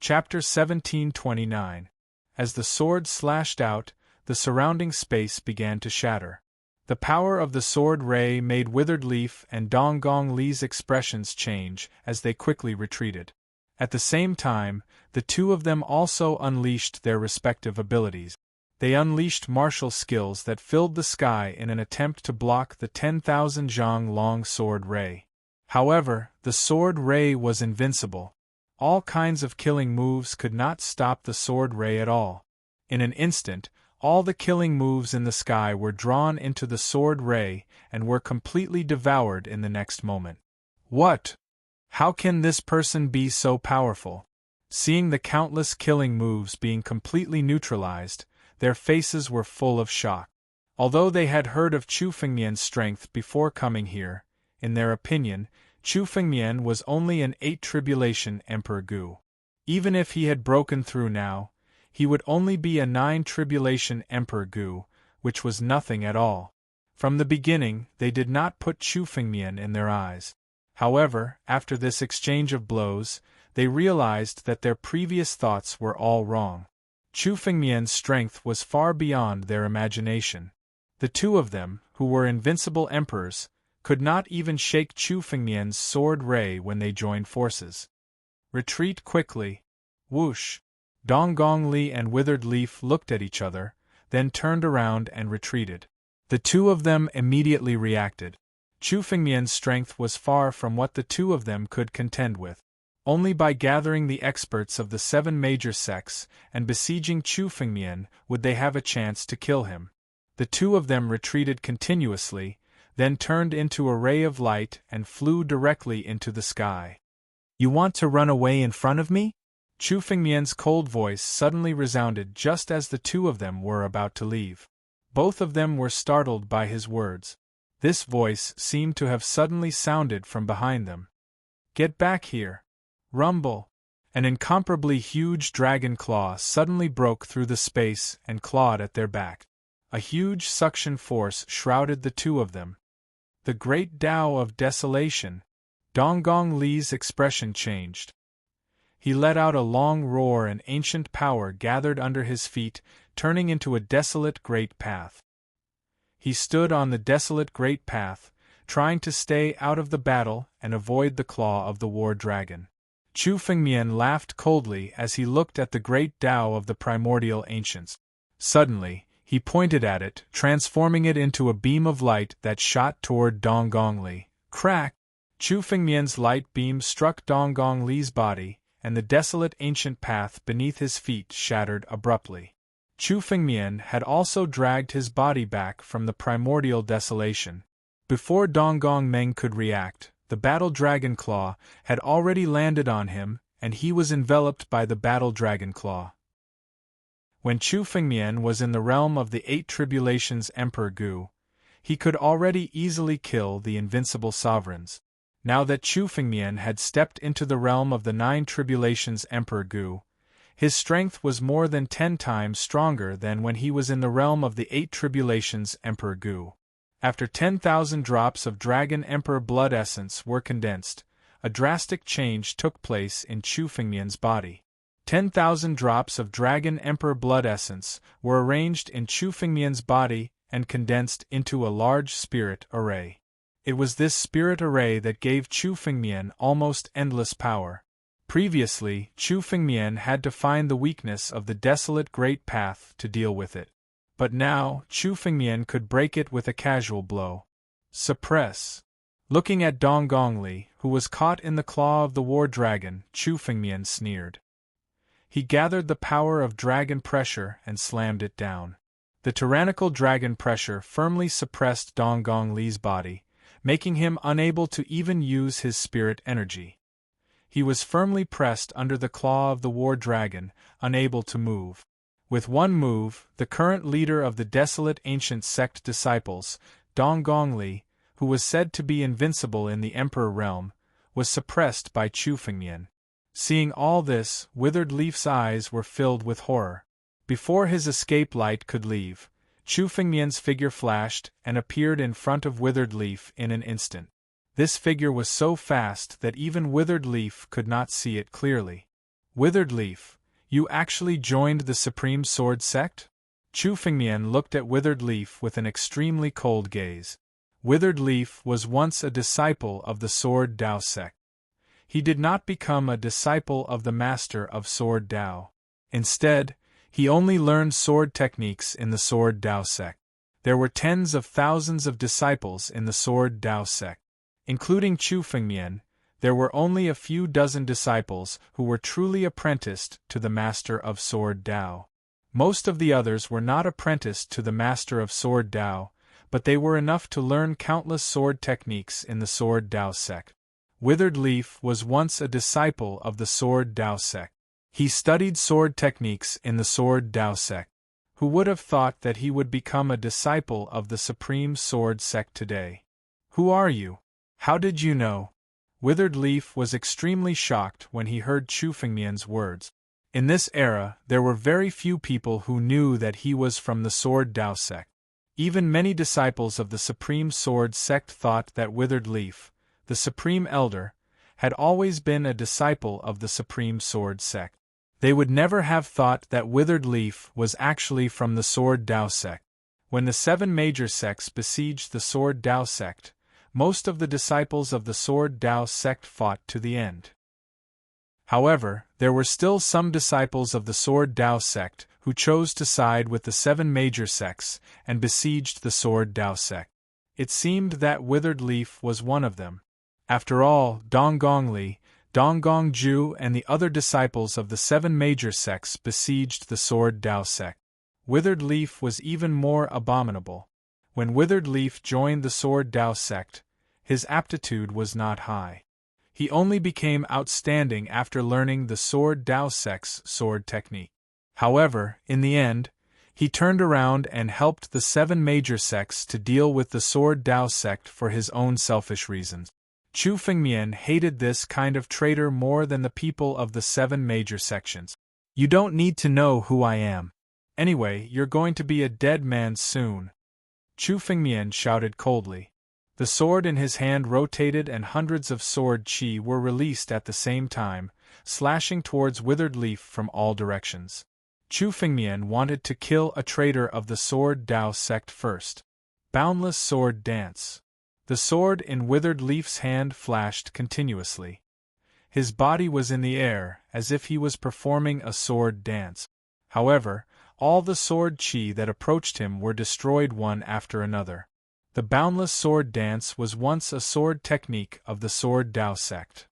Chapter 1729. As the sword slashed out, the surrounding space began to shatter. The power of the sword ray made Withered Leaf and Dong Gong Li's expressions change as they quickly retreated. At the same time, the two of them also unleashed their respective abilities. They unleashed martial skills that filled the sky in an attempt to block the 10,000 zhang long sword ray. However, the sword ray was invincible. All kinds of killing moves could not stop the sword ray at all. In an instant, all the killing moves in the sky were drawn into the sword ray and were completely devoured in the next moment. What? How can this person be so powerful? Seeing the countless killing moves being completely neutralized, their faces were full of shock. Although they had heard of Chu Fengmian's strength before coming here, in their opinion, Chu Fengmian was only an 8 Tribulation Emperor Gu. Even if he had broken through now, he would only be a 9 Tribulation Emperor Gu, which was nothing at all. From the beginning, they did not put Chu Fengmian in their eyes. However, after this exchange of blows, they realized that their previous thoughts were all wrong. Chu Fengmian's strength was far beyond their imagination. The two of them, who were invincible emperors, could not even shake Chu Fengmian's sword ray when they joined forces. Retreat quickly. Whoosh! Dong Gong Li and Withered Leaf looked at each other, then turned around and retreated. The two of them immediately reacted. Chu Fengmian's strength was far from what the two of them could contend with. Only by gathering the experts of the 7 major sects and besieging Chu Fengmian would they have a chance to kill him. The two of them retreated continuously, then turned into a ray of light and flew directly into the sky. You want to run away in front of me? Chu Fengmian's cold voice suddenly resounded just as the two of them were about to leave. Both of them were startled by his words. This voice seemed to have suddenly sounded from behind them. Get back here! Rumble! An incomparably huge dragon claw suddenly broke through the space and clawed at their back. A huge suction force shrouded the two of them. The great Tao of desolation. Dong Gong Li's expression changed. He let out a long roar and ancient power gathered under his feet, turning into a desolate great path. He stood on the desolate great path, trying to stay out of the battle and avoid the claw of the war dragon. Chu Fengmian laughed coldly as he looked at the great Tao of the primordial ancients. Suddenly, he pointed at it, transforming it into a beam of light that shot toward Dong Gong Li. Crack! Chu Fengmian's light beam struck Dong Gong Li's body, and the desolate ancient path beneath his feet shattered abruptly. Chu Fengmian had also dragged his body back from the primordial desolation. Before Dong Gong Meng could react, the battle dragon claw had already landed on him, and he was enveloped by the battle dragon claw. When Chu Fengmian was in the realm of the 8 Tribulations Emperor Gu, he could already easily kill the invincible sovereigns. Now that Chu Fengmian had stepped into the realm of the 9 Tribulations Emperor Gu, his strength was more than 10 times stronger than when he was in the realm of the 8 Tribulations Emperor Gu. After 10,000 drops of Dragon Emperor blood essence were condensed, a drastic change took place in Chu Fengmian's body. 10,000 drops of Dragon Emperor blood essence were arranged in Chu Fengmian's body and condensed into a large spirit array. It was this spirit array that gave Chu Fengmian almost endless power. Previously, Chu Fengmian had to find the weakness of the desolate great path to deal with it. But now, Chu Fengmian could break it with a casual blow. Suppress. Looking at Dong Gong Li, who was caught in the claw of the war dragon, Chu Fengmian sneered. He gathered the power of dragon pressure and slammed it down. The tyrannical dragon pressure firmly suppressed Dong Gong Li's body, making him unable to even use his spirit energy. He was firmly pressed under the claw of the war dragon, unable to move. With one move, the current leader of the desolate ancient sect disciples, Dong Gong Li, who was said to be invincible in the Emperor realm, was suppressed by Chu Fengmian. Seeing all this, Withered Leaf's eyes were filled with horror. Before his escape light could leave, Chu Fengmian's figure flashed and appeared in front of Withered Leaf in an instant. This figure was so fast that even Withered Leaf could not see it clearly. Withered Leaf, you actually joined the Supreme Sword Sect? Chu Fengmian looked at Withered Leaf with an extremely cold gaze. Withered Leaf was once a disciple of the Sword Dao sect. He did not become a disciple of the Master of Sword Dao. Instead, he only learned sword techniques in the Sword Dao sect. There were tens of thousands of disciples in the Sword Dao sect. Including Chu Fengmian, there were only a few dozen disciples who were truly apprenticed to the Master of Sword Dao. Most of the others were not apprenticed to the Master of Sword Dao, but they were enough to learn countless sword techniques in the Sword Dao sect. Withered Leaf was once a disciple of the Sword Dao sect. He studied sword techniques in the Sword Dao sect. Who would have thought that he would become a disciple of the Supreme Sword sect today? Who are you? How did you know? Withered Leaf was extremely shocked when he heard Chu Fengmian's words. In this era, there were very few people who knew that he was from the Sword Dao sect. Even many disciples of the Supreme Sword sect thought that Withered Leaf, the Supreme Elder, had always been a disciple of the Supreme Sword sect. They would never have thought that Withered Leaf was actually from the Sword Dao sect. When the 7 major sects besieged the Sword Dao sect, most of the disciples of the Sword Dao sect fought to the end. However, there were still some disciples of the Sword Dao sect who chose to side with the 7 major sects and besieged the Sword Dao sect. It seemed that Withered Leaf was one of them. After all, Donggong Li, Donggong Ju and the other disciples of the 7 major sects besieged the Sword Dao sect. Withered Leaf was even more abominable. When Withered Leaf joined the Sword Dao sect, his aptitude was not high. He only became outstanding after learning the Sword Dao sect's sword technique. However, in the end, he turned around and helped the 7 major sects to deal with the Sword Dao sect for his own selfish reasons. Chu Fengmian hated this kind of traitor more than the people of the 7 major sections. You don't need to know who I am. Anyway, you're going to be a dead man soon. Chu Fengmian shouted coldly. The sword in his hand rotated and hundreds of sword chi were released at the same time, slashing towards Withered Leaf from all directions. Chu Fengmian wanted to kill a traitor of the Sword Dao sect first. Boundless Sword Dance. The sword in Withered Leaf's hand flashed continuously. His body was in the air, as if he was performing a sword dance. However, all the sword chi that approached him were destroyed one after another. The Boundless Sword Dance was once a sword technique of the Sword Dao sect.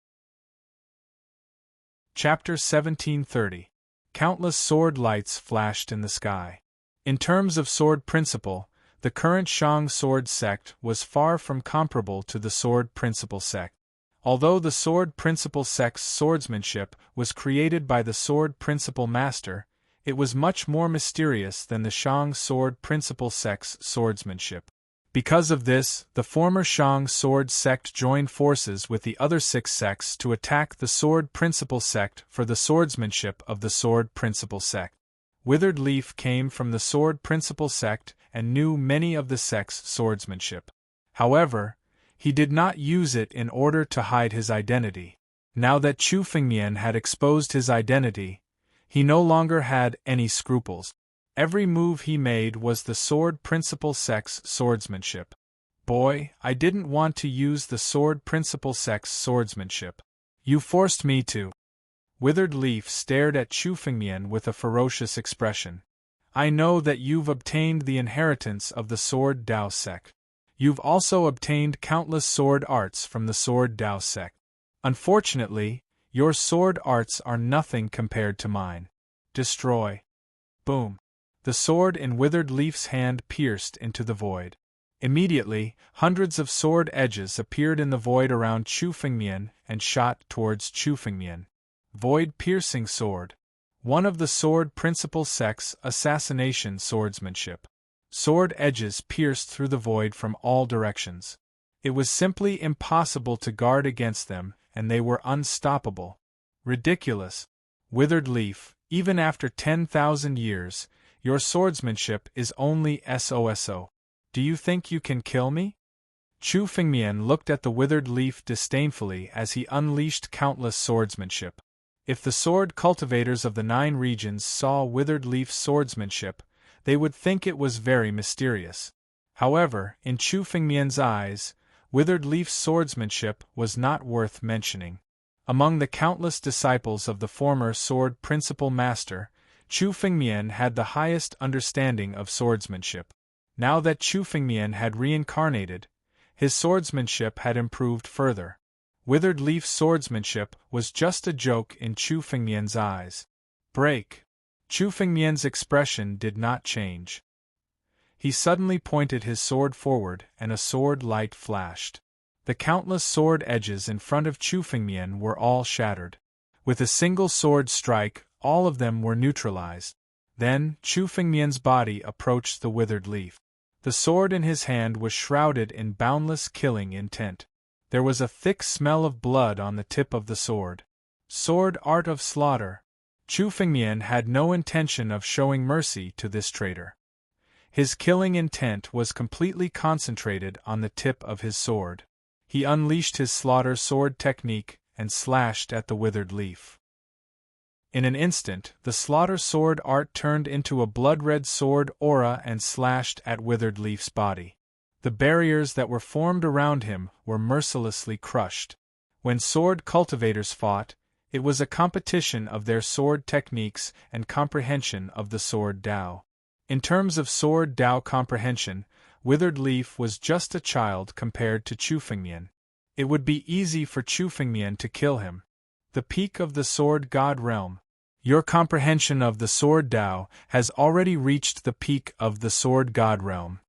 Chapter 1730. Countless sword lights flashed in the sky. In terms of sword principle, the current Shang sword sect was far from comparable to the sword principle sect. Although the sword principle sect's swordsmanship was created by the sword principle master, it was much more mysterious than the Shang sword principle sect's swordsmanship. Because of this, the former Shang sword sect joined forces with the other 6 sects to attack the sword principle sect for the swordsmanship of the sword principle sect. Withered Leaf came from the sword principle sect and knew many of the sect's swordsmanship. However, he did not use it in order to hide his identity. Now that Chu Fengmian had exposed his identity, he no longer had any scruples. Every move he made was the sword principle sect's swordsmanship. Boy, I didn't want to use the sword principle sect's swordsmanship. You forced me to. Withered Leaf stared at Chu Fengmian with a ferocious expression. I know that you've obtained the inheritance of the Sword Dao sect. You've also obtained countless sword arts from the Sword Dao sect. Unfortunately, your sword arts are nothing compared to mine. Destroy. Boom. The sword in Withered Leaf's hand pierced into the void. Immediately, hundreds of sword edges appeared in the void around Chu Fengmian and shot towards Chu Fengmian. Void-piercing sword. One of the sword principle sect's assassination swordsmanship. Sword edges pierced through the void from all directions. It was simply impossible to guard against them, and they were unstoppable. Ridiculous. Withered Leaf, even after 10,000 years, your swordsmanship is only SOSO. Do you think you can kill me? Chu Fengmian looked at the Withered Leaf disdainfully as he unleashed countless swordsmanship. If the sword cultivators of the 9 regions saw Withered Leaf's swordsmanship, they would think it was very mysterious. However, in Chu Fengmian's eyes, Withered Leaf's swordsmanship was not worth mentioning. Among the countless disciples of the former sword principal master, Chu Fengmian had the highest understanding of swordsmanship. Now that Chu Fengmian had reincarnated, his swordsmanship had improved further. Withered Leaf's swordsmanship was just a joke in Chu Fengmian's eyes. Break! Chu Fengmian's expression did not change. He suddenly pointed his sword forward and a sword light flashed. The countless sword edges in front of Chu Fengmian were all shattered. With a single sword strike, all of them were neutralized. Then, Chu Fengmian's body approached the Withered Leaf. The sword in his hand was shrouded in boundless killing intent. There was a thick smell of blood on the tip of the sword. Sword art of slaughter. Chu Fengmian had no intention of showing mercy to this traitor. His killing intent was completely concentrated on the tip of his sword. He unleashed his slaughter sword technique and slashed at the Withered Leaf. In an instant, the slaughter sword art turned into a blood-red sword aura and slashed at Withered Leaf's body. The barriers that were formed around him were mercilessly crushed. When sword cultivators fought, it was a competition of their sword techniques and comprehension of the sword Dao. In terms of sword Dao comprehension, Withered Leaf was just a child compared to Chu Fengmian. It would be easy for Chu Fengmian to kill him. The peak of the sword god realm. Your comprehension of the sword Dao has already reached the peak of the sword god realm.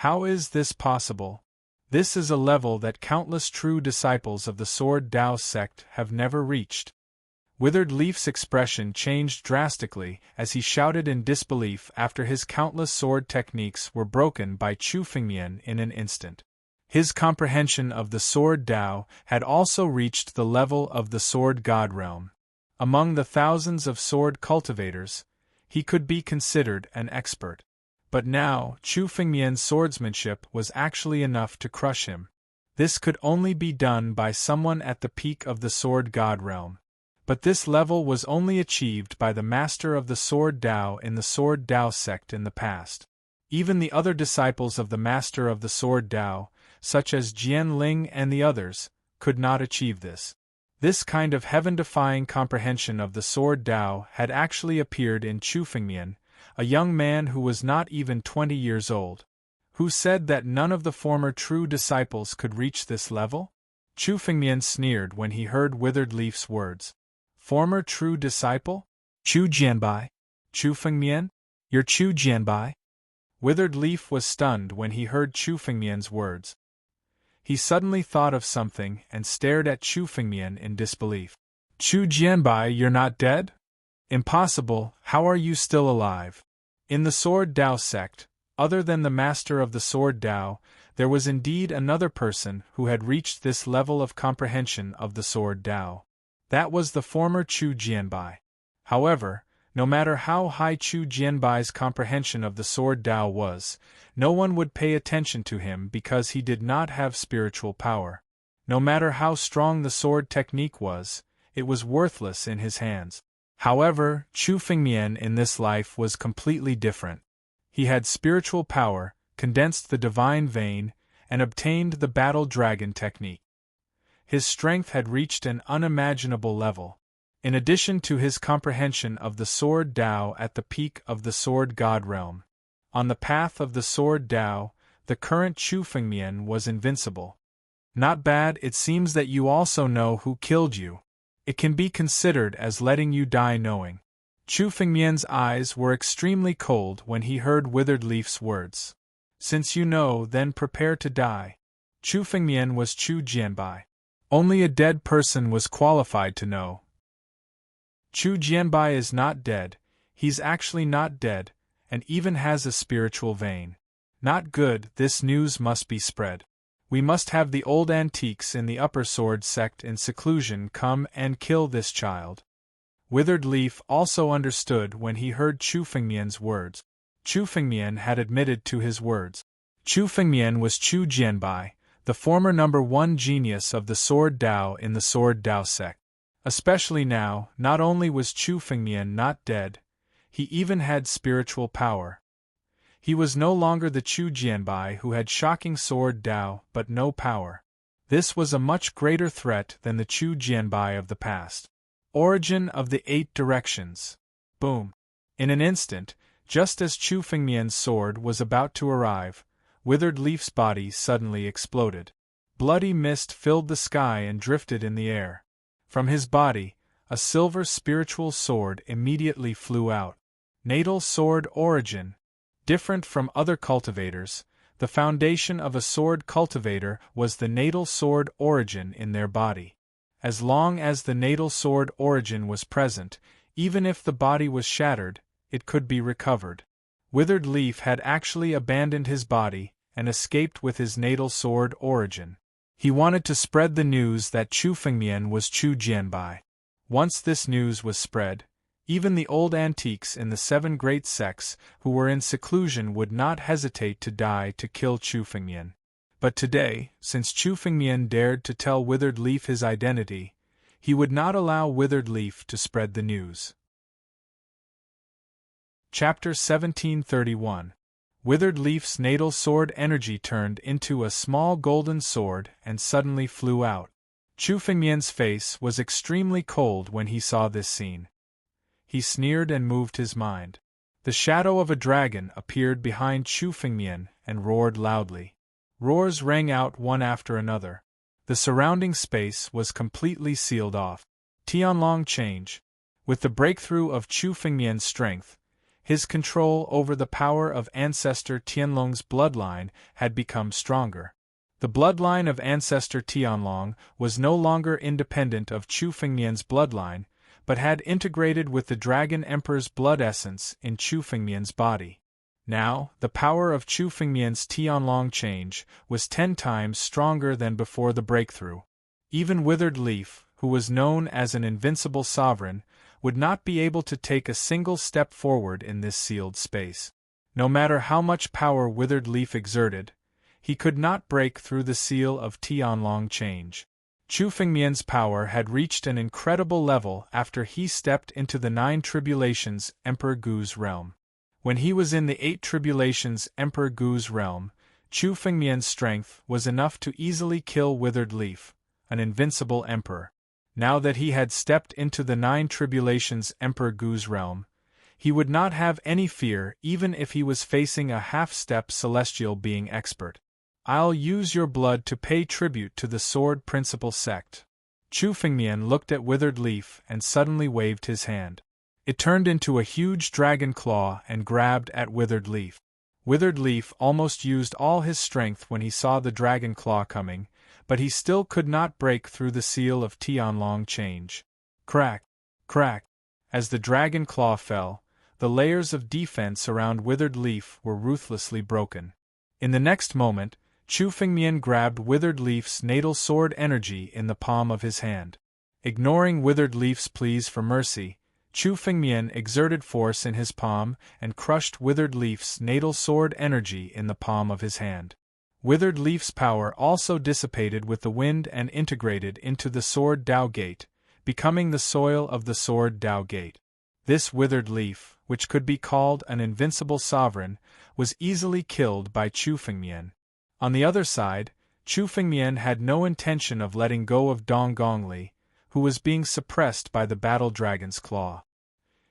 How is this possible? This is a level that countless true disciples of the sword Dao sect have never reached. Withered Leaf's expression changed drastically as he shouted in disbelief after his countless sword techniques were broken by Chu Fengmian in an instant. His comprehension of the sword Dao had also reached the level of the sword god realm. Among the thousands of sword cultivators, he could be considered an expert. But now, Chu Fengmian's swordsmanship was actually enough to crush him. This could only be done by someone at the peak of the sword god realm. But this level was only achieved by the master of the sword Dao in the sword Dao sect in the past. Even the other disciples of the master of the sword Dao, such as Jian Ling and the others, could not achieve this. This kind of heaven-defying comprehension of the sword Dao had actually appeared in Chu Fengmian, a young man who was not even 20 years old. Who said that none of the former true disciples could reach this level? Chu Fengmian sneered when he heard Withered Leaf's words. Former true disciple? Chu Jianbai? Chu Fengmian? You're Chu Jianbai? Withered Leaf was stunned when he heard Chu Fengmian's words. He suddenly thought of something and stared at Chu Fengmian in disbelief. Chu Jianbai, you're not dead? Impossible, how are you still alive? In the Sword Dao sect, other than the master of the Sword Dao, there was indeed another person who had reached this level of comprehension of the Sword Dao. That was the former Chu Jianbai. However, no matter how high Chu Jianbai's comprehension of the Sword Dao was, no one would pay attention to him because he did not have spiritual power. No matter how strong the sword technique was, it was worthless in his hands. However, Chu Fengmian in this life was completely different. He had spiritual power, condensed the divine vein, and obtained the battle dragon technique. His strength had reached an unimaginable level. In addition to his comprehension of the sword Dao at the peak of the sword god realm. On the path of the sword Dao, the current Chu Fengmian was invincible. Not bad, it seems that you also know who killed you. It can be considered as letting you die knowing. Chu Fengmian's eyes were extremely cold when he heard Withered Leaf's words. Since you know, then prepare to die. Chu Fengmian was Chu Jianbai. Only a dead person was qualified to know. Chu Jianbai is not dead, he's actually not dead, and even has a spiritual vein. Not good, this news must be spread. We must have the old antiques in the upper sword sect in seclusion come and kill this child. Withered Leaf also understood when he heard Chu Fengmian's words. Chu Fengmian had admitted to his words. Chu Fengmian was Chu Jianbai, the former #1 genius of the Sword Dao in the Sword Dao sect. Especially now, not only was Chu Fengmian not dead, he even had spiritual power. He was no longer the Chu Jianbai who had shocking sword Dao but no power. This was a much greater threat than the Chu Jianbai of the past. Origin of the 8 directions. Boom. In an instant, just as Chu Fengmian's sword was about to arrive, Withered Leaf's body suddenly exploded. Bloody mist filled the sky and drifted in the air. From his body, a silver spiritual sword immediately flew out. Natal sword origin. Different from other cultivators, the foundation of a sword cultivator was the natal sword origin in their body. As long as the natal sword origin was present, even if the body was shattered, it could be recovered. Withered Leaf had actually abandoned his body and escaped with his natal sword origin. He wanted to spread the news that Chu Fengmian was Chu Jianbai. Once this news was spread, even the old antiques in the 7 great sects who were in seclusion would not hesitate to die to kill Chu Fengmian. But today, since Chu Fengmian dared to tell Withered Leaf his identity, he would not allow Withered Leaf to spread the news. Chapter 1731. Withered Leaf's natal sword energy turned into a small golden sword and suddenly flew out. Chu Fengmian's face was extremely cold when he saw this scene. He sneered and moved his mind. The shadow of a dragon appeared behind Chu Fengmian and roared loudly. Roars rang out one after another. The surrounding space was completely sealed off. Tianlong change. With the breakthrough of Chu Fengmian's strength, his control over the power of ancestor Tianlong's bloodline had become stronger. The bloodline of ancestor Tianlong was no longer independent of Chu Fengmian's bloodline, but had integrated with the Dragon Emperor's blood essence in Chu Fengmian's body. Now, the power of Chu Fengmian's Tianlong change was 10 times stronger than before the breakthrough. Even Withered Leaf, who was known as an invincible sovereign, would not be able to take a single step forward in this sealed space. No matter how much power Withered Leaf exerted, he could not break through the seal of Tianlong change. Chu Fengmian's power had reached an incredible level after he stepped into the 9 tribulations Emperor Gu's realm. When he was in the 8 tribulations Emperor Gu's realm, Chu Fengmian's strength was enough to easily kill Withered Leaf, an invincible emperor. Now that he had stepped into the 9 tribulations Emperor Gu's realm, he would not have any fear even if he was facing a half-step celestial being expert. I'll use your blood to pay tribute to the Sword Principal Sect. Chu Fengmian looked at Withered Leaf and suddenly waved his hand. It turned into a huge dragon claw and grabbed at Withered Leaf. Withered Leaf almost used all his strength when he saw the dragon claw coming, but he still could not break through the seal of Tianlong change. Crack! Crack! As the dragon claw fell, the layers of defense around Withered Leaf were ruthlessly broken. In the next moment, Chu Fengmian grabbed Withered Leaf's natal sword energy in the palm of his hand. Ignoring Withered Leaf's pleas for mercy, Chu Fengmian exerted force in his palm and crushed Withered Leaf's natal sword energy in the palm of his hand. Withered Leaf's power also dissipated with the wind and integrated into the Sword Dao Gate, becoming the soil of the Sword Dao Gate. This Withered Leaf, which could be called an invincible sovereign, was easily killed by Chu Fengmian. On the other side, Chu Fengmian had no intention of letting go of Dong Gongli, who was being suppressed by the Battle Dragon's Claw.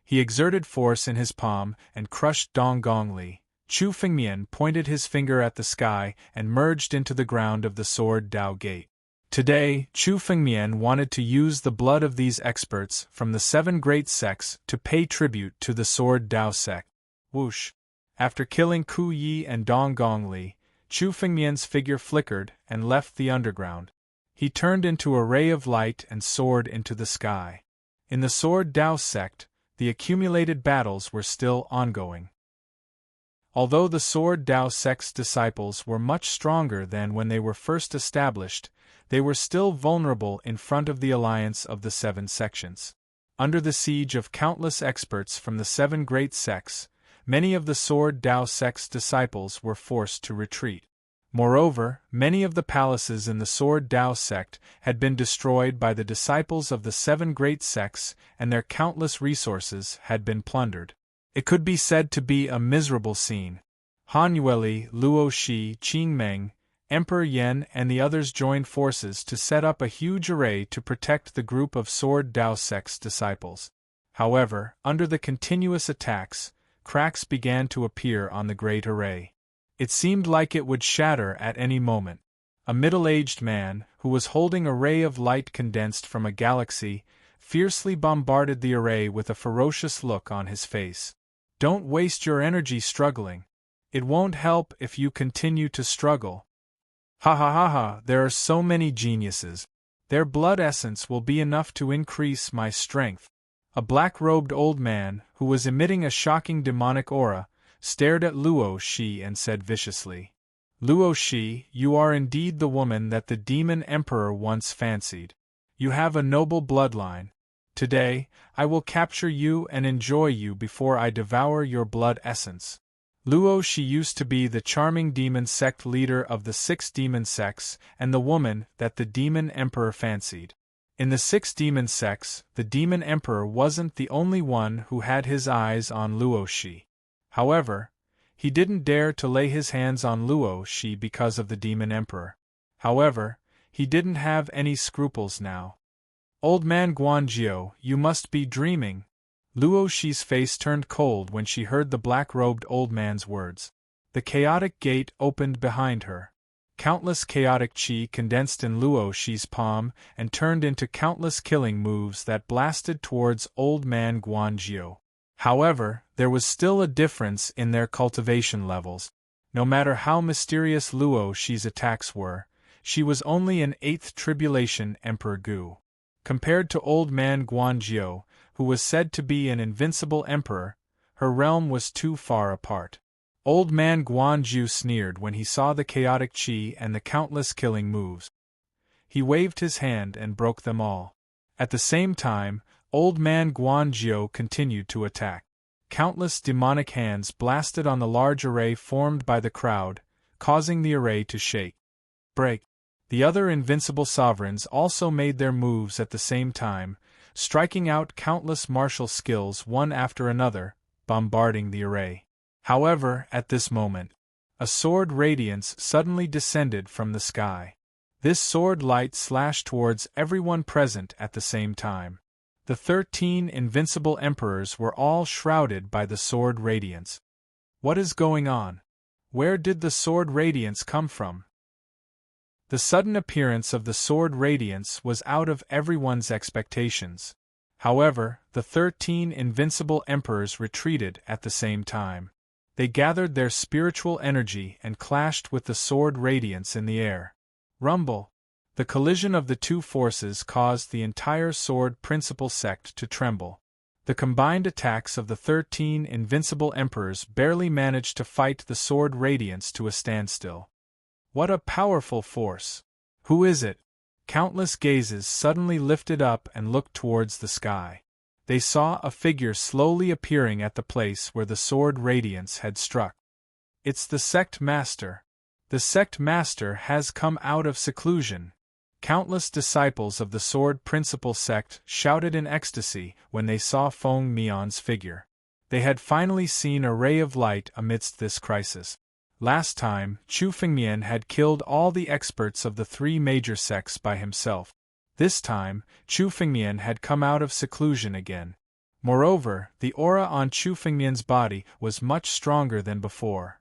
He exerted force in his palm and crushed Dong Gongli. Chu Fengmian pointed his finger at the sky and merged into the ground of the Sword Dao Gate. Today, Chu Fengmian wanted to use the blood of these experts from the 7 great sects to pay tribute to the Sword Dao sect. Whoosh! After killing Ku Yi and Dong Gongli, Chu Fengmian's figure flickered and left the underground. He turned into a ray of light and soared into the sky. In the Sword Dao sect, the accumulated battles were still ongoing. Although the Sword Dao sect's disciples were much stronger than when they were first established, they were still vulnerable in front of the alliance of the 7 sections. Under the siege of countless experts from the 7 great sects, many of the Sword Dao sect's disciples were forced to retreat. Moreover, many of the palaces in the Sword Dao sect had been destroyed by the disciples of the 7 great sects, and their countless resources had been plundered. It could be said to be a miserable scene. Han Yueli, Luo Shi, Qing Meng, Emperor Yan and the others joined forces to set up a huge array to protect the group of Sword Dao sect's disciples. However, under the continuous attacks, cracks began to appear on the great array. It seemed like it would shatter at any moment. A middle-aged man, who was holding a ray of light condensed from a galaxy, fiercely bombarded the array with a ferocious look on his face. "Don't waste your energy struggling. It won't help if you continue to struggle. Ha ha ha ha, there are so many geniuses. Their blood essence will be enough to increase my strength." A black-robed old man, who was emitting a shocking demonic aura, stared at Luo Shi and said viciously, "Luo Shi, you are indeed the woman that the demon emperor once fancied. You have a noble bloodline. Today, I will capture you and enjoy you before I devour your blood essence." Luo Shi used to be the charming demon sect leader of the 6 demon sects and the woman that the demon emperor fancied. In the 6 demon sects, the demon emperor wasn't the only one who had his eyes on Luo Shi. However, he didn't dare to lay his hands on Luo Shi because of the demon emperor. However, he didn't have any scruples now. "Old man Guanjiu, you must be dreaming." Luo Shi's face turned cold when she heard the black-robed old man's words. The chaotic gate opened behind her. Countless chaotic chi condensed in Luo Shi's palm and turned into countless killing moves that blasted towards old man Guanjiu. However, there was still a difference in their cultivation levels. No matter how mysterious Luo Shi's attacks were, she was only an 8th tribulation Emperor Gu. Compared to old man Guanjiu, who was said to be an invincible emperor, her realm was too far apart. Old man Guanjiu sneered when he saw the chaotic chi and the countless killing moves. He waved his hand and broke them all. At the same time, old man Guanjiu continued to attack. Countless demonic hands blasted on the large array formed by the crowd, causing the array to shake. Break. The other invincible sovereigns also made their moves at the same time, striking out countless martial skills one after another, bombarding the array. However, at this moment, a sword radiance suddenly descended from the sky. This sword light slashed towards everyone present at the same time. The 13 invincible emperors were all shrouded by the sword radiance. What is going on? Where did the sword radiance come from? The sudden appearance of the sword radiance was out of everyone's expectations. However, the 13 invincible emperors retreated at the same time. They gathered their spiritual energy and clashed with the sword radiance in the air. Rumble! The collision of the two forces caused the entire sword principal sect to tremble. The combined attacks of the 13 invincible emperors barely managed to fight the sword radiance to a standstill. What a powerful force! Who is it? Countless gazes suddenly lifted up and looked towards the sky. They saw a figure slowly appearing at the place where the sword radiance had struck. It's the sect master. The sect master has come out of seclusion. Countless disciples of the sword principal sect shouted in ecstasy when they saw Feng Mian's figure. They had finally seen a ray of light amidst this crisis. Last time, Chu Fengmian had killed all the experts of the 3 major sects by himself. This time, Chu Fengmian had come out of seclusion again. Moreover, the aura on Chu Fengmian's body was much stronger than before.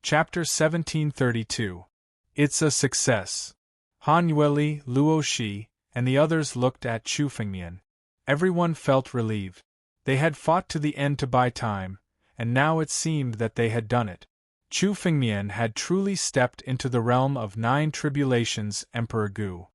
Chapter 1732. It's a success. Han Yueli, Luo Shi, and the others looked at Chu Fengmian. Everyone felt relieved. They had fought to the end to buy time, and now it seemed that they had done it. Chu Fengmian had truly stepped into the realm of 9 tribulations Emperor Gu.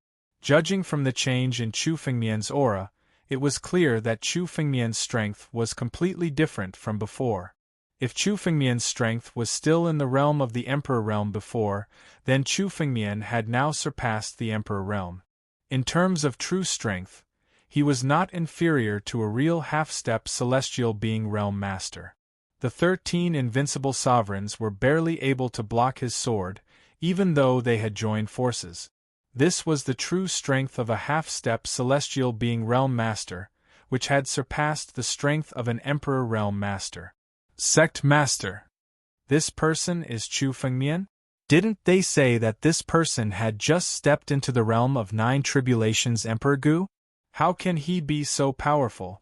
Judging from the change in Chu Fengmian's aura, it was clear that Chu Fengmian's strength was completely different from before. If Chu Fengmian's strength was still in the realm of the Emperor realm before, then Chu Fengmian had now surpassed the Emperor realm. In terms of true strength, he was not inferior to a real half-step celestial being realm master. The 13 invincible sovereigns were barely able to block his sword, even though they had joined forces. This was the true strength of a half-step celestial being realm master, which had surpassed the strength of an emperor realm master. Sect master. This person is Chu Fengmian? Didn't they say that this person had just stepped into the realm of 9 tribulations Emperor Gu? How can he be so powerful?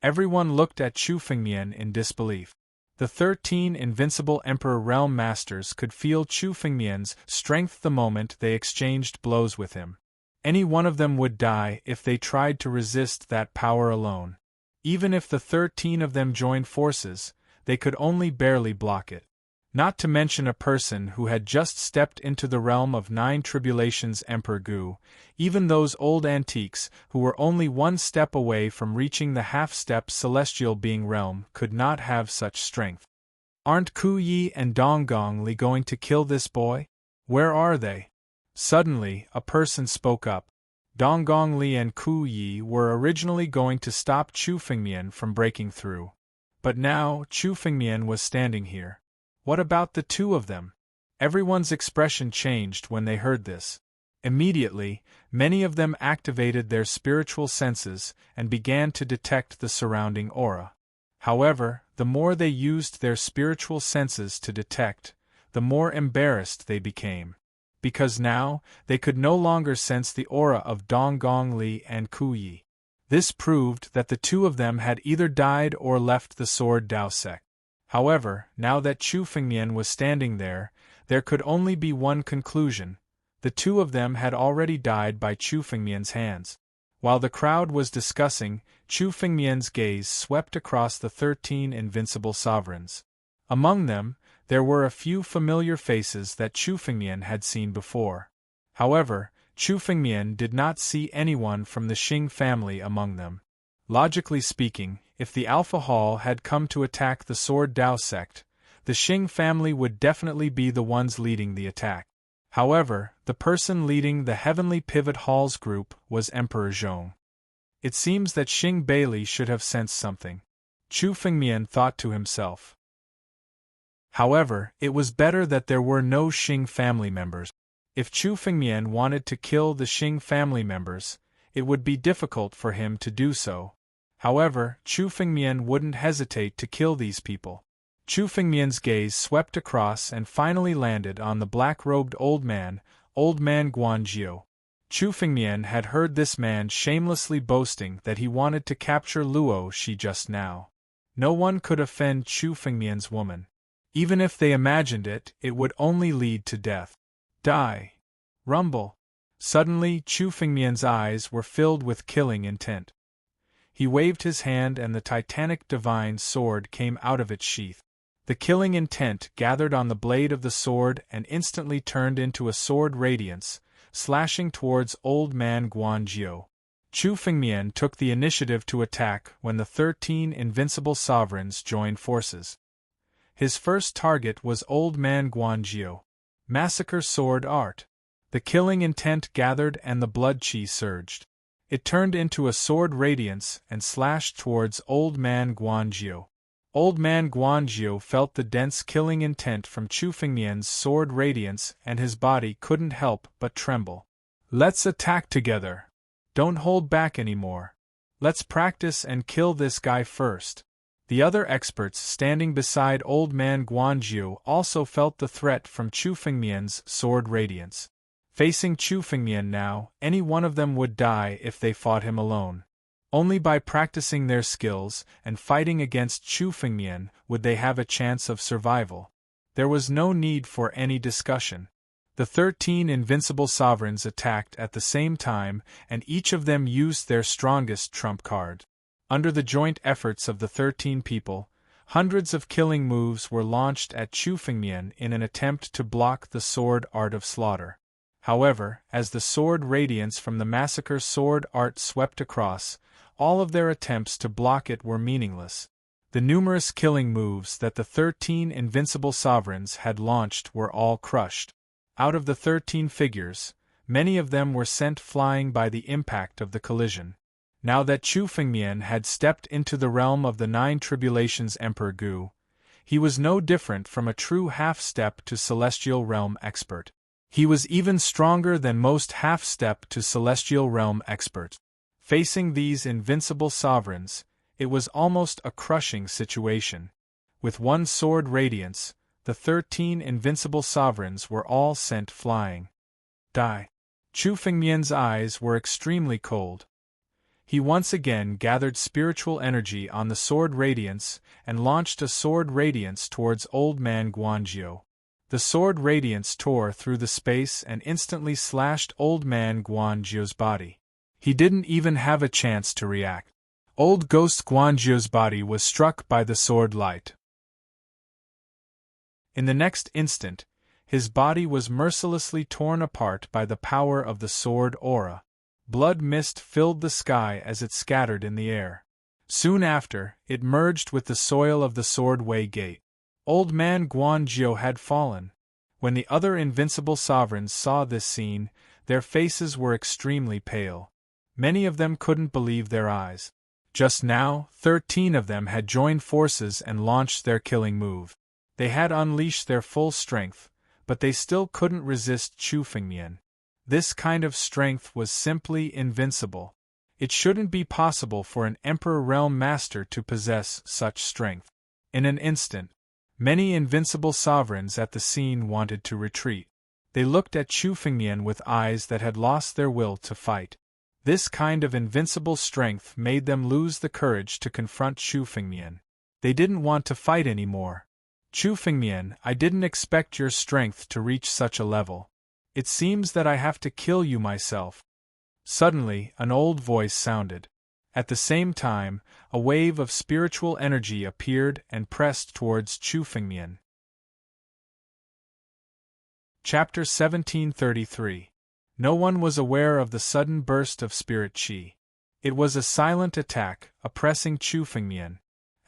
Everyone looked at Chu Fengmian in disbelief. The 13 invincible Emperor Realm Masters could feel Chu Fengmian's strength the moment they exchanged blows with him. Any one of them would die if they tried to resist that power alone. Even if the 13 of them joined forces, they could only barely block it. Not to mention a person who had just stepped into the realm of 9 tribulations Emperor Gu. Even those old antiques who were only one step away from reaching the half-step celestial being realm could not have such strength. Aren't Ku Yi and Donggong Li going to kill this boy? Where are they? Suddenly, a person spoke up. Donggong Li and Ku Yi were originally going to stop Chu Fengmian from breaking through. But now, Chu Fengmian was standing here. What about the two of them? Everyone's expression changed when they heard this. Immediately, many of them activated their spiritual senses and began to detect the surrounding aura. However, the more they used their spiritual senses to detect, the more embarrassed they became. Because now, they could no longer sense the aura of Donggong Li and Ku Yi. This proved that the two of them had either died or left the Sword Dao sect. However, now that Chu Fengmian was standing there could only be one conclusion. The two of them had already died by Chu Fengmian's hands. While the crowd was discussing, Chu Fengmian's gaze swept across the 13 invincible sovereigns. Among them, there were a few familiar faces that Chu Fengmian had seen before. However, Chu Fengmian did not see anyone from the Xing family among them. Logically speaking, if the Alpha Hall had come to attack the Sword Dao sect, the Xing family would definitely be the ones leading the attack. However, the person leading the Heavenly Pivot Hall's group was Emperor Zhong. It seems that Xing Bailey should have sensed something. Chu Fengmian thought to himself. However, it was better that there were no Xing family members. If Chu Fengmian wanted to kill the Xing family members, it would be difficult for him to do so. However, Chu Fengmian wouldn't hesitate to kill these people. Chu Fengmian's gaze swept across and finally landed on the black-robed old man Guanjiu. Chu Fengmian had heard this man shamelessly boasting that he wanted to capture Luo Shi just now. No one could offend Chu Fengmian's woman. Even if they imagined it, it would only lead to death. Die. Rumble. Suddenly, Chu Fengmian's eyes were filled with killing intent. He waved his hand and the titanic divine sword came out of its sheath. The killing intent gathered on the blade of the sword and instantly turned into a sword radiance, slashing towards old man Guanjiu. Chu Fengmian took the initiative to attack when the 13 invincible sovereigns joined forces. His first target was old man Guanjiu. Massacre sword art. The killing intent gathered and the blood chi surged. It turned into a sword radiance and slashed towards old man Guanjiu. Old man Guanjiu felt the dense killing intent from Chu Fengmian's sword radiance and his body couldn't help but tremble. Let's attack together. Don't hold back anymore. Let's practice and kill this guy first. The other experts standing beside old man Guanjiu also felt the threat from Chu Fengmian's sword radiance. Facing Chu Fengmian now, any one of them would die if they fought him alone. Only by practicing their skills and fighting against Chu Fengmian would they have a chance of survival. There was no need for any discussion. The 13 invincible sovereigns attacked at the same time and each of them used their strongest trump card. Under the joint efforts of the 13 people, hundreds of killing moves were launched at Chu Fengmian in an attempt to block the sword art of slaughter. However, as the sword radiance from the massacre sword art swept across, all of their attempts to block it were meaningless. The numerous killing moves that the 13 invincible sovereigns had launched were all crushed. Out of the 13 figures, many of them were sent flying by the impact of the collision. Now that Chu Fengmian had stepped into the realm of the 9 tribulations Emperor Gu, He was no different from a true half-step to Celestial Realm expert. He was even stronger than most half-step to Celestial Realm experts. Facing these invincible sovereigns, it was almost a crushing situation. With one sword radiance, the 13 invincible sovereigns were all sent flying. Die. Chu Fengmian's eyes were extremely cold. He once again gathered spiritual energy on the sword radiance and launched a sword radiance towards Old Man Guanzhou. The sword radiance tore through the space and instantly slashed Old Man Guanzhou's body. He didn't even have a chance to react. Old Ghost Guanzhou's body was struck by the sword light. In the next instant, his body was mercilessly torn apart by the power of the sword aura. Blood mist filled the sky as it scattered in the air. Soon after, it merged with the soil of the Swordway Gate. Old Man Guanzhou had fallen. When the other invincible sovereigns saw this scene, their faces were extremely pale. Many of them couldn't believe their eyes. Just now, 13 of them had joined forces and launched their killing move. They had unleashed their full strength, but they still couldn't resist Chu Fengmian. This kind of strength was simply invincible. It shouldn't be possible for an Emperor Realm Master to possess such strength. In an instant, many invincible sovereigns at the scene wanted to retreat. They looked at Chu Fengmian with eyes that had lost their will to fight. This kind of invincible strength made them lose the courage to confront Chu Fengmian. They didn't want to fight anymore. Chu Fengmian, I didn't expect your strength to reach such a level. It seems that I have to kill you myself. Suddenly, an old voice sounded. At the same time, a wave of spiritual energy appeared and pressed towards Chu Fengmian. Chapter 1733. No one was aware of the sudden burst of spirit qi. It was a silent attack, oppressing Chu Fengmian.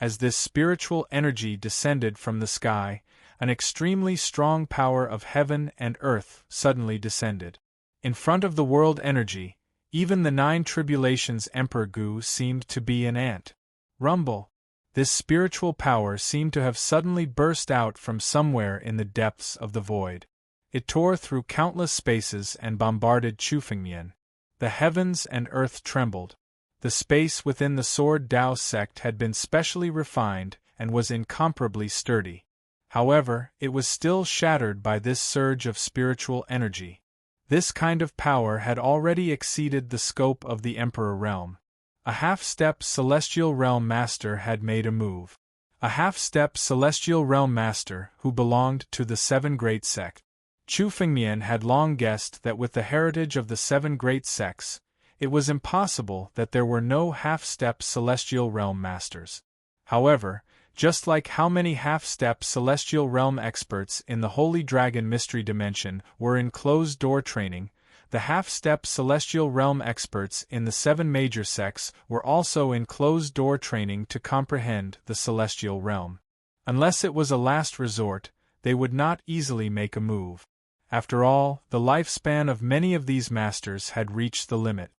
As this spiritual energy descended from the sky, an extremely strong power of heaven and earth suddenly descended. In front of the world energy, even the 9 Tribulations Emperor Gu seemed to be an ant. Rumble! This spiritual power seemed to have suddenly burst out from somewhere in the depths of the void. It tore through countless spaces and bombarded Chu Fengmian. The heavens and earth trembled. The space within the Sword Dao sect had been specially refined and was incomparably sturdy. However, it was still shattered by this surge of spiritual energy. This kind of power had already exceeded the scope of the Emperor Realm. A half-step Celestial Realm Master had made a move. A half-step Celestial Realm Master who belonged to the 7 Great Sects. Chu Fengmian had long guessed that with the heritage of the 7 Great Sects, it was impossible that there were no half-step Celestial Realm Masters. However, just like how many half-step Celestial Realm experts in the Holy Dragon Mystery Dimension were in closed-door training, the half-step Celestial Realm experts in the 7 major sects were also in closed-door training to comprehend the Celestial Realm. Unless it was a last resort, they would not easily make a move. After all, the lifespan of many of these masters had reached the limit.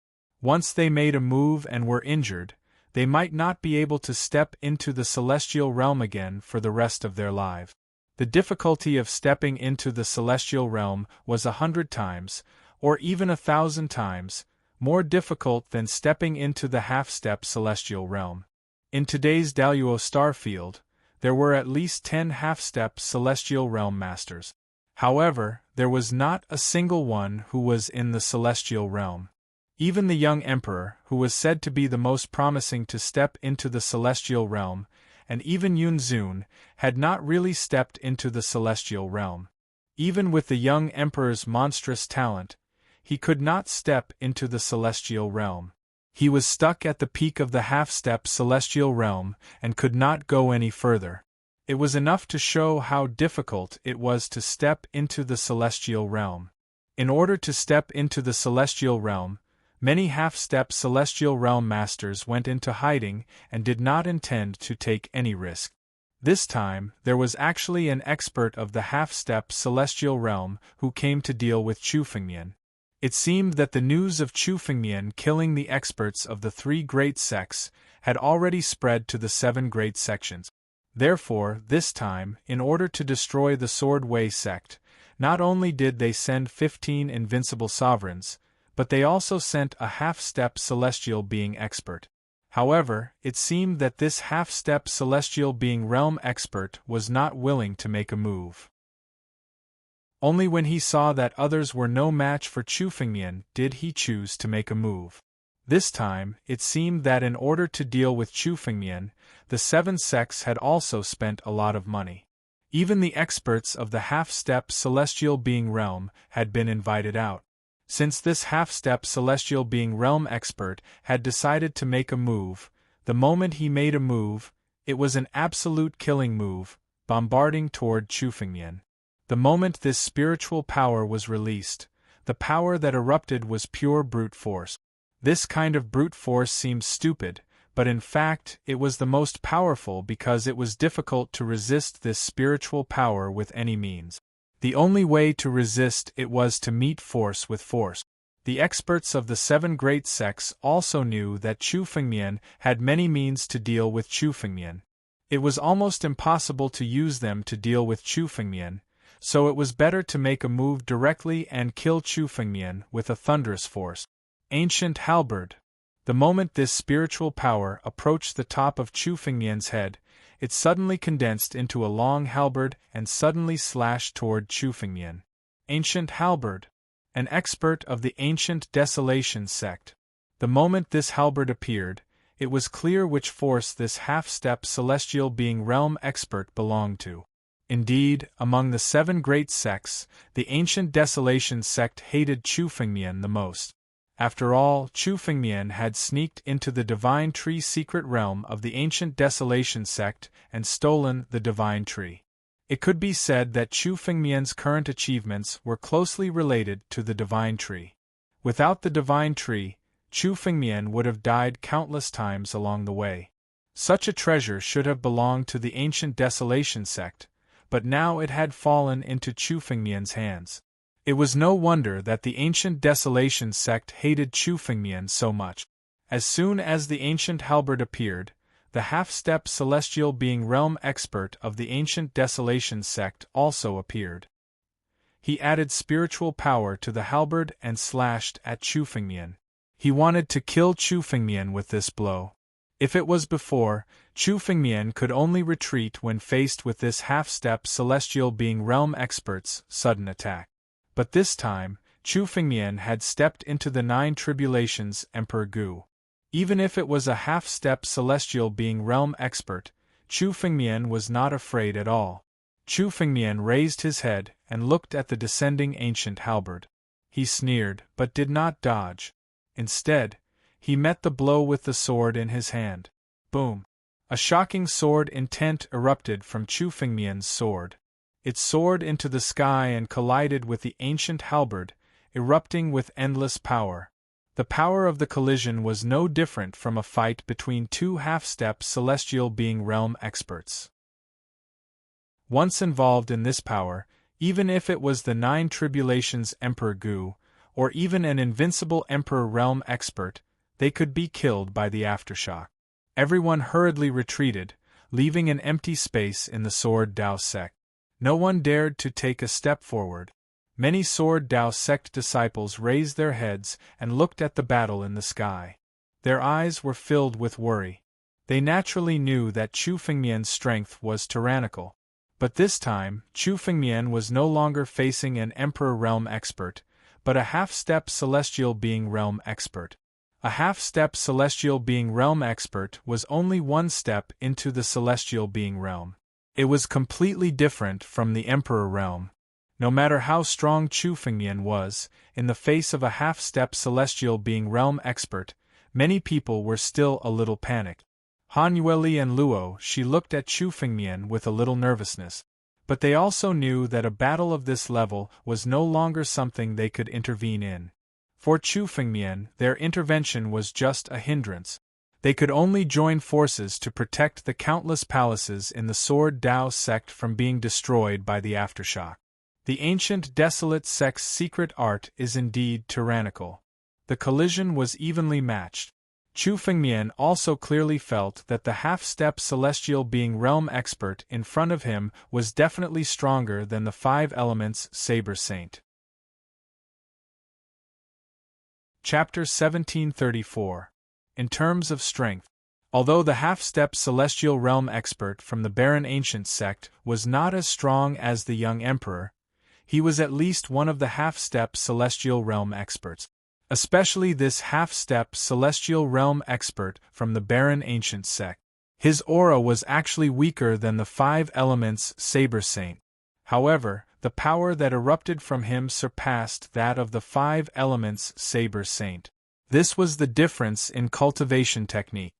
Once they made a move and were injured, they might not be able to step into the Celestial Realm again for the rest of their lives. The difficulty of stepping into the Celestial Realm was 100 times, or even 1,000 times, more difficult than stepping into the half-step Celestial Realm. In today's Daluo Starfield, there were at least 10 half-step Celestial Realm Masters. However, there was not a single one who was in the Celestial Realm. Even the young Emperor, who was said to be the most promising to step into the Celestial Realm, and even Yun Zun, had not really stepped into the Celestial Realm. Even with the young Emperor's monstrous talent, he could not step into the Celestial Realm. He was stuck at the peak of the half-step Celestial Realm and could not go any further. It was enough to show how difficult it was to step into the Celestial Realm. In order to step into the Celestial Realm, many half-step Celestial Realm Masters went into hiding and did not intend to take any risk. This time, there was actually an expert of the half-step Celestial Realm who came to deal with Chu Fengmian. It seemed that the news of Chu Fengmian killing the experts of the 3 great sects had already spread to the 7 great sections. Therefore, this time, in order to destroy the Sword Way sect, not only did they send 15 invincible sovereigns, but they also sent a half-step celestial being expert. However, it seemed that this half-step celestial being realm expert was not willing to make a move. Only when he saw that others were no match for Chu Fengmian did he choose to make a move. This time, it seemed that in order to deal with Chu Fengmian, the 7 sects had also spent a lot of money. Even the experts of the half-step celestial being realm had been invited out. Since this half-step celestial being realm expert had decided to make a move, the moment he made a move, it was an absolute killing move, bombarding toward Chu Fengmian. The moment this spiritual power was released, the power that erupted was pure brute force. This kind of brute force seemed stupid, but in fact it was the most powerful because it was difficult to resist this spiritual power with any means. The only way to resist it was to meet force with force. The experts of the 7 great sects also knew that Chu Fengmian had many means to deal with Chu Fengmian. It was almost impossible to use them to deal with Chu Fengmian, so it was better to make a move directly and kill Chu Fengmian with a thunderous force. Ancient Halberd. The moment this spiritual power approached the top of Chu Fengmian's head, it suddenly condensed into a long halberd and suddenly slashed toward Chu Fengmian. Ancient Halberd. An expert of the Ancient Desolation sect. The moment this halberd appeared, it was clear which force this half-step celestial being realm expert belonged to. Indeed, among the 7 great sects, the Ancient Desolation sect hated Chu Fengmian the most. After all, Chu Fengmian had sneaked into the Divine Tree secret realm of the Ancient Desolation sect and stolen the Divine Tree. It could be said that Chu Fengmian's current achievements were closely related to the Divine Tree. Without the Divine Tree, Chu Fengmian would have died countless times along the way. Such a treasure should have belonged to the Ancient Desolation sect, but now it had fallen into Chu Fengmian's hands. It was no wonder that the Ancient Desolation sect hated Chu Fengmian so much. As soon as the Ancient Halberd appeared, the half-step celestial being realm expert of the Ancient Desolation sect also appeared. He added spiritual power to the halberd and slashed at Chu Fengmian. He wanted to kill Chu Fengmian with this blow. If it was before, Chu Fengmian could only retreat when faced with this half-step celestial being realm expert's sudden attack. But this time, Chu Fengmian had stepped into the 9 tribulations Emperor Gu. Even if it was a half-step celestial being realm expert, Chu Fengmian was not afraid at all. Chu Fengmian raised his head and looked at the descending ancient halberd. He sneered, but did not dodge. Instead, he met the blow with the sword in his hand. Boom! A shocking sword intent erupted from Chu Fengmian's sword. It soared into the sky and collided with the ancient halberd, erupting with endless power. The power of the collision was no different from a fight between 2 half-step celestial being realm experts. Once involved in this power, even if it was the 9 tribulations Emperor Gu, or even an invincible Emperor realm expert, they could be killed by the aftershock. Everyone hurriedly retreated, leaving an empty space in the Sword Dao sect. No one dared to take a step forward. Many Sword Dao sect disciples raised their heads and looked at the battle in the sky. Their eyes were filled with worry. They naturally knew that Chu Fengmian's strength was tyrannical. But this time, Chu Fengmian was no longer facing an Emperor realm expert, but a half-step celestial being realm expert. A half-step celestial being realm expert was only 1 step into the celestial being realm. It was completely different from the Emperor realm. No matter how strong Chu Fengmian was, in the face of a half-step celestial being realm expert, many people were still a little panicked. Han Yueli and Luo, she looked at Chu Fengmian with a little nervousness. But they also knew that a battle of this level was no longer something they could intervene in. For Chu Fengmian, their intervention was just a hindrance. They could only join forces to protect the countless palaces in the Sword Dao sect from being destroyed by the aftershock. The Ancient Desolate sect's secret art is indeed tyrannical. The collision was evenly matched. Chu Fengmian also clearly felt that the half-step celestial being realm expert in front of him was definitely stronger than the 5 elements Saber Saint. Chapter 1734. In terms of strength. Although the half-step celestial realm expert from the barren ancient sect was not as strong as the young emperor, he was at least one of the half-step celestial realm experts. Especially this half-step celestial realm expert from the barren ancient sect. His aura was actually weaker than the 5 elements Saber Saint. However, the power that erupted from him surpassed that of the 5 elements Saber Saint. This was the difference in cultivation technique.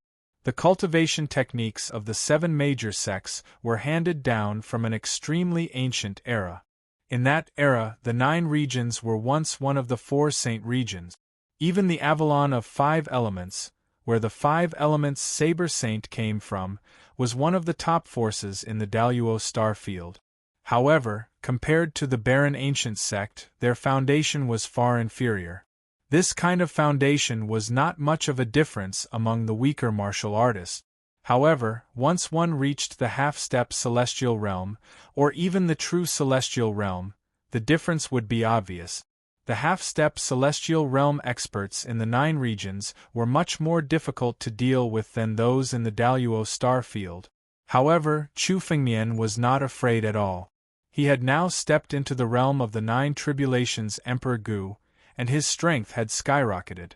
The cultivation techniques of the 7 major sects were handed down from an extremely ancient era. In that era, the 9 regions were once one of the 4 saint regions. Even the Avalon of 5 elements, where the 5 elements Saber Saint came from, was one of the top forces in the Daluo star field. However, compared to the barren ancient sect, their foundation was far inferior. This kind of foundation was not much of a difference among the weaker martial artists. However, once one reached the half-step celestial realm, or even the true celestial realm, the difference would be obvious. The half-step celestial realm experts in the 9 regions were much more difficult to deal with than those in the Daluo star field. However, Chu Fengmian was not afraid at all. He had now stepped into the realm of the 9 tribulations Emperor Gu, and his strength had skyrocketed.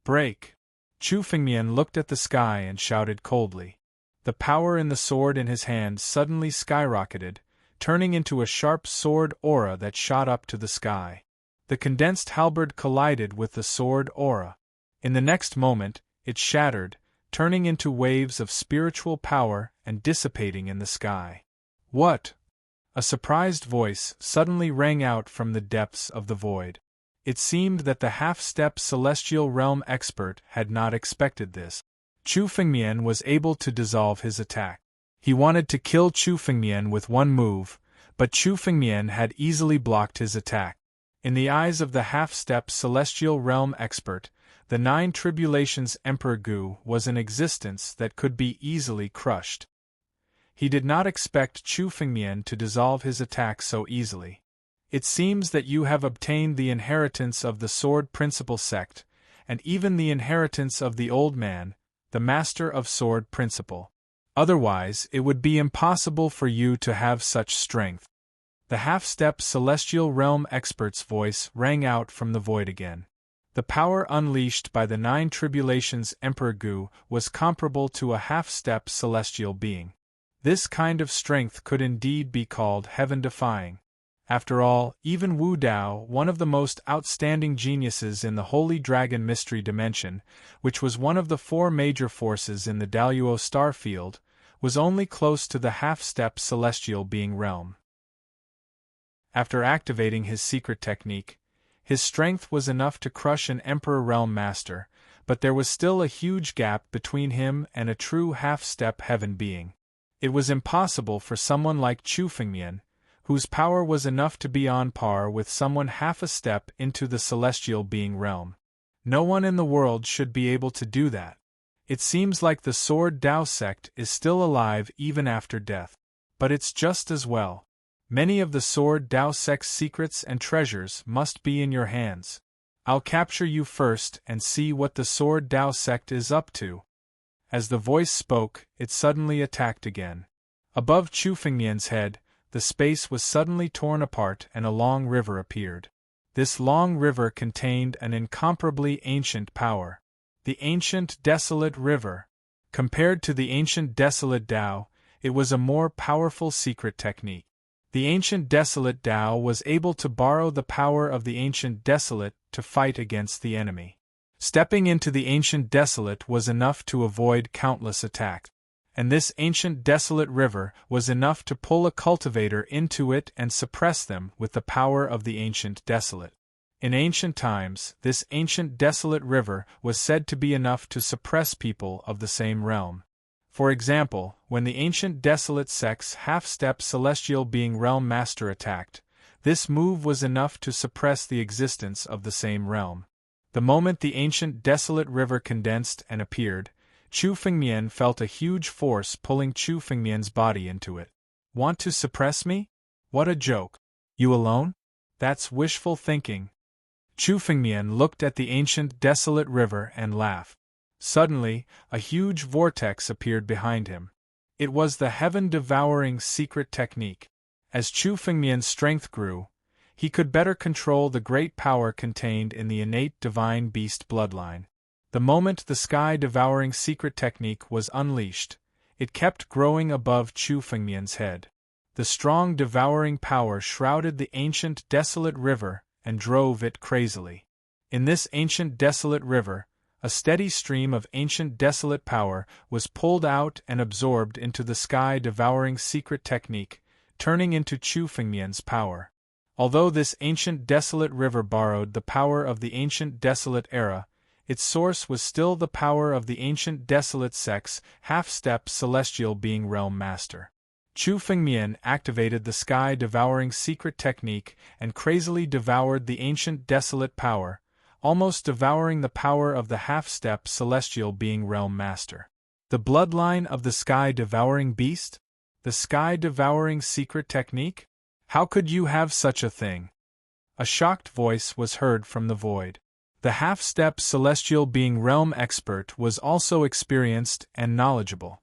Break! Chu Fengmian looked at the sky and shouted coldly. The power in the sword in his hand suddenly skyrocketed, turning into a sharp sword aura that shot up to the sky. The condensed halberd collided with the sword aura. In the next moment, it shattered, turning into waves of spiritual power and dissipating in the sky. What? A surprised voice suddenly rang out from the depths of the void. It seemed that the half-step celestial realm expert had not expected this. Chu Fengmian was able to dissolve his attack. He wanted to kill Chu Fengmian with one move, but Chu Fengmian had easily blocked his attack. In the eyes of the half-step celestial realm expert, the 9 tribulations Emperor Gu was an existence that could be easily crushed. He did not expect Chu Fengmian to dissolve his attack so easily. It seems that you have obtained the inheritance of the Sword Principle sect, and even the inheritance of the Old Man, the Master of Sword Principle. Otherwise, it would be impossible for you to have such strength. The half-step celestial realm expert's voice rang out from the void again. The power unleashed by the 9 tribulations Emperor Gu was comparable to a half-step celestial being. This kind of strength could indeed be called heaven-defying. After all, even Wu Dao, one of the most outstanding geniuses in the Holy Dragon Mystery Dimension, which was one of the 4 major forces in the Daluo star field, was only close to the half-step celestial being realm. After activating his secret technique, his strength was enough to crush an Emperor Realm Master, but there was still a huge gap between him and a true half-step heaven being. It was impossible for someone like Chu Fengmian, whose power was enough to be on par with someone half a step into the celestial being realm. No one in the world should be able to do that. It seems like the Sword Dao sect is still alive even after death. But it's just as well. Many of the Sword Dao sect's secrets and treasures must be in your hands. I'll capture you first and see what the Sword Dao sect is up to. As the voice spoke, it suddenly attacked again. Above Chu Fengmian's head, the space was suddenly torn apart and a long river appeared. This long river contained an incomparably ancient power. The ancient desolate river. Compared to the ancient desolate Dao, it was a more powerful secret technique. The ancient desolate Dao was able to borrow the power of the ancient desolate to fight against the enemy. Stepping into the ancient desolate was enough to avoid countless attacks. And this ancient desolate river was enough to pull a cultivator into it and suppress them with the power of the ancient desolate. In ancient times, this ancient desolate river was said to be enough to suppress people of the same realm. For example, when the ancient desolate sect's half-step celestial being realm master attacked, this move was enough to suppress the existence of the same realm. The moment the ancient desolate river condensed and appeared, Chu Fengmian felt a huge force pulling Chu Fengmian's body into it. Want to suppress me? What a joke. You alone? That's wishful thinking. Chu Fengmian looked at the ancient desolate river and laughed. Suddenly, a huge vortex appeared behind him. It was the heaven-devouring secret technique. As Chu Fengmian's strength grew, he could better control the great power contained in the innate divine beast bloodline. The moment the sky-devouring secret technique was unleashed, it kept growing above Chu Fengmian's head. The strong devouring power shrouded the ancient desolate river and drove it crazily. In this ancient desolate river, a steady stream of ancient desolate power was pulled out and absorbed into the sky-devouring secret technique, turning into Chu Fengmian's power. Although this ancient desolate river borrowed the power of the ancient desolate era, its source was still the power of the ancient desolate sex, half-step celestial being realm master. Chu Fengmian activated the sky-devouring secret technique and crazily devoured the ancient desolate power, almost devouring the power of the half-step celestial being realm master. The bloodline of the sky-devouring beast? The sky-devouring secret technique? How could you have such a thing? A shocked voice was heard from the void. The half-step celestial being realm expert was also experienced and knowledgeable.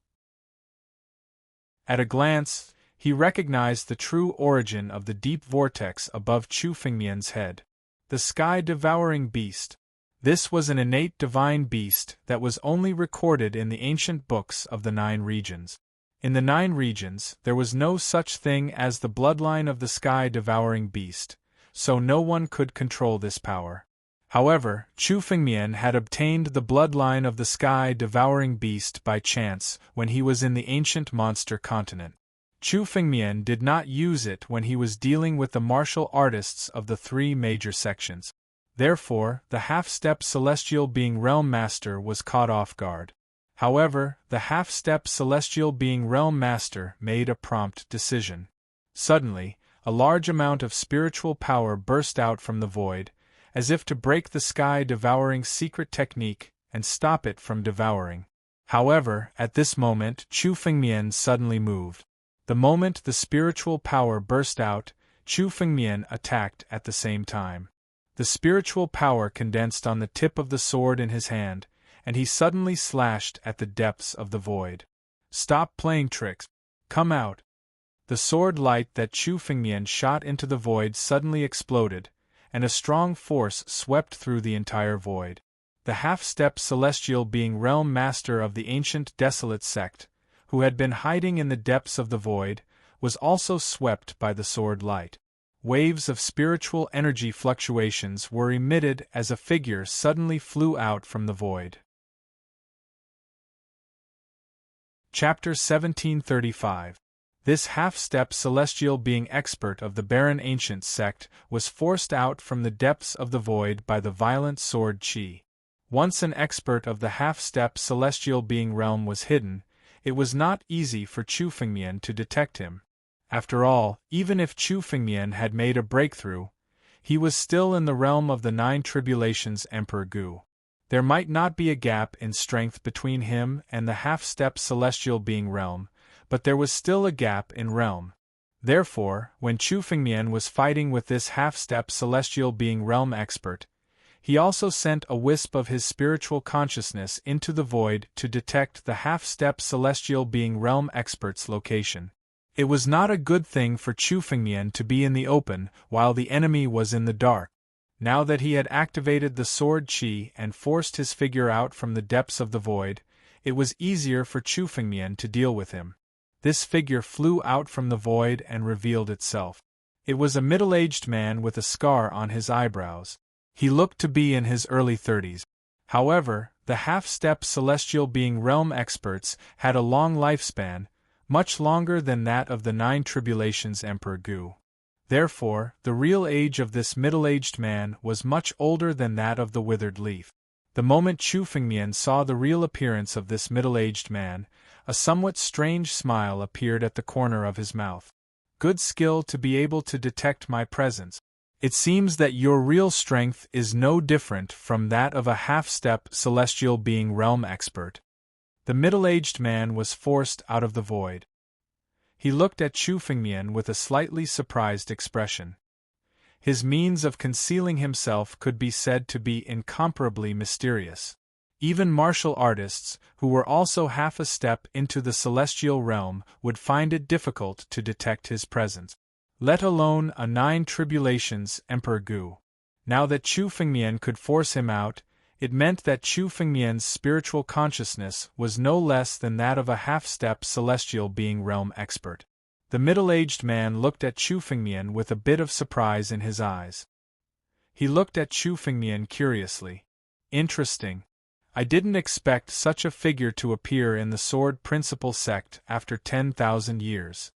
At a glance, he recognized the true origin of the deep vortex above Chu Fengmian's head. The sky-devouring beast. This was an innate divine beast that was only recorded in the ancient books of the 9 regions. In the 9 regions, there was no such thing as the bloodline of the sky-devouring beast, so no one could control this power. However, Chu Fengmian had obtained the bloodline of the sky-devouring beast by chance when he was in the ancient monster continent. Chu Fengmian did not use it when he was dealing with the martial artists of the 3 major sections. Therefore, the half-step celestial being realm master was caught off guard. However, the half-step celestial being realm master made a prompt decision. Suddenly, a large amount of spiritual power burst out from the void, as if to break the sky-devouring secret technique and stop it from devouring. However, at this moment Chu Fengmian suddenly moved. The moment the spiritual power burst out, Chu Fengmian attacked at the same time. The spiritual power condensed on the tip of the sword in his hand, and he suddenly slashed at the depths of the void. Stop playing tricks. Come out. The sword light that Chu Fengmian shot into the void suddenly exploded, and a strong force swept through the entire void. The half-step celestial being realm master of the ancient desolate sect, who had been hiding in the depths of the void, was also swept by the sword light. Waves of spiritual energy fluctuations were emitted as a figure suddenly flew out from the void. Chapter 1735. This half-step celestial being expert of the barren ancient sect was forced out from the depths of the void by the violent sword chi. Once an expert of the half-step celestial being realm was hidden, it was not easy for Chu Fengmian to detect him. After all, even if Chu Fengmian had made a breakthrough, he was still in the realm of the 9 tribulations Emperor Gu. There might not be a gap in strength between him and the half-step celestial being realm, but there was still a gap in realm. Therefore, when Chu Fengmian was fighting with this half-step celestial being realm expert, he also sent a wisp of his spiritual consciousness into the void to detect the half-step celestial being realm expert's location. It was not a good thing for Chu Fengmian to be in the open while the enemy was in the dark. Now that he had activated the sword chi and forced his figure out from the depths of the void, it was easier for Chu Fengmian to deal with him. This figure flew out from the void and revealed itself. It was a middle-aged man with a scar on his eyebrows. He looked to be in his early 30s. However, the half-step celestial being realm experts had a long lifespan, much longer than that of the 9 tribulations Emperor Gu. Therefore, the real age of this middle-aged man was much older than that of the withered leaf. The moment Chu Fengmian saw the real appearance of this middle-aged man, a somewhat strange smile appeared at the corner of his mouth. Good skill to be able to detect my presence. It seems that your real strength is no different from that of a half-step celestial being realm expert. The middle-aged man was forced out of the void. He looked at Chu Fengmian with a slightly surprised expression. His means of concealing himself could be said to be incomparably mysterious. Even martial artists, who were also half a step into the celestial realm, would find it difficult to detect his presence. Let alone a 9 tribulations Emperor Gu. Now that Chu Fengmian could force him out, it meant that Chu Fengmian's spiritual consciousness was no less than that of a half-step celestial being realm expert. The middle-aged man looked at Chu Fengmian with a bit of surprise in his eyes. He looked at Chu Fengmian curiously. Interesting. I didn't expect such a figure to appear in the Sword Principle sect after 10,000 years.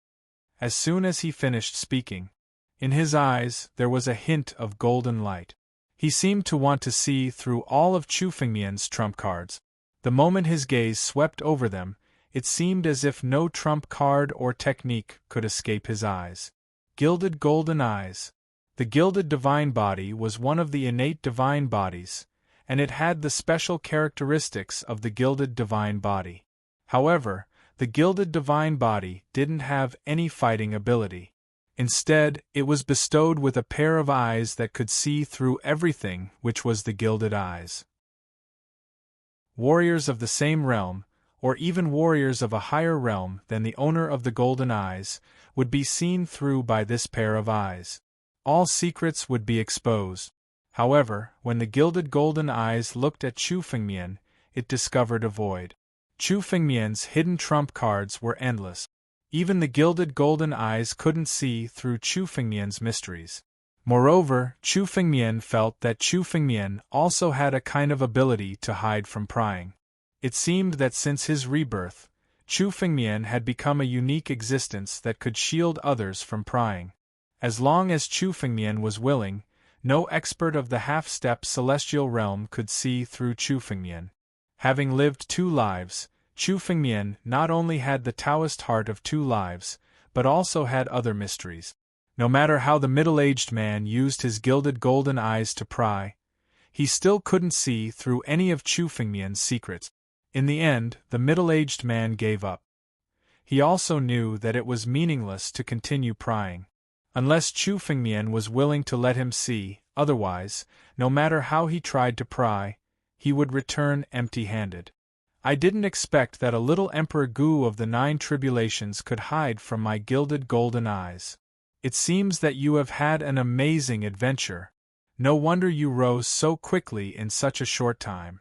As soon as he finished speaking, in his eyes there was a hint of golden light. He seemed to want to see through all of Chu Fengmian's trump cards. The moment his gaze swept over them, it seemed as if no trump card or technique could escape his eyes. Gilded golden eyes. The gilded divine body was one of the innate divine bodies, and it had the special characteristics of the gilded divine body. However, the gilded divine body didn't have any fighting ability. Instead, it was bestowed with a pair of eyes that could see through everything, which was the gilded eyes. Warriors of the same realm, or even warriors of a higher realm than the owner of the golden eyes, would be seen through by this pair of eyes. All secrets would be exposed. However, when the gilded golden eyes looked at Chu Fengmian, it discovered a void. Chu Fengmian's hidden trump cards were endless. Even the gilded golden eyes couldn't see through Chu Fengmian's mysteries. Moreover, Chu Fengmian felt that Chu Fengmian also had a kind of ability to hide from prying. It seemed that since his rebirth, Chu Fengmian had become a unique existence that could shield others from prying. As long as Chu Fengmian was willing, no expert of the half-step celestial realm could see through Chu Fengmian. Having lived 2 lives, Chu Fengmian not only had the Taoist heart of 2 lives, but also had other mysteries. No matter how the middle-aged man used his gilded golden eyes to pry, he still couldn't see through any of Chu Fengmian's secrets. In the end, the middle-aged man gave up. He also knew that it was meaningless to continue prying. Unless Chu Fengmian was willing to let him see, otherwise, no matter how he tried to pry, he would return empty-handed. I didn't expect that a little Emperor Gu of the 9 tribulations could hide from my gilded golden eyes. It seems that you have had an amazing adventure. No wonder you rose so quickly in such a short time.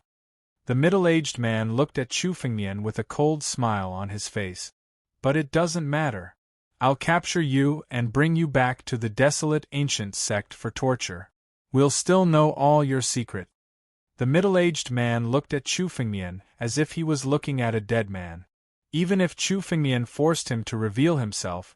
The middle-aged man looked at Chu Fengmian with a cold smile on his face. But it doesn't matter. I'll capture you and bring you back to the desolate ancient sect for torture. We'll still know all your secret. The middle-aged man looked at Chu Fengmian as if he was looking at a dead man. Even if Chu Fengmian forced him to reveal himself,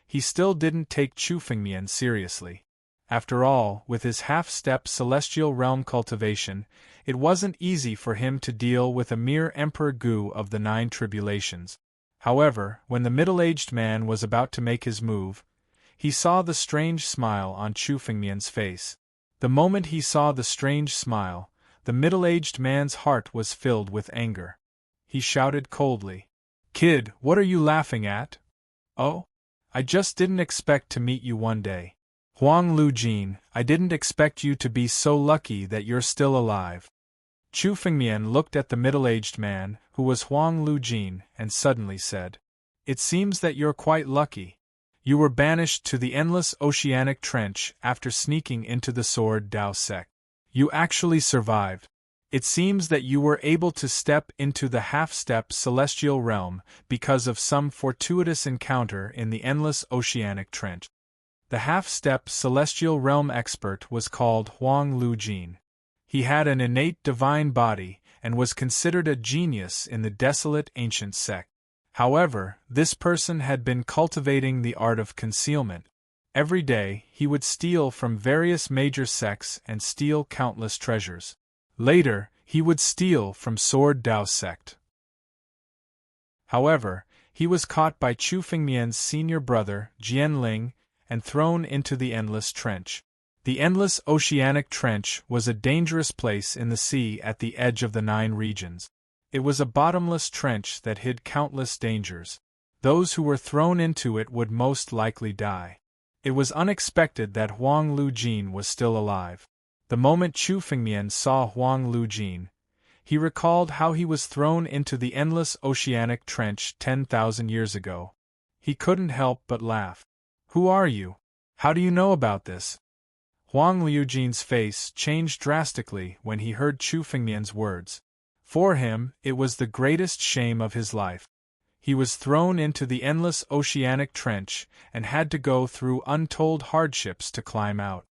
he still didn't take Chu Fengmian seriously. After all, with his half-step celestial realm cultivation, it wasn't easy for him to deal with a mere Emperor Gu of the 9 tribulations. However, when the middle-aged man was about to make his move, he saw the strange smile on Chu Fengmian's face. The moment he saw the strange smile, the middle-aged man's heart was filled with anger. He shouted coldly, "Kid, what are you laughing at? Oh? I just didn't expect to meet you one day. Huang Lujin, I didn't expect you to be so lucky that you're still alive." Chu Fengmian looked at the middle-aged man, who was Huang Lujin, and suddenly said, "It seems that you're quite lucky. You were banished to the endless oceanic trench after sneaking into the Sword Dao sect. You actually survived. It seems that you were able to step into the half-step celestial realm because of some fortuitous encounter in the endless oceanic trench." The half-step celestial realm expert was called Huang Lujin. He had an innate divine body and was considered a genius in the desolate ancient sect. However, this person had been cultivating the art of concealment. Every day, he would steal from various major sects and steal countless treasures. Later, he would steal from Sword Dao sect. However, he was caught by Chu Fengmian's senior brother, Jianling, and thrown into the endless trench. The endless oceanic trench was a dangerous place in the sea at the edge of the 9 regions. It was a bottomless trench that hid countless dangers. Those who were thrown into it would most likely die. It was unexpected that Huang Lujin was still alive. The moment Chu Fengmian saw Huang Lujin, he recalled how he was thrown into the endless oceanic trench 10,000 years ago. He couldn't help but laugh. "Who are you? How do you know about this?" Huang Lujin's face changed drastically when he heard Chu Fengmian's words. For him, it was the greatest shame of his life. He was thrown into the endless oceanic trench and had to go through untold hardships to climb out.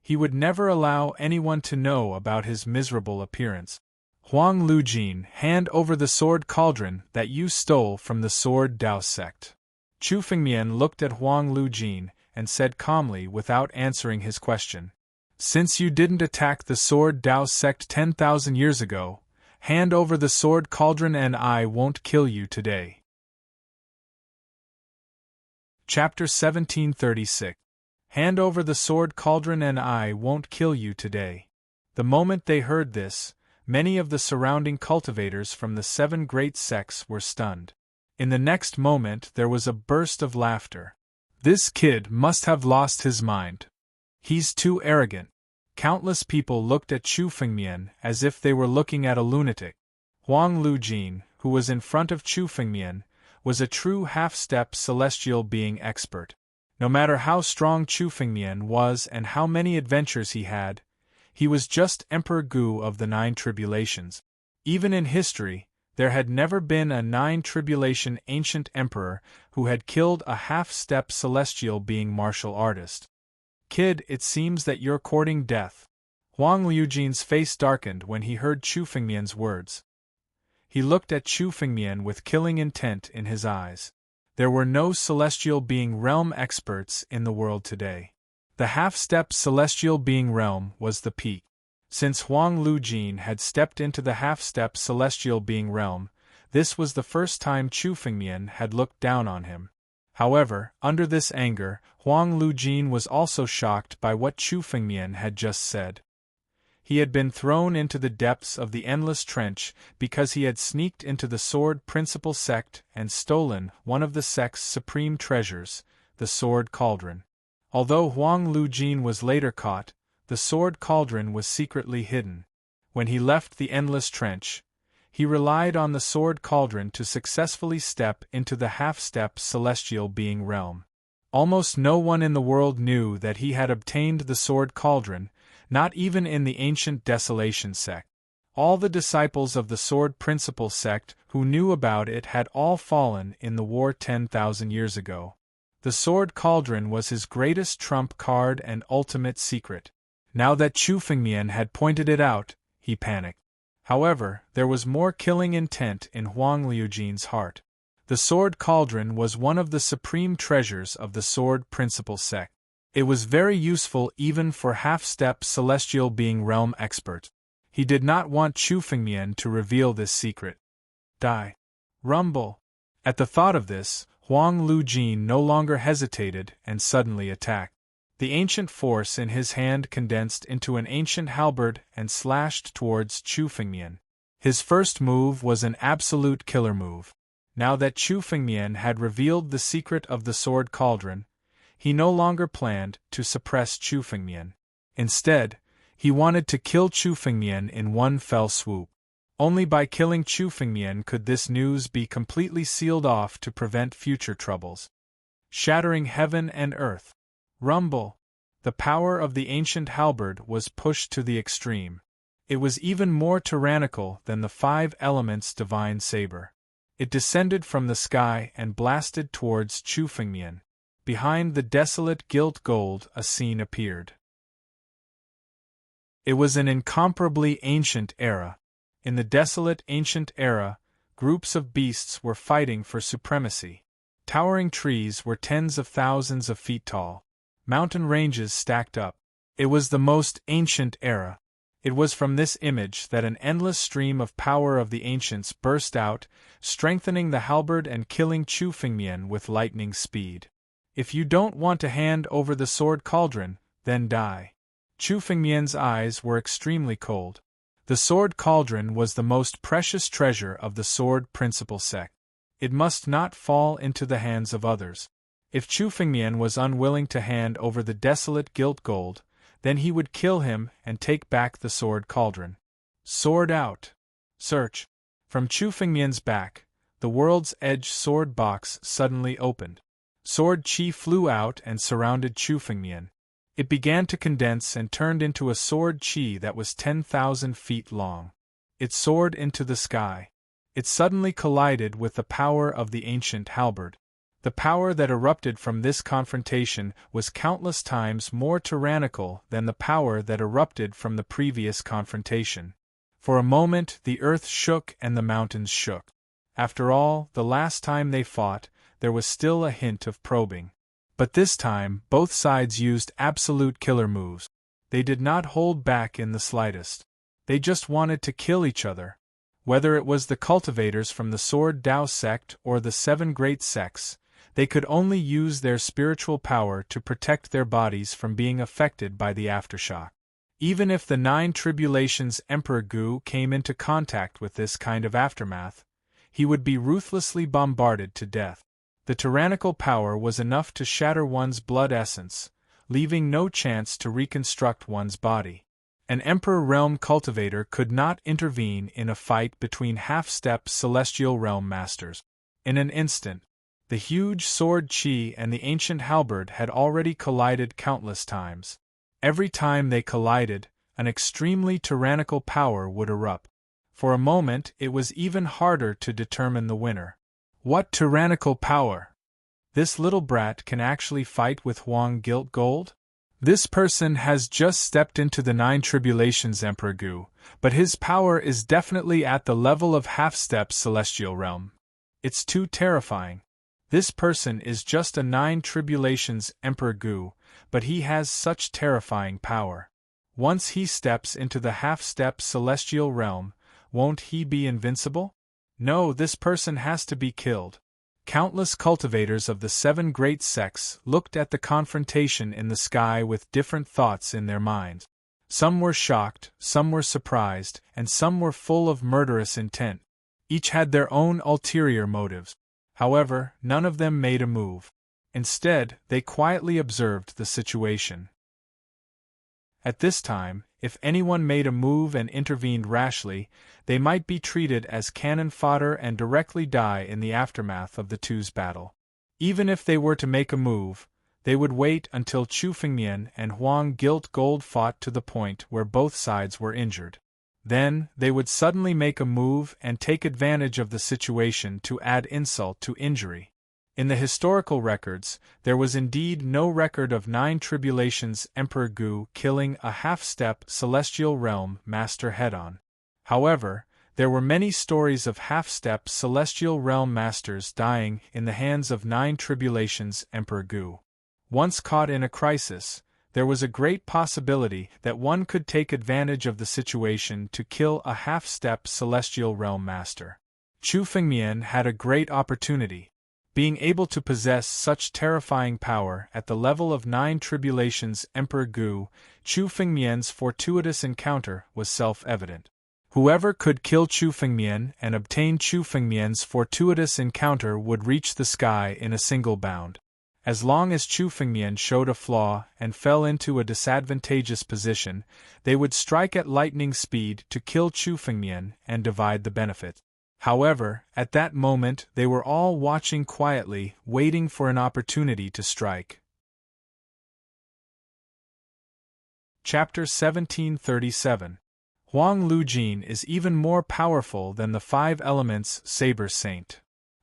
He would never allow anyone to know about his miserable appearance. "Huang Lujin, hand over the sword cauldron that you stole from the Sword Dao sect." Chu Fengmian looked at Huang Lujin and said calmly without answering his question. "Since you didn't attack the Sword Dao sect 10,000 years ago, hand over the sword cauldron and I won't kill you today." Chapter 1736. Hand over the sword cauldron and I won't kill you today. The moment they heard this, many of the surrounding cultivators from the 7 great sects were stunned. In the next moment there was a burst of laughter. "This kid must have lost his mind. He's too arrogant." Countless people looked at Chu Fengmian as if they were looking at a lunatic. Huang Lujin, who was in front of Chu Fengmian, was a true half-step celestial being expert. No matter how strong Chu Fengmian was and how many adventures he was just Emperor Gu of the 9 tribulations. Even in history, there had never been a 9 tribulation ancient emperor who had killed a half-step celestial being martial artist. "Kid, it seems that you're courting death." Huang Lujin's face darkened when he heard Chu Fengmian's words. He looked at Chu Fengmian with killing intent in his eyes. There were no celestial being realm experts in the world today. The half-step celestial being realm was the peak. Since Huang Lujin had stepped into the half-step celestial being realm, this was the first time Chu Fengmian had looked down on him. However, under this anger, Huang Lujin was also shocked by what Chu Fengmian had just said. He had been thrown into the depths of the endless trench because he had sneaked into the Sword Principal sect and stolen one of the sect's supreme treasures, the Sword Cauldron. Although Huang Lujin was later caught, the Sword Cauldron was secretly hidden. When he left the endless trench, he relied on the Sword Cauldron to successfully step into the half-step celestial being realm. Almost no one in the world knew that he had obtained the Sword Cauldron, not even in the ancient Desolation sect. All the disciples of the Sword Principal sect who knew about it had all fallen in the war 10,000 years ago. The Sword Cauldron was his greatest trump card and ultimate secret. Now that Chu Fengmian had pointed it out, he panicked. However, there was more killing intent in Huang Lujin's heart. The Sword Cauldron was one of the supreme treasures of the Sword Principal sect. It was very useful even for half-step celestial being realm experts. He did not want Chu Fengmian to reveal this secret. Die. Rumble. At the thought of this, Huang Lujin no longer hesitated and suddenly attacked. The ancient force in his hand condensed into an ancient halberd and slashed towards Chu Fengmian. His first move was an absolute killer move. Now that Chu Fengmian had revealed the secret of the Sword Cauldron, he no longer planned to suppress Chu Fengmian. Instead, he wanted to kill Chu Fengmian in one fell swoop. Only by killing Chu Fengmian could this news be completely sealed off to prevent future troubles. Shattering heaven and earth. Rumble. The power of the ancient halberd was pushed to the extreme. It was even more tyrannical than the 5 elements divine saber. It descended from the sky and blasted towards Chu Fengmian. Behind the desolate gilt gold a scene appeared. It was an incomparably ancient era. In the desolate ancient era, groups of beasts were fighting for supremacy. Towering trees were tens of thousands of feet tall. Mountain ranges stacked up. It was the most ancient era. It was from this image that an endless stream of power of the ancients burst out, strengthening the halberd and killing Chu Fengmian with lightning speed. If you don't want to hand over the Sword Cauldron, then die. Chu Fengmian's eyes were extremely cold. The sword cauldron was the most precious treasure of the sword principal sect. It must not fall into the hands of others. If Chu Fengmian was unwilling to hand over the desolate gilt gold, then he would kill him and take back the sword cauldron. Sword out. Search. From Chu Fengmian's back, the world's edge sword box suddenly opened. Sword chi flew out and surrounded Chu Fengmian. It began to condense and turned into a sword chi that was 10,000 feet long. It soared into the sky. It suddenly collided with the power of the ancient halberd. The power that erupted from this confrontation was countless times more tyrannical than the power that erupted from the previous confrontation. For a moment the earth shook and the mountains shook. After all, the last time they fought, there was still a hint of probing. But this time, both sides used absolute killer moves. They did not hold back in the slightest. They just wanted to kill each other. Whether it was the cultivators from the Sword Dao sect or the 7 great sects, they could only use their spiritual power to protect their bodies from being affected by the aftershock. Even if the 9 Tribulations Emperor Gu came into contact with this kind of aftermath, he would be ruthlessly bombarded to death. The tyrannical power was enough to shatter one's blood essence, leaving no chance to reconstruct one's body. An Emperor Realm cultivator could not intervene in a fight between half-step Celestial Realm masters. In an instant, the huge sword chi and the ancient halberd had already collided countless times. Every time they collided, an extremely tyrannical power would erupt. For a moment it was even harder to determine the winner. What tyrannical power! This little brat can actually fight with Huang Gilt Gold? This person has just stepped into the 9 Tribulations Emperor Gu, but his power is definitely at the level of half-step Celestial Realm. It's too terrifying. This person is just a 9 Tribulations Emperor Gu, but he has such terrifying power. Once he steps into the half-step Celestial Realm, won't he be invincible? No, this person has to be killed. Countless cultivators of the 7 great sects looked at the confrontation in the sky with different thoughts in their minds. Some were shocked, some were surprised, and some were full of murderous intent. Each had their own ulterior motives. However, none of them made a move. Instead, they quietly observed the situation. At this time, if anyone made a move and intervened rashly, they might be treated as cannon fodder and directly die in the aftermath of the two's battle. Even if they were to make a move, they would wait until Chu Fengmian and Huang Gilt Gold fought to the point where both sides were injured. Then, they would suddenly make a move and take advantage of the situation to add insult to injury. In the historical records, there was indeed no record of 9 Tribulations Emperor Gu killing a half-step Celestial Realm master head-on. However, there were many stories of half-step Celestial Realm masters dying in the hands of 9 Tribulations Emperor Gu. Once caught in a crisis, there was a great possibility that one could take advantage of the situation to kill a half-step Celestial Realm master. Chu Fengmian had a great opportunity. Being able to possess such terrifying power at the level of 9 Tribulations Emperor Gu, Chu Fengmian's fortuitous encounter was self-evident. Whoever could kill Chu Fengmian and obtain Chu Fengmian's fortuitous encounter would reach the sky in a single bound. As long as Chu Fengmian showed a flaw and fell into a disadvantageous position, they would strike at lightning speed to kill Chu Fengmian and divide the benefit. However, at that moment they were all watching quietly, waiting for an opportunity to strike. Chapter 1737. Huang Lujin is even more powerful than the 5 elements Saber Saint.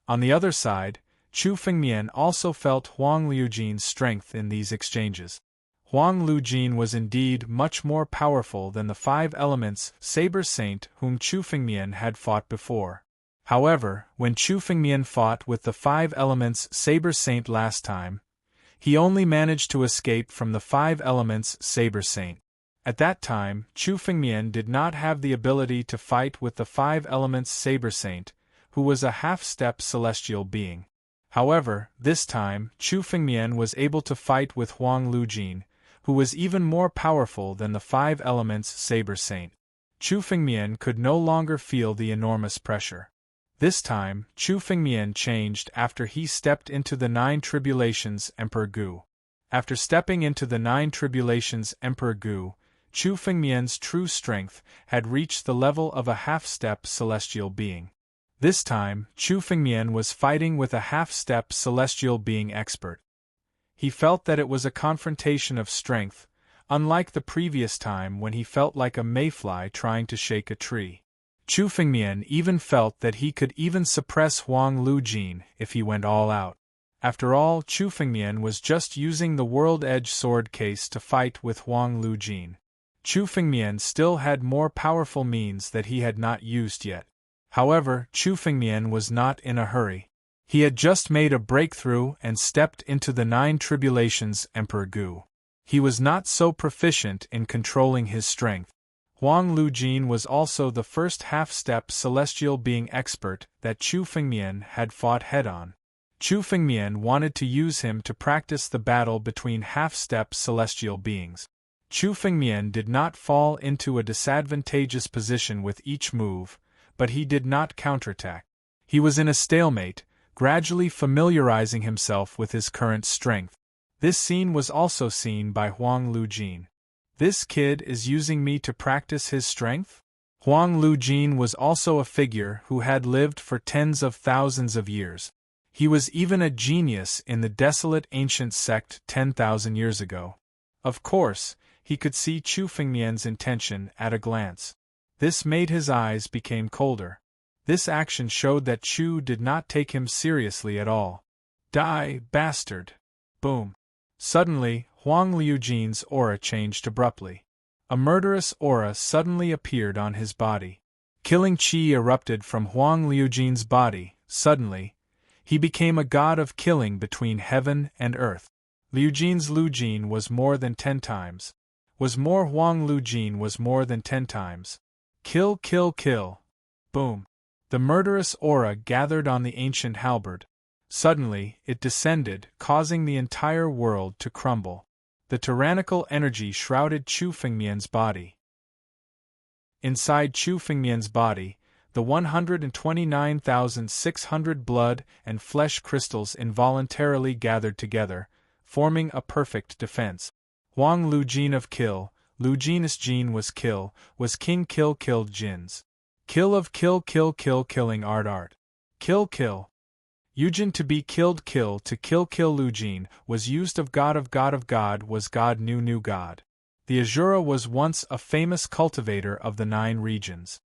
On the other side, Chu Fengmian also felt Huang Lujin's strength in these exchanges. Huang Lujin was indeed much more powerful than the 5 elements Saber Saint whom Chu Fengmian had fought before. However, when Chu Fengmian fought with the 5 elements Saber Saint last time, he only managed to escape from the 5 elements Saber Saint. At that time, Chu Fengmian did not have the ability to fight with the 5 elements Saber Saint, who was a half-step celestial being. However, this time, Chu Fengmian was able to fight with Huang Lujin, who was even more powerful than the five elements saber saint. Chu Fengmian could no longer feel the enormous pressure. This time, Chu Fengmian changed after he stepped into the Nine Tribulations Emperor Gu. After stepping into the Nine Tribulations Emperor Gu, Chu Fengmian's true strength had reached the level of a half-step celestial being. This time, Chu Fengmian was fighting with a half-step celestial being expert. He felt that it was a confrontation of strength, unlike the previous time when he felt like a mayfly trying to shake a tree. Chu Fengmian even felt that he could even suppress Huang Lujin if he went all out. After all, Chu Fengmian was just using the World Edge sword case to fight with Huang Lujin. Chu Fengmian still had more powerful means that he had not used yet. However, Chu Fengmian was not in a hurry. He had just made a breakthrough and stepped into the Nine Tribulations Emperor Gu. He was not so proficient in controlling his strength. Huang Lujin was also the first half-step celestial being expert that Chu Fengmian had fought head-on. Chu Fengmian wanted to use him to practice the battle between half-step celestial beings. Chu Fengmian did not fall into a disadvantageous position with each move, but he did not counterattack. He was in a stalemate, gradually familiarizing himself with his current strength. This scene was also seen by Huang Lujin. This kid is using me to practice his strength? Huang Lujin was also a figure who had lived for tens of thousands of years. He was even a genius in the desolate ancient sect 10,000 years ago. Of course, he could see Chu Fengmian's intention at a glance. This made his eyes become colder. This action showed that Chu did not take him seriously at all. Die, bastard! Boom! Suddenly, Huang Lujin's aura changed abruptly. A murderous aura suddenly appeared on his body. Killing chi erupted from Huang Lujin's body. Suddenly, he became a god of killing between heaven and earth. Lujin's Lujin was more than 10 times. Huang Lujin was more than 10 times. Kill, kill, kill. Boom. The murderous aura gathered on the ancient halberd. Suddenly, it descended, causing the entire world to crumble. The tyrannical energy shrouded Chu Fengmian's body. Inside Chu Fengmian's body, the 129,600 blood and flesh crystals involuntarily gathered together, forming a perfect defense. Huang Lujin of kill, Lujin's Jin was kill, was king kill killed Jin's. Kill of kill kill kill killing art. Kill kill. Yujin to be killed kill to kill Lujin was used of God was God new God. The Azura was once a famous cultivator of the 9 regions.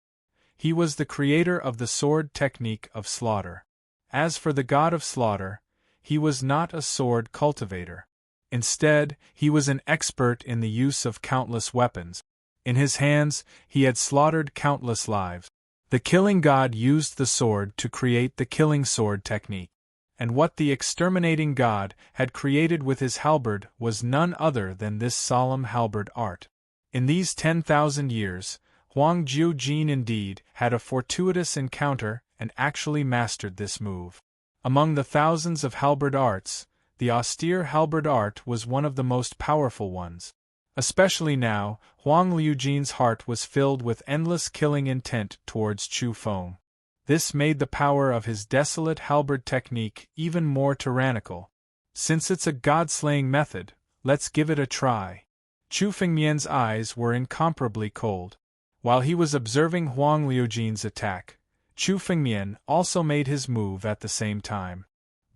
He was the creator of the sword technique of slaughter. As for the god of slaughter, he was not a sword cultivator. Instead, he was an expert in the use of countless weapons. In his hands, he had slaughtered countless lives. The killing god used the sword to create the killing sword technique. And what the exterminating god had created with his halberd was none other than this solemn halberd art. In these 10,000 years, Huang Jiujin indeed had a fortuitous encounter and actually mastered this move. Among the thousands of halberd arts, the austere halberd art was one of the most powerful ones. Especially now, Huang Lujin's heart was filled with endless killing intent towards Chu Feng. This made the power of his desolate halberd technique even more tyrannical. Since it's a god-slaying method, let's give it a try. Chu Fengmian's eyes were incomparably cold. While he was observing Huang Lujin's attack, Chu Fengmian also made his move at the same time.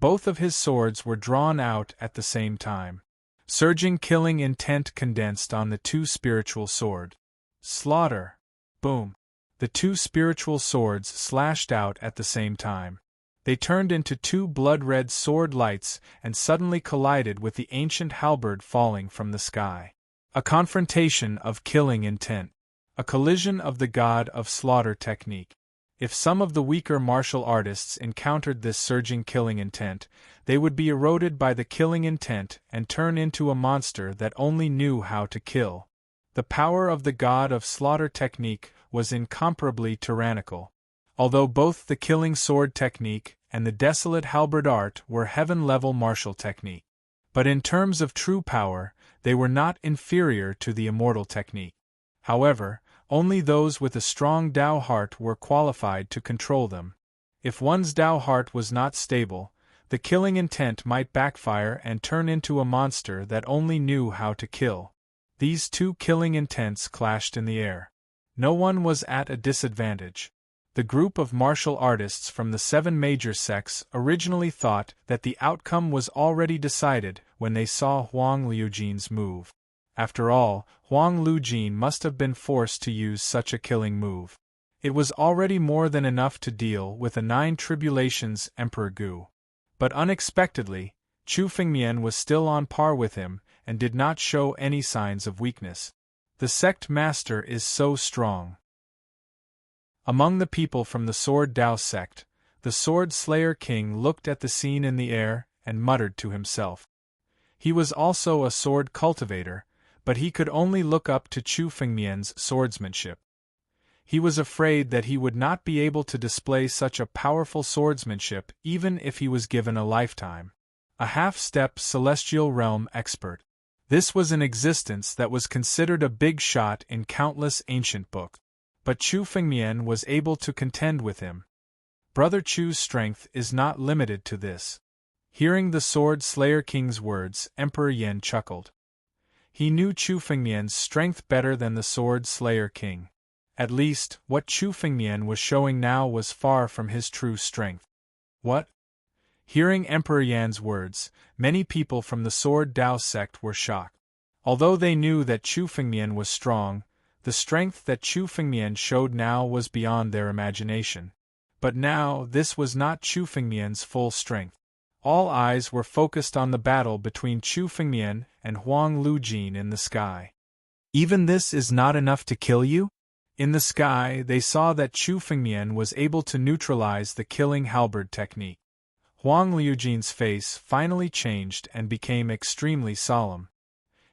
Both of his swords were drawn out at the same time. Surging killing intent condensed on the 2 spiritual sword. Slaughter. Boom. The 2 spiritual swords slashed out at the same time. They turned into 2 blood-red sword lights and suddenly collided with the ancient halberd falling from the sky. A confrontation of killing intent. A collision of the god of slaughter technique. If some of the weaker martial artists encountered this surging killing intent, they would be eroded by the killing intent and turn into a monster that only knew how to kill. The power of the god of slaughter technique was incomparably tyrannical. Although both the killing sword technique and the desolate halberd art were heaven-level martial technique. But in terms of true power, they were not inferior to the immortal technique. However, only those with a strong Tao heart were qualified to control them. If one's Tao heart was not stable, the killing intent might backfire and turn into a monster that only knew how to kill. These two killing intents clashed in the air. No one was at a disadvantage. The group of martial artists from the 7 major sects originally thought that the outcome was already decided when they saw Huang Liujin's move. After all, Huang Liujin must have been forced to use such a killing move. It was already more than enough to deal with a 9 tribulations Emperor Gu. But unexpectedly, Chu Fengmian was still on par with him and did not show any signs of weakness. The sect master is so strong. Among the people from the Sword Dao sect, the Sword Slayer King looked at the scene in the air and muttered to himself. He was also a sword cultivator, but he could only look up to Chu Fengmian's swordsmanship. He was afraid that he would not be able to display such a powerful swordsmanship even if he was given a lifetime. A half-step celestial realm expert. This was an existence that was considered a big shot in countless ancient books. But Chu Fengmian was able to contend with him. Brother Chu's strength is not limited to this. Hearing the Sword Slayer King's words, Emperor Yen chuckled. He knew Chu Fengmian's strength better than the Sword Slayer King. At least, what Chu Fengmian was showing now was far from his true strength. What? Hearing Emperor Yan's words, many people from the Sword Dao sect were shocked. Although they knew that Chu Fengmian was strong, the strength that Chu Fengmian showed now was beyond their imagination. But now this was not Chu Fengmian's full strength. All eyes were focused on the battle between Chu Fengmian and Huang Liujin in the sky. Even this is not enough to kill you? In the sky, they saw that Chu Fengmian was able to neutralize the killing halberd technique. Huang Liujin's face finally changed and became extremely solemn.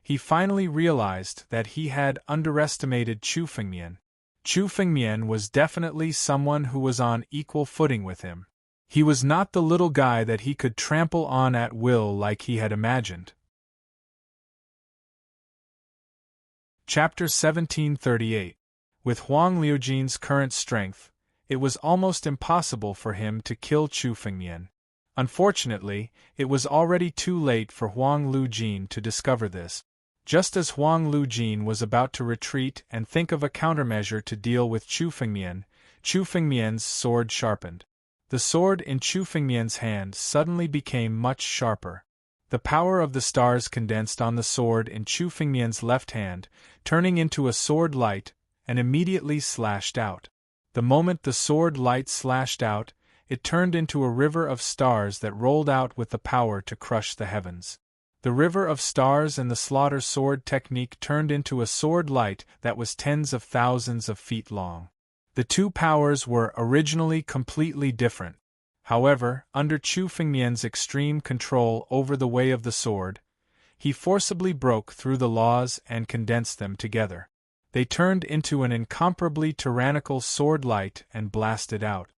He finally realized that he had underestimated Chu Fengmian. Chu Fengmian was definitely someone who was on equal footing with him. He was not the little guy that he could trample on at will like he had imagined. Chapter 1738. With Huang Liujin's current strength, it was almost impossible for him to kill Chu Fengmian. Unfortunately, it was already too late for Huang Liujin to discover this. Just as Huang Liujin was about to retreat and think of a countermeasure to deal with Chu Fengmian's sword sharpened. The sword in Chu Fengmian's hand suddenly became much sharper. The power of the stars condensed on the sword in Chu Fengmian's left hand, turning into a sword light, and immediately slashed out. The moment the sword light slashed out, it turned into a river of stars that rolled out with the power to crush the heavens. The river of stars and the slaughter sword technique turned into a sword light that was tens of thousands of feet long. The two powers were originally completely different. However, under Chu Fengmian's extreme control over the way of the sword, he forcibly broke through the laws and condensed them together. They turned into an incomparably tyrannical sword light and blasted out.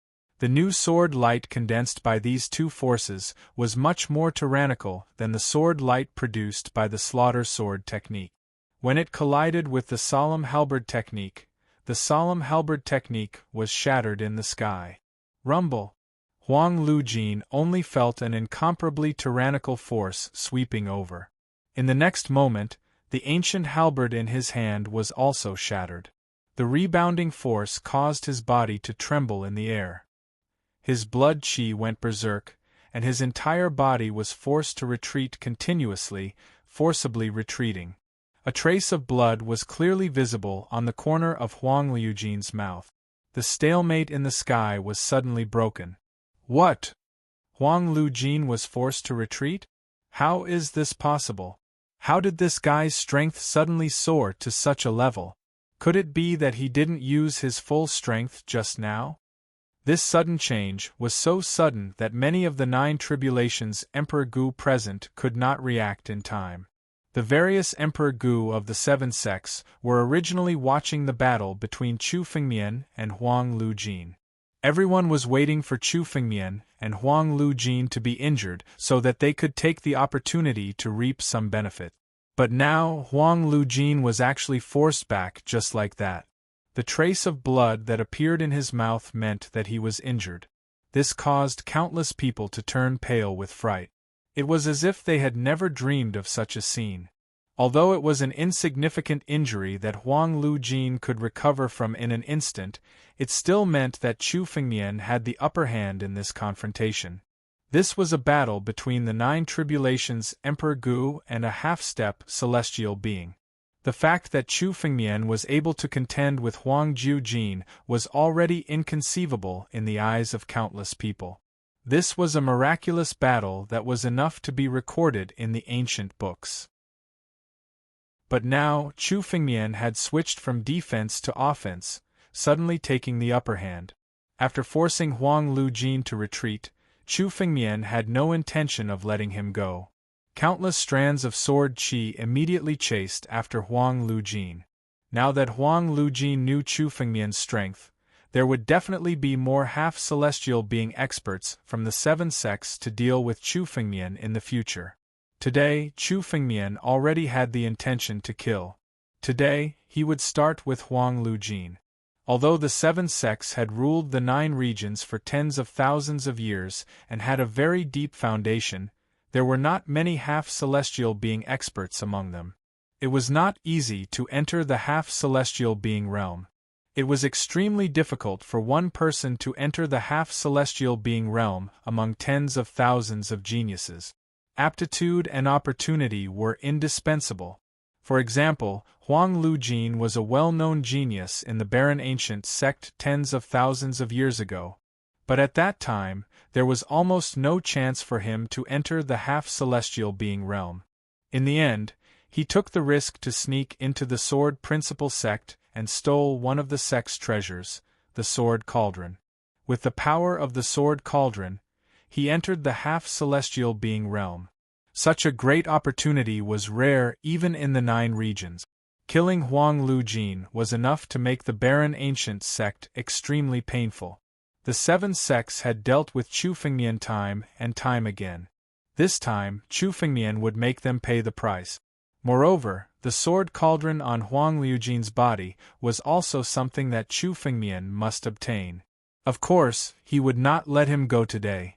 The new sword light condensed by these two forces was much more tyrannical than the sword light produced by the slaughter sword technique. When it collided with the solemn halberd technique, the solemn halberd technique was shattered in the sky. Rumble! Huang Liujin only felt an incomparably tyrannical force sweeping over. In the next moment, the ancient halberd in his hand was also shattered. The rebounding force caused his body to tremble in the air. His blood qi went berserk, and his entire body was forced to retreat continuously, forcibly retreating. A trace of blood was clearly visible on the corner of Huang Liujin's mouth. The stalemate in the sky was suddenly broken. What? Huang Liujin was forced to retreat? How is this possible? How did this guy's strength suddenly soar to such a level? Could it be that he didn't use his full strength just now? This sudden change was so sudden that many of the 9 tribulations Emperor Gu present could not react in time. The various Emperor Gu of the 7 sects were originally watching the battle between Chu Fengmian and Huang Liujin. Everyone was waiting for Chu Fengmian and Huang Lujin to be injured so that they could take the opportunity to reap some benefit. But now Huang Lujin was actually forced back just like that. The trace of blood that appeared in his mouth meant that he was injured. This caused countless people to turn pale with fright. It was as if they had never dreamed of such a scene. Although it was an insignificant injury that Huang Lujin could recover from in an instant, it still meant that Chu Fengmian had the upper hand in this confrontation. This was a battle between the 9 tribulations Emperor Gu and a half-step celestial being. The fact that Chu Fengmian was able to contend with Huang Jiujin was already inconceivable in the eyes of countless people. This was a miraculous battle that was enough to be recorded in the ancient books. But now Chu Fengmian had switched from defense to offense, suddenly taking the upper hand. After forcing Huang Lujin to retreat, Chu Fengmian had no intention of letting him go. Countless strands of sword qi immediately chased after Huang Lujin. Now that Huang Lujin knew Chu Fengmian's strength, there would definitely be more half-celestial being experts from the 7 sects to deal with Chu Fengmian in the future. Today, Chu Fengmian already had the intention to kill. Today, he would start with Huang Lujin. Although the 7 sects had ruled the 9 regions for tens of thousands of years and had a very deep foundation, there were not many half-celestial being experts among them. It was not easy to enter the half-celestial being realm. It was extremely difficult for one person to enter the half-celestial being realm among tens of thousands of geniuses. Aptitude and opportunity were indispensable. For example, Huang Lujin was a well-known genius in the barren ancient sect tens of thousands of years ago. But at that time, there was almost no chance for him to enter the half-celestial being realm. In the end, he took the risk to sneak into the Sword Principal sect and stole one of the sect's treasures, the Sword Cauldron. With the power of the Sword Cauldron, he entered the half-celestial being realm. Such a great opportunity was rare even in the 9 regions. Killing Huang Lujin was enough to make the barren ancient sect extremely painful. The 7 sects had dealt with Chu Fengmian time and time again. This time, Chu Fengmian would make them pay the price. Moreover, the sword cauldron on Huang Lujin's body was also something that Chu Fengmian must obtain. Of course, he would not let him go today.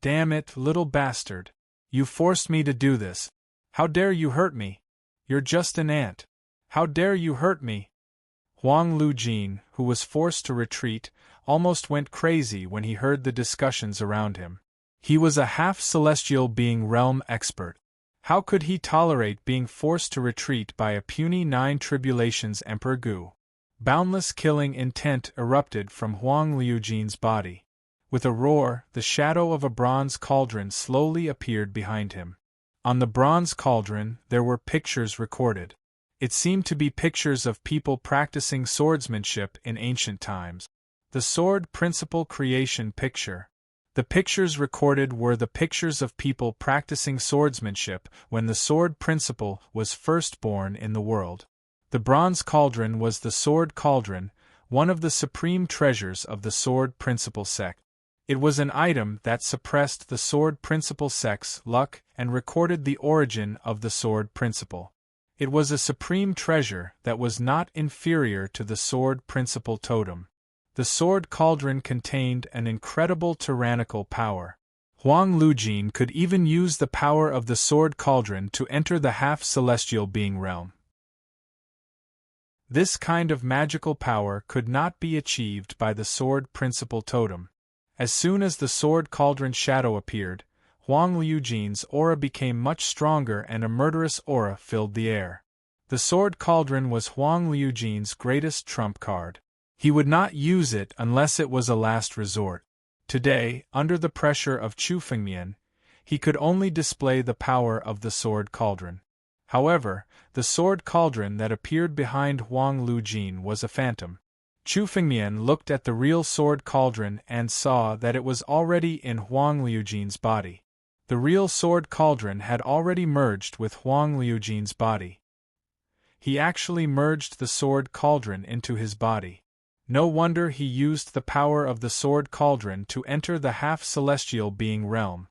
Damn it, little bastard. You forced me to do this. How dare you hurt me? You're just an ant. How dare you hurt me? Huang Lujin, who was forced to retreat, almost went crazy when he heard the discussions around him. He was a half-celestial being realm expert. How could he tolerate being forced to retreat by a puny 9 tribulations Emperor Gu? Boundless killing intent erupted from Huang Lujin's body. With a roar, the shadow of a bronze cauldron slowly appeared behind him. On the bronze cauldron, there were pictures recorded. It seemed to be pictures of people practicing swordsmanship in ancient times. The Sword Principal Creation Picture. The pictures recorded were the pictures of people practicing swordsmanship when the Sword Principal was first born in the world. The bronze cauldron was the Sword Cauldron, one of the supreme treasures of the Sword Principal sect. It was an item that suppressed the Sword Principal sect's luck and recorded the origin of the Sword Principal. It was a supreme treasure that was not inferior to the Sword Principal totem. The Sword Cauldron contained an incredible tyrannical power. Huang Lujin could even use the power of the Sword Cauldron to enter the half-celestial being realm. This kind of magical power could not be achieved by the Sword Principal totem. As soon as the Sword Cauldron shadow appeared, Huang Lujin's aura became much stronger and a murderous aura filled the air. The Sword Cauldron was Huang Lujin's greatest trump card. He would not use it unless it was a last resort. Today, under the pressure of Chu Fengmian, he could only display the power of the Sword Cauldron. However, the Sword Cauldron that appeared behind Huang Lujin was a phantom. Chu Fengmian looked at the real Sword Cauldron and saw that it was already in Huang Lujin's body. The real Sword Cauldron had already merged with Huang Lujin's body. He actually merged the Sword Cauldron into his body. No wonder he used the power of the sword cauldron to enter the half-celestial being realm.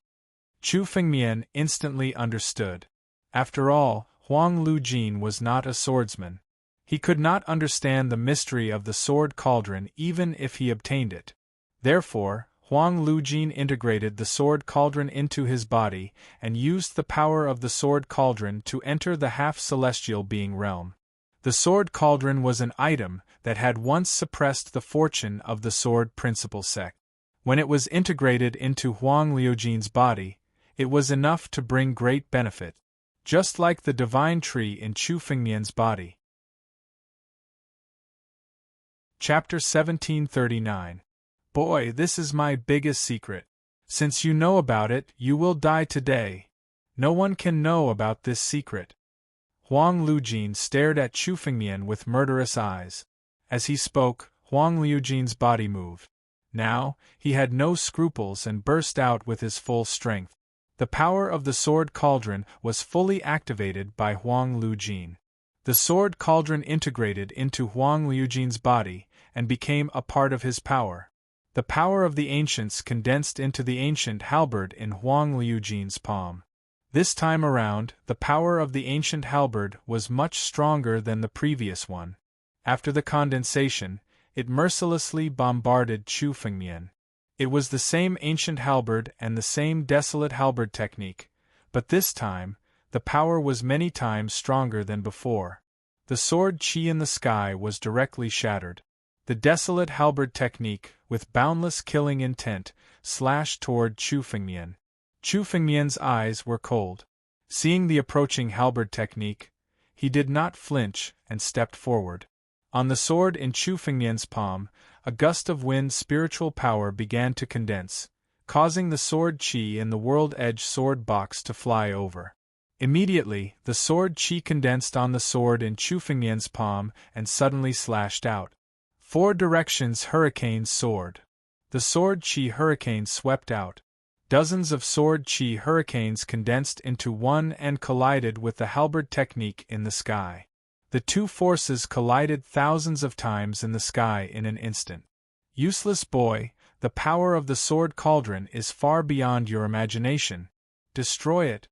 Chu Fengmian instantly understood. After all, Huang Lujin was not a swordsman. He could not understand the mystery of the sword cauldron even if he obtained it. Therefore, Huang Lujin integrated the sword cauldron into his body and used the power of the sword cauldron to enter the half-celestial being realm. The sword cauldron was an item that had once suppressed the fortune of the sword principal sect. When it was integrated into Huang Liujin's body, it was enough to bring great benefit, just like the divine tree in Chu Fengmian's body. Chapter 1739. Boy, this is my biggest secret. Since you know about it, you will die today. No one can know about this secret. Huang Lujin stared at Chu Fengmian with murderous eyes. As he spoke, Huang Liujin's body moved. Now, he had no scruples and burst out with his full strength. The power of the sword cauldron was fully activated by Huang Lujin. The sword cauldron integrated into Huang Liujin's body and became a part of his power. The power of the ancients condensed into the ancient halberd in Huang Liujin's palm. This time around, the power of the ancient halberd was much stronger than the previous one. After the condensation, it mercilessly bombarded Chu Fengmian. It was the same ancient halberd and the same desolate halberd technique, but this time, the power was many times stronger than before. The sword chi in the sky was directly shattered. The desolate halberd technique, with boundless killing intent, slashed toward Chu Fengmian. Chu Fengmian's eyes were cold. Seeing the approaching halberd technique, he did not flinch and stepped forward. On the sword in Chu Fengmian's palm, a gust of wind spiritual power began to condense, causing the sword chi in the world-edge sword box to fly over. Immediately, the sword chi condensed on the sword in Chu Fengmian's palm and suddenly slashed out. 4 directions hurricane sword. The sword chi hurricane swept out. Dozens of sword chi hurricanes condensed into one and collided with the halberd technique in the sky. The two forces collided thousands of times in the sky in an instant. Useless boy, the power of the sword cauldron is far beyond your imagination. Destroy it.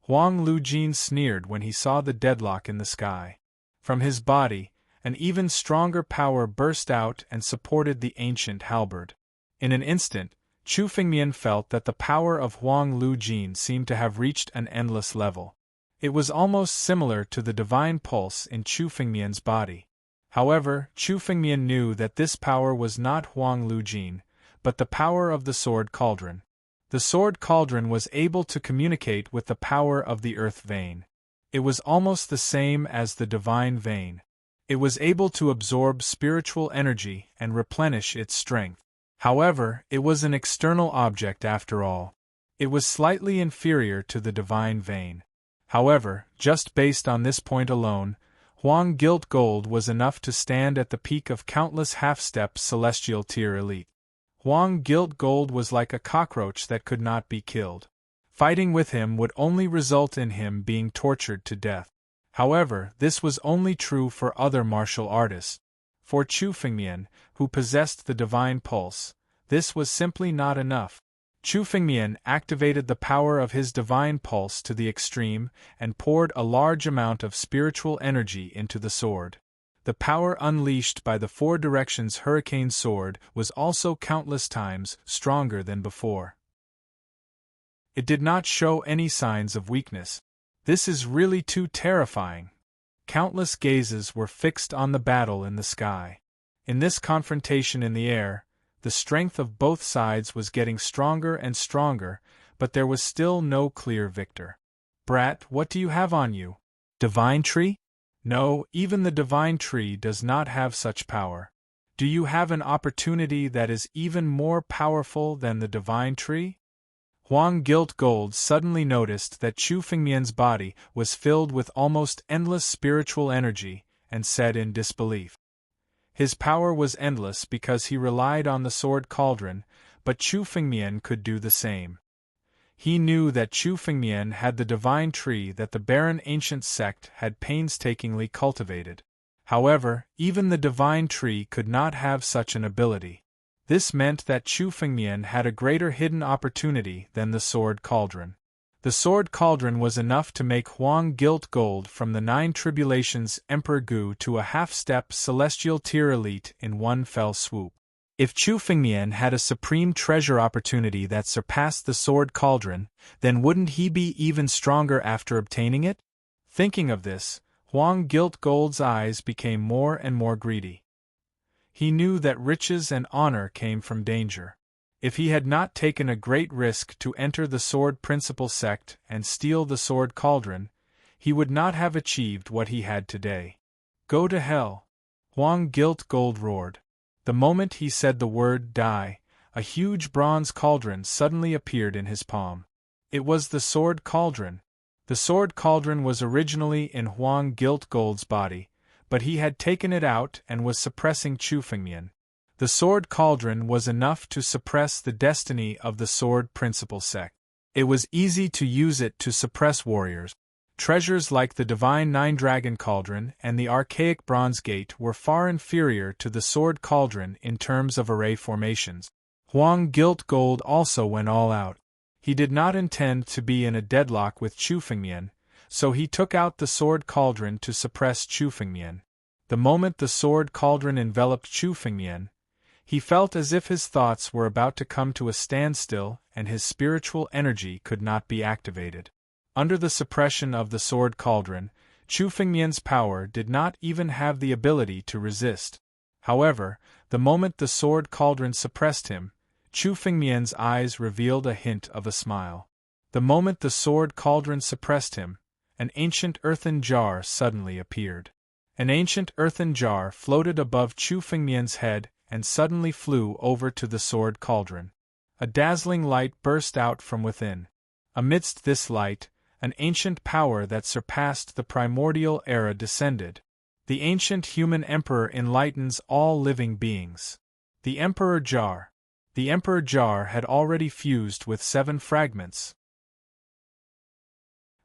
Huang Lujin sneered when he saw the deadlock in the sky. From his body, an even stronger power burst out and supported the ancient halberd. In an instant, Chu Fengmian felt that the power of Huang Lujin seemed to have reached an endless level. It was almost similar to the divine pulse in Chu Fengmian's body. However, Chu Fengmian knew that this power was not Huang Lujin, but the power of the sword cauldron. The sword cauldron was able to communicate with the power of the earth vein. It was almost the same as the divine vein. It was able to absorb spiritual energy and replenish its strength. However, it was an external object after all. It was slightly inferior to the divine vein. However, just based on this point alone, Huang Gilt Gold was enough to stand at the peak of countless half-step celestial tier elite. Huang Gilt Gold was like a cockroach that could not be killed. Fighting with him would only result in him being tortured to death. However, this was only true for other martial artists. For Chu Fengmian, who possessed the divine pulse, this was simply not enough. Chu Fengmian activated the power of his divine pulse to the extreme and poured a large amount of spiritual energy into the sword. The power unleashed by the 4 directions hurricane sword was also countless times stronger than before. It did not show any signs of weakness. This is really too terrifying. Countless gazes were fixed on the battle in the sky. In this confrontation in the air, the strength of both sides was getting stronger and stronger, but there was still no clear victor. Brat, what do you have on you? Divine tree? No, even the divine tree does not have such power. Do you have an opportunity that is even more powerful than the divine tree? Huang Gilt Gold suddenly noticed that Chu Fengmian's body was filled with almost endless spiritual energy, and said in disbelief. His power was endless because he relied on the sword cauldron, but Chu Fengmian could do the same. He knew that Chu Fengmian had the divine tree that the barren ancient sect had painstakingly cultivated. However, even the divine tree could not have such an ability. This meant that Chu Fengmian had a greater hidden opportunity than the sword cauldron. The sword cauldron was enough to make Huang gilt gold from the 9 tribulations Emperor Gu to a half-step celestial tier elite in one fell swoop. If Chu Fengmian had a supreme treasure opportunity that surpassed the sword cauldron, then wouldn't he be even stronger after obtaining it? Thinking of this, Huang gilt gold's eyes became more and more greedy. He knew that riches and honor came from danger. If he had not taken a great risk to enter the sword principle sect and steal the sword cauldron, he would not have achieved what he had today. Go to hell! Huang gilt gold roared. The moment he said the word die, a huge bronze cauldron suddenly appeared in his palm. It was the sword cauldron. The sword cauldron was originally in Huang gilt gold's body, but he had taken it out and was suppressing Chu Fengmian. The sword cauldron was enough to suppress the destiny of the sword principle sect. It was easy to use it to suppress warriors. Treasures like the divine 9-dragon cauldron and the archaic bronze gate were far inferior to the sword cauldron in terms of array formations. Huang gilt gold also went all out. He did not intend to be in a deadlock with Chu Fengmian, so he took out the sword cauldron to suppress Chu Fengmian. The moment the sword cauldron enveloped Chu Fengmian, he felt as if his thoughts were about to come to a standstill and his spiritual energy could not be activated. Under the suppression of the sword cauldron, Chu Fengmian's power did not even have the ability to resist. However, the moment the sword cauldron suppressed him, Chu Fengmian's eyes revealed a hint of a smile. The moment the sword cauldron suppressed him, an ancient earthen jar suddenly appeared. An ancient earthen jar floated above Chu Fengmian's head and suddenly flew over to the sword cauldron. A dazzling light burst out from within. Amidst this light, an ancient power that surpassed the primordial era descended. The ancient human emperor enlightens all living beings. The Emperor Jar. The Emperor Jar had already fused with 7 fragments.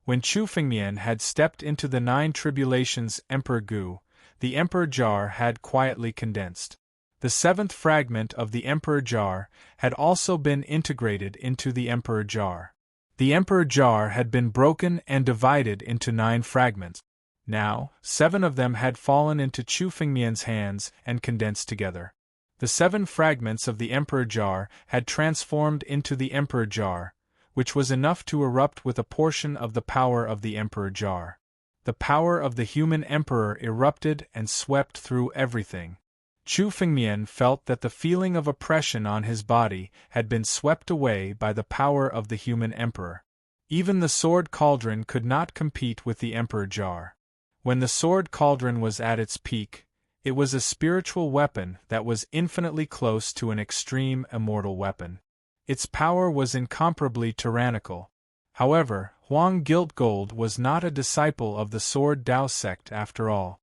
When Chu Fengmian had stepped into the 9 tribulations Emperor Gu, the Emperor Jar had quietly condensed. The 7th fragment of the Emperor Jar had also been integrated into the Emperor Jar. The Emperor Jar had been broken and divided into 9 fragments. Now, 7 of them had fallen into Chu Fengmian's hands and condensed together. The 7 fragments of the Emperor Jar had transformed into the Emperor Jar, which was enough to erupt with a portion of the power of the Emperor Jar. The power of the human emperor erupted and swept through everything. Chu Fengmian felt that the feeling of oppression on his body had been swept away by the power of the human emperor. Even the sword cauldron could not compete with the Emperor Jar. When the sword cauldron was at its peak, it was a spiritual weapon that was infinitely close to an extreme immortal weapon. Its power was incomparably tyrannical. However, Huang gilt gold was not a disciple of the Sword Dao sect after all.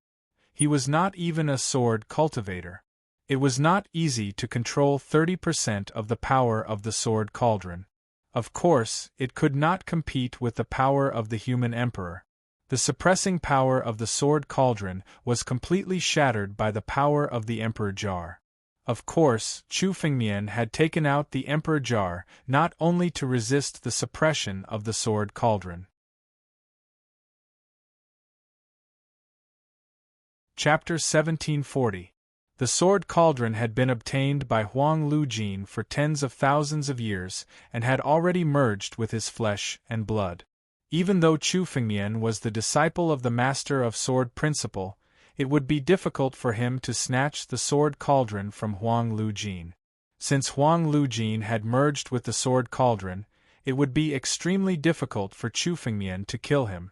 He was not even a sword cultivator. It was not easy to control 30% of the power of the sword cauldron. Of course, it could not compete with the power of the human emperor. The suppressing power of the sword cauldron was completely shattered by the power of the Emperor Jar. Of course, Chu Fengmian had taken out the Emperor Jar not only to resist the suppression of the sword cauldron. Chapter 1740. The sword cauldron had been obtained by Huang Lujin for tens of thousands of years and had already merged with his flesh and blood. Even though Chu Fengmian was the disciple of the master of sword principle, it would be difficult for him to snatch the sword cauldron from Huang Lujin. Since Huang Lujin had merged with the sword cauldron, it would be extremely difficult for Chu Fengmian to kill him.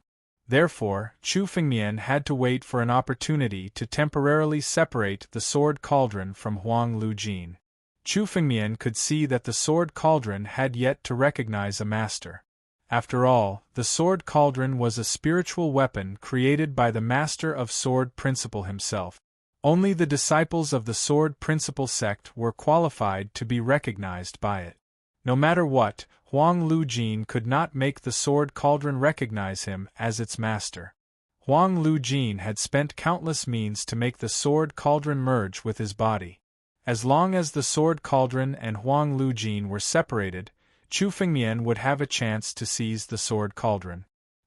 Therefore, Chu Fengmian had to wait for an opportunity to temporarily separate the sword cauldron from Huang Lujin. Chu Fengmian could see that the sword cauldron had yet to recognize a master. After all, the sword cauldron was a spiritual weapon created by the master of sword principle himself. Only the disciples of the sword principle sect were qualified to be recognized by it. No matter what, Huang Lujin could not make the sword cauldron recognize him as its master. Huang Lujin had spent countless means to make the sword cauldron merge with his body. As long as the sword cauldron and Huang Lujin were separated, Chu Fengmian would have a chance to seize the sword cauldron.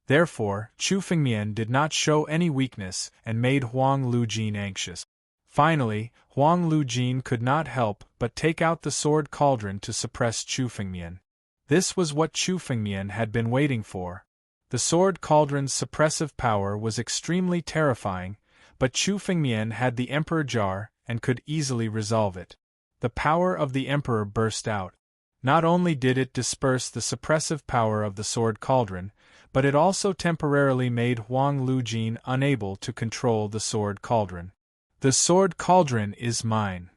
Therefore, Chu Fengmian did not show any weakness and made Huang Lujin anxious. Finally, Huang Lujin could not help but take out the sword cauldron to suppress Chu Fengmian. This was what Chu Fengmian had been waiting for. The sword cauldron's suppressive power was extremely terrifying, but Chu Fengmian had the Emperor Jar and could easily resolve it. The power of the Emperor burst out. Not only did it disperse the suppressive power of the sword cauldron, but it also temporarily made Huang Lujin unable to control the sword cauldron. The sword cauldron is mine.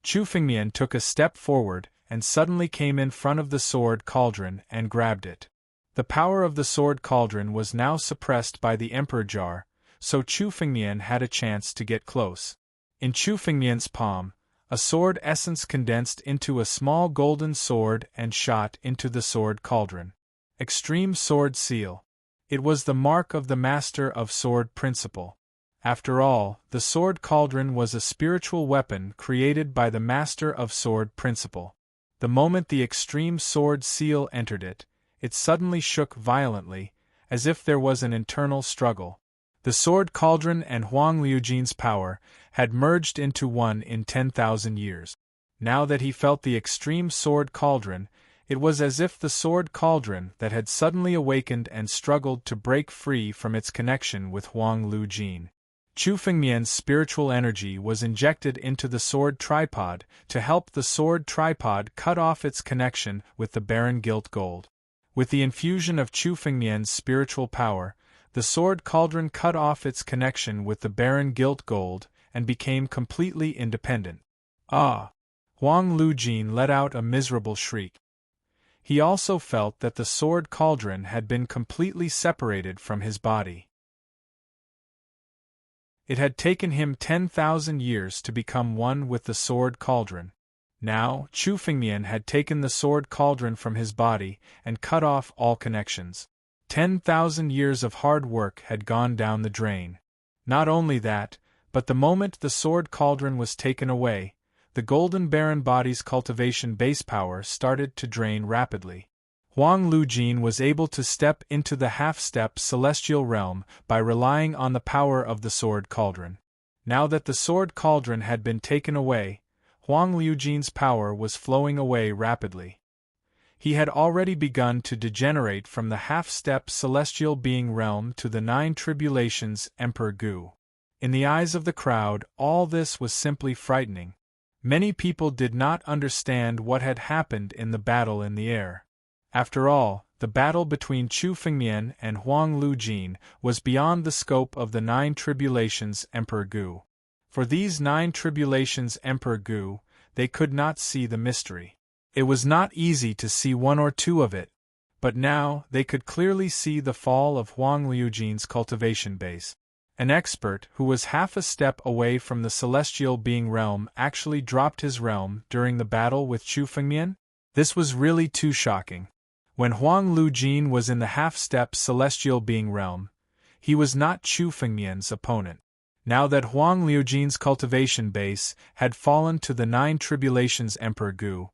Chu Fengmian took a step forward and suddenly came in front of the sword cauldron and grabbed it. The power of the sword cauldron was now suppressed by the Emperor Jar, so Chu Fengmian had a chance to get close. In Chu Fengmian's palm, a sword essence condensed into a small golden sword and shot into the sword cauldron. Extreme Sword Seal. It was the mark of the Master of Sword Principle. After all, the sword cauldron was a spiritual weapon created by the Master of Sword Principle. The moment the Extreme Sword Seal entered it, it suddenly shook violently, as if there was an internal struggle. The sword cauldron and Huang Lujin's power had merged into one in 10,000 years. Now that he felt the extreme sword cauldron, it was as if the sword cauldron that had suddenly awakened and struggled to break free from its connection with Huang Lujin. Chu Fengmian's spiritual energy was injected into the sword tripod to help the sword tripod cut off its connection with the barren gilt gold. With the infusion of Chu Fengmian's spiritual power, the sword cauldron cut off its connection with the barren gilt gold and became completely independent. Ah! Huang Lujin let out a miserable shriek. He also felt that the sword cauldron had been completely separated from his body. It had taken him 10,000 years to become one with the sword cauldron. Now, Chu Fengmian had taken the sword cauldron from his body and cut off all connections. 10,000 years of hard work had gone down the drain. Not only that, but the moment the sword cauldron was taken away, the golden barren body's cultivation base power started to drain rapidly. Huang Lujin was able to step into the half-step celestial realm by relying on the power of the sword cauldron. Now that the sword cauldron had been taken away, Huang Lujin's power was flowing away rapidly. He had already begun to degenerate from the half-step celestial being realm to the Nine Tribulations Emperor Gu. In the eyes of the crowd, all this was simply frightening. Many people did not understand what had happened in the battle in the air. After all, the battle between Chu Fengmian and Huang Lujin was beyond the scope of the Nine Tribulations Emperor Gu. For these Nine Tribulations Emperor Gu, they could not see the mystery. It was not easy to see one or two of it, but now they could clearly see the fall of Huang Lujin's cultivation base. An expert who was half a step away from the celestial being realm actually dropped his realm during the battle with Chu Fengmian? This was really too shocking. When Huang Lujin was in the half-step celestial being realm, he was not Chu Fengmian's opponent. Now that Huang Lujin's cultivation base had fallen to the Nine Tribulations Emperor Gu,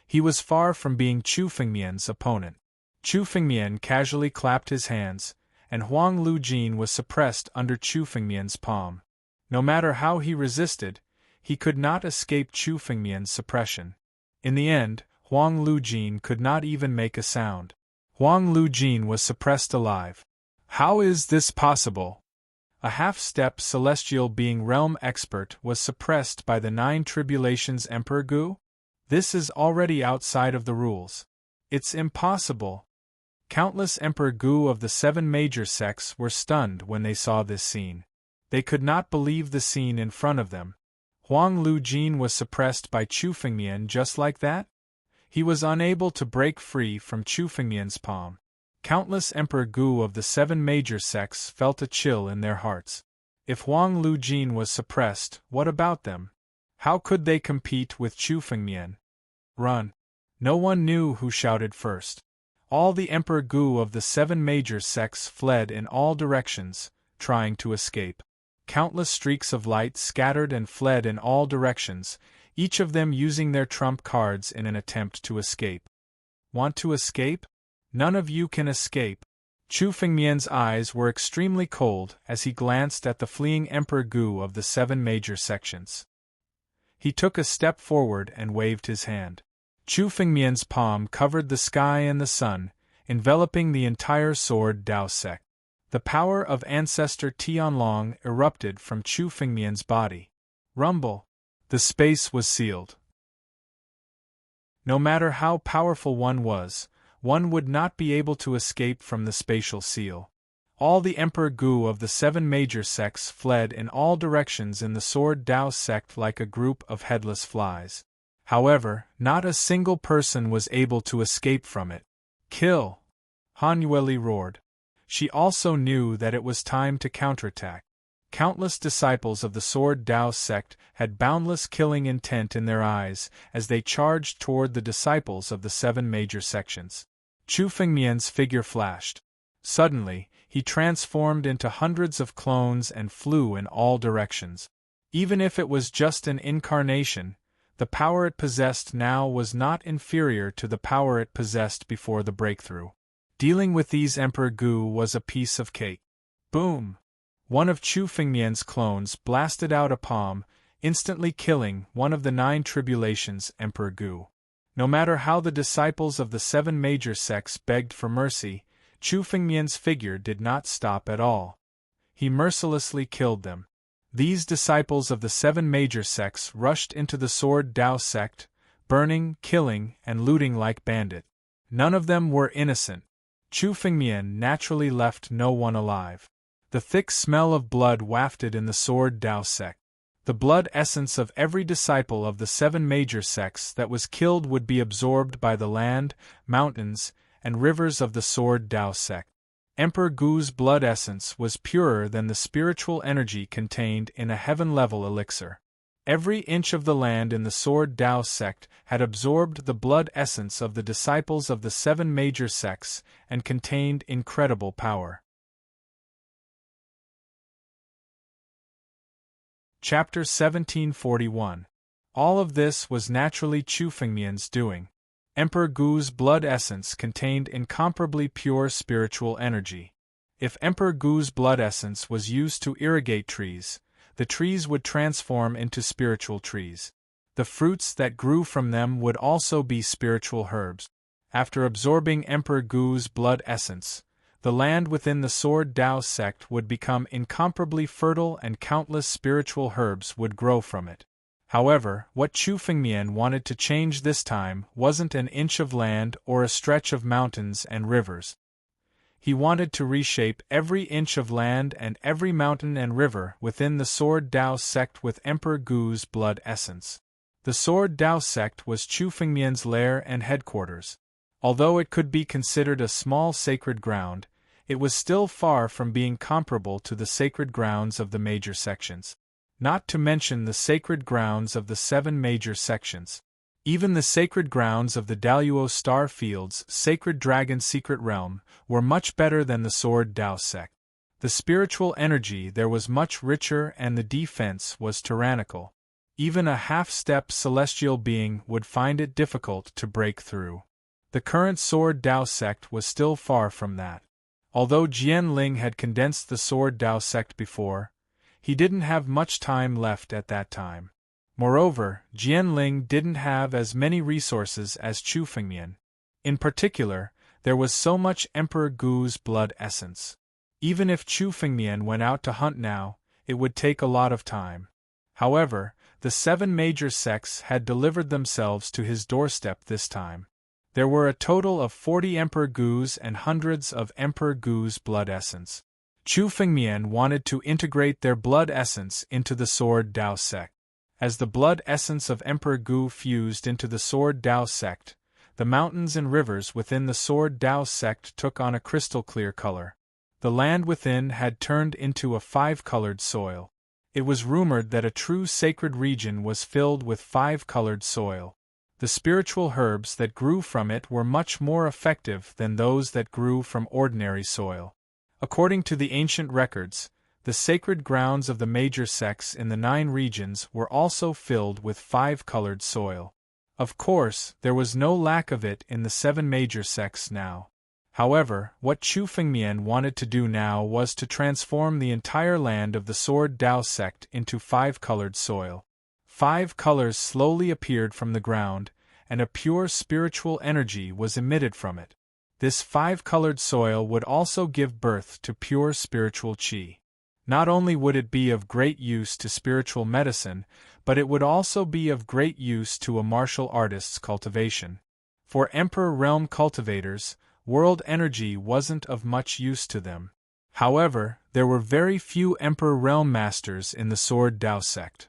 he was far from being Chu Fengmian's opponent. Chu Fengmian casually clapped his hands, and Huang Lujin was suppressed under Chu Fengmian's palm. No matter how he resisted, he could not escape Chu Fengmian's suppression. In the end, Huang Lujin could not even make a sound. Huang Lujin was suppressed alive. How is this possible? A half-step celestial being realm expert was suppressed by the Nine Tribulations Emperor Gu? This is already outside of the rules. It's impossible. Countless Emperor Gu of the 7 major sects were stunned when they saw this scene. They could not believe the scene in front of them. Huang Lujin was suppressed by Chu Fengmian just like that? He was unable to break free from Chu Fengmian's palm. Countless Emperor Gu of the 7 major sects felt a chill in their hearts. If Huang Lujin was suppressed, what about them? How could they compete with Chu Fengmian? Run! No one knew who shouted first. All the Emperor Gu of the 7 major sects fled in all directions, trying to escape. Countless streaks of light scattered and fled in all directions, each of them using their trump cards in an attempt to escape. Want to escape? None of you can escape. Chu Fengmian's eyes were extremely cold as he glanced at the fleeing Emperor Gu of the 7 major sections. He took a step forward and waved his hand. Chu Fengmian's palm covered the sky and the sun, enveloping the entire Sword Dao sect. The power of Ancestor Tianlong erupted from Chu Fengmian's body. Rumble! The space was sealed. No matter how powerful one would not be able to escape from the spatial seal. All the Emperor Gu of the 7 major sects fled in all directions in the Sword Dao sect like a group of headless flies. However, not a single person was able to escape from it. Kill! Han Yueli roared. She also knew that it was time to counterattack. Countless disciples of the Sword Dao sect had boundless killing intent in their eyes as they charged toward the disciples of the 7 major sections. Chu Fengmian's figure flashed. Suddenly, he transformed into hundreds of clones and flew in all directions. Even if it was just an incarnation, the power it possessed now was not inferior to the power it possessed before the breakthrough. Dealing with these Emperor Gu was a piece of cake. Boom! One of Chu Fengmian's clones blasted out a palm, instantly killing one of the 9 tribulations Emperor Gu. No matter how the disciples of the 7 major sects begged for mercy, Chu Fengmian's figure did not stop at all. He mercilessly killed them. These disciples of the 7 major sects rushed into the Sword Dao sect, burning, killing, and looting like bandits. None of them were innocent. Chu Fengmian naturally left no one alive. The thick smell of blood wafted in the Sword Dao sect. The blood essence of every disciple of the 7 major sects that was killed would be absorbed by the land, mountains, and rivers of the Sword Dao sect. Emperor Gu's blood essence was purer than the spiritual energy contained in a heaven-level elixir. Every inch of the land in the Sword Dao sect had absorbed the blood essence of the disciples of the 7 major sects and contained incredible power. Chapter 1741. All of this was naturally Chu Fengmian's doing. Emperor Gu's blood essence contained incomparably pure spiritual energy. If Emperor Gu's blood essence was used to irrigate trees, the trees would transform into spiritual trees. The fruits that grew from them would also be spiritual herbs. After absorbing Emperor Gu's blood essence, the land within the Sword Dao sect would become incomparably fertile and countless spiritual herbs would grow from it. However, what Chu Fengmian wanted to change this time wasn't an inch of land or a stretch of mountains and rivers. He wanted to reshape every inch of land and every mountain and river within the Sword Dao sect with Emperor Gu's blood essence. The Sword Dao sect was Chu Fengmian's lair and headquarters. Although it could be considered a small sacred ground, it was still far from being comparable to the sacred grounds of the major sections. Not to mention the sacred grounds of the 7 major sections. Even the sacred grounds of the Daluo Star Field's sacred dragon secret realm were much better than the Sword Dao sect. The spiritual energy there was much richer and the defense was tyrannical. Even a half-step celestial being would find it difficult to break through. The current Sword Dao sect was still far from that. Although Jian Ling had condensed the Sword Dao sect before, he didn't have much time left at that time. Moreover, Jian Ling didn't have as many resources as Chu Fengmian. In particular, there was so much Emperor Gu's blood essence. Even if Chu Fengmian went out to hunt now, it would take a lot of time. However, the 7 major sects had delivered themselves to his doorstep this time. There were a total of 40 Emperor Gus and hundreds of Emperor Gu's blood essence. Chu Fengmian wanted to integrate their blood essence into the Sword Dao sect. As the blood essence of Emperor Gu fused into the Sword Dao sect, the mountains and rivers within the Sword Dao sect took on a crystal-clear color. The land within had turned into a 5-colored soil. It was rumored that a true sacred region was filled with 5-colored soil. The spiritual herbs that grew from it were much more effective than those that grew from ordinary soil. According to the ancient records, The sacred grounds of the major sects in the 9 regions were also filled with 5-colored soil. Of course, there was no lack of it in the 7 major sects now. However, what Chu Fengmian wanted to do now was to transform the entire land of the Sword Dao sect into 5-colored soil. 5 colors slowly appeared from the ground, and a pure spiritual energy was emitted from it. This 5-colored soil would also give birth to pure spiritual qi. Not only would it be of great use to spiritual medicine, but it would also be of great use to a martial artist's cultivation. For Emperor Realm cultivators, world energy wasn't of much use to them. However, there were very few Emperor Realm masters in the Sword Dao sect.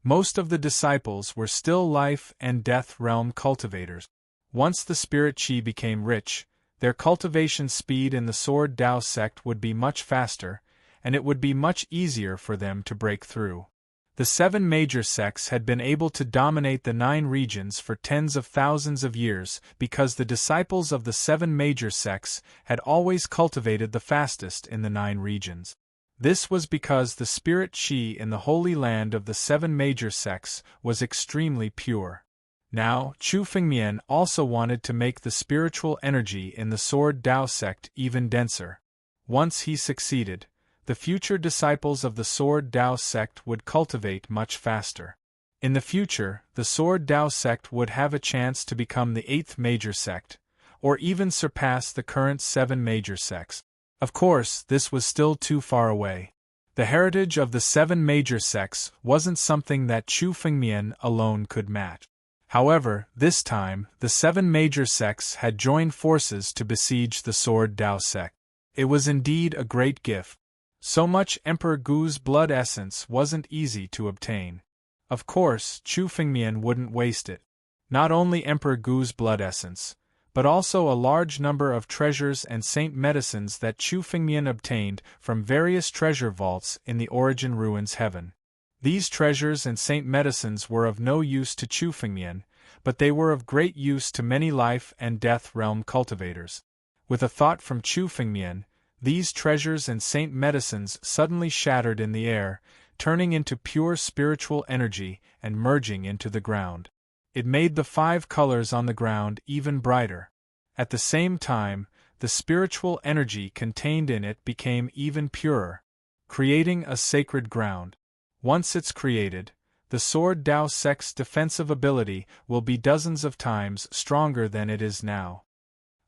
Most of the disciples were still life and death realm cultivators. Once the spirit qi became rich, their cultivation speed in the Sword Dao sect would be much faster, and it would be much easier for them to break through. The 7 major sects had been able to dominate the 9 regions for tens of thousands of years because the disciples of the 7 major sects had always cultivated the fastest in the 9 regions. This was because the spirit qi in the Holy Land of the 7 major sects was extremely pure. Now, Chu Fengmian also wanted to make the spiritual energy in the Sword Dao sect even denser. Once he succeeded, the future disciples of the Sword Dao sect would cultivate much faster. In the future, the Sword Dao sect would have a chance to become the 8th major sect, or even surpass the current 7 major sects. Of course, this was still too far away. The heritage of the 7 major sects wasn't something that Chu Fengmian alone could match. However, this time, the 7 major sects had joined forces to besiege the Sword Dao sect. It was indeed a great gift. So much Emperor Gu's blood essence wasn't easy to obtain. Of course, Chu Fengmian wouldn't waste it. Not only Emperor Gu's blood essence, but also a large number of treasures and saint medicines that Chu Fengmian obtained from various treasure vaults in the Origin Ruins heaven. These treasures and saint medicines were of no use to Chu Fengmian, but they were of great use to many life and death realm cultivators. With a thought from Chu Fengmian, these treasures and saint medicines suddenly shattered in the air, turning into pure spiritual energy and merging into the ground. It made the 5 colors on the ground even brighter. At the same time, the spiritual energy contained in it became even purer, creating a sacred ground. Once it's created, the Sword Dao sect's defensive ability will be dozens of times stronger than it is now.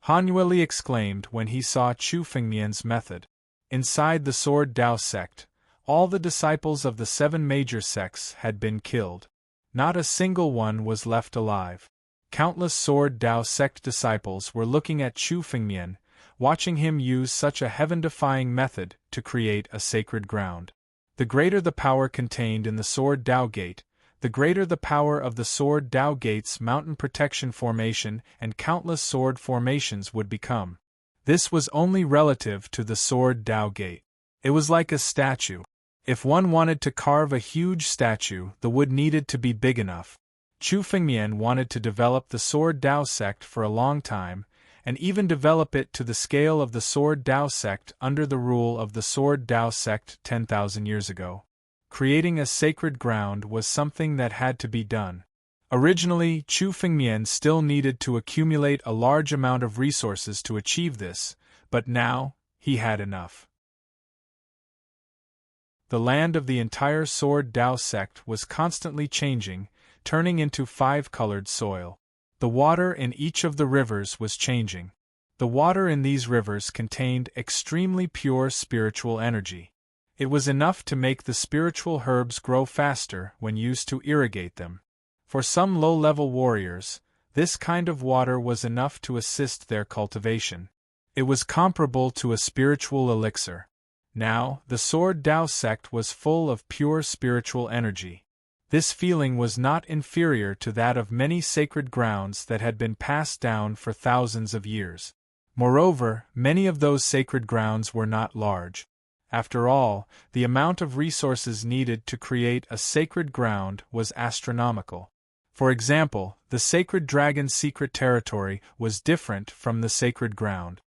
Han Yueli exclaimed when he saw Chu Fengmian's method. Inside the Sword Dao sect, all the disciples of the 7 major sects had been killed. Not a single one was left alive. Countless Sword Dao sect disciples were looking at Chu Fengmian, watching him use such a heaven-defying method to create a sacred ground. The greater the power contained in the Sword Dao Gate, the greater the power of the Sword Dao Gate's mountain protection formation and countless sword formations would become. This was only relative to the Sword Dao Gate. It was like a statue. If one wanted to carve a huge statue, the wood needed to be big enough. Chu Fengmian wanted to develop the Sword Dao sect for a long time, and even develop it to the scale of the Sword Dao sect under the rule of the Sword Dao sect 10,000 years ago. Creating a sacred ground was something that had to be done. Originally, Chu Fengmian still needed to accumulate a large amount of resources to achieve this, but now, he had enough. The land of the entire Sword Dao sect was constantly changing, turning into 5-colored soil. The water in each of the rivers was changing. The water in these rivers contained extremely pure spiritual energy. It was enough to make the spiritual herbs grow faster when used to irrigate them. For some low-level warriors, this kind of water was enough to assist their cultivation. It was comparable to a spiritual elixir. Now, the Sword Dao sect was full of pure spiritual energy. This feeling was not inferior to that of many sacred grounds that had been passed down for thousands of years. Moreover, many of those sacred grounds were not large. After all, the amount of resources needed to create a sacred ground was astronomical. For example, the Sacred Dragon's secret territory was different from the sacred ground.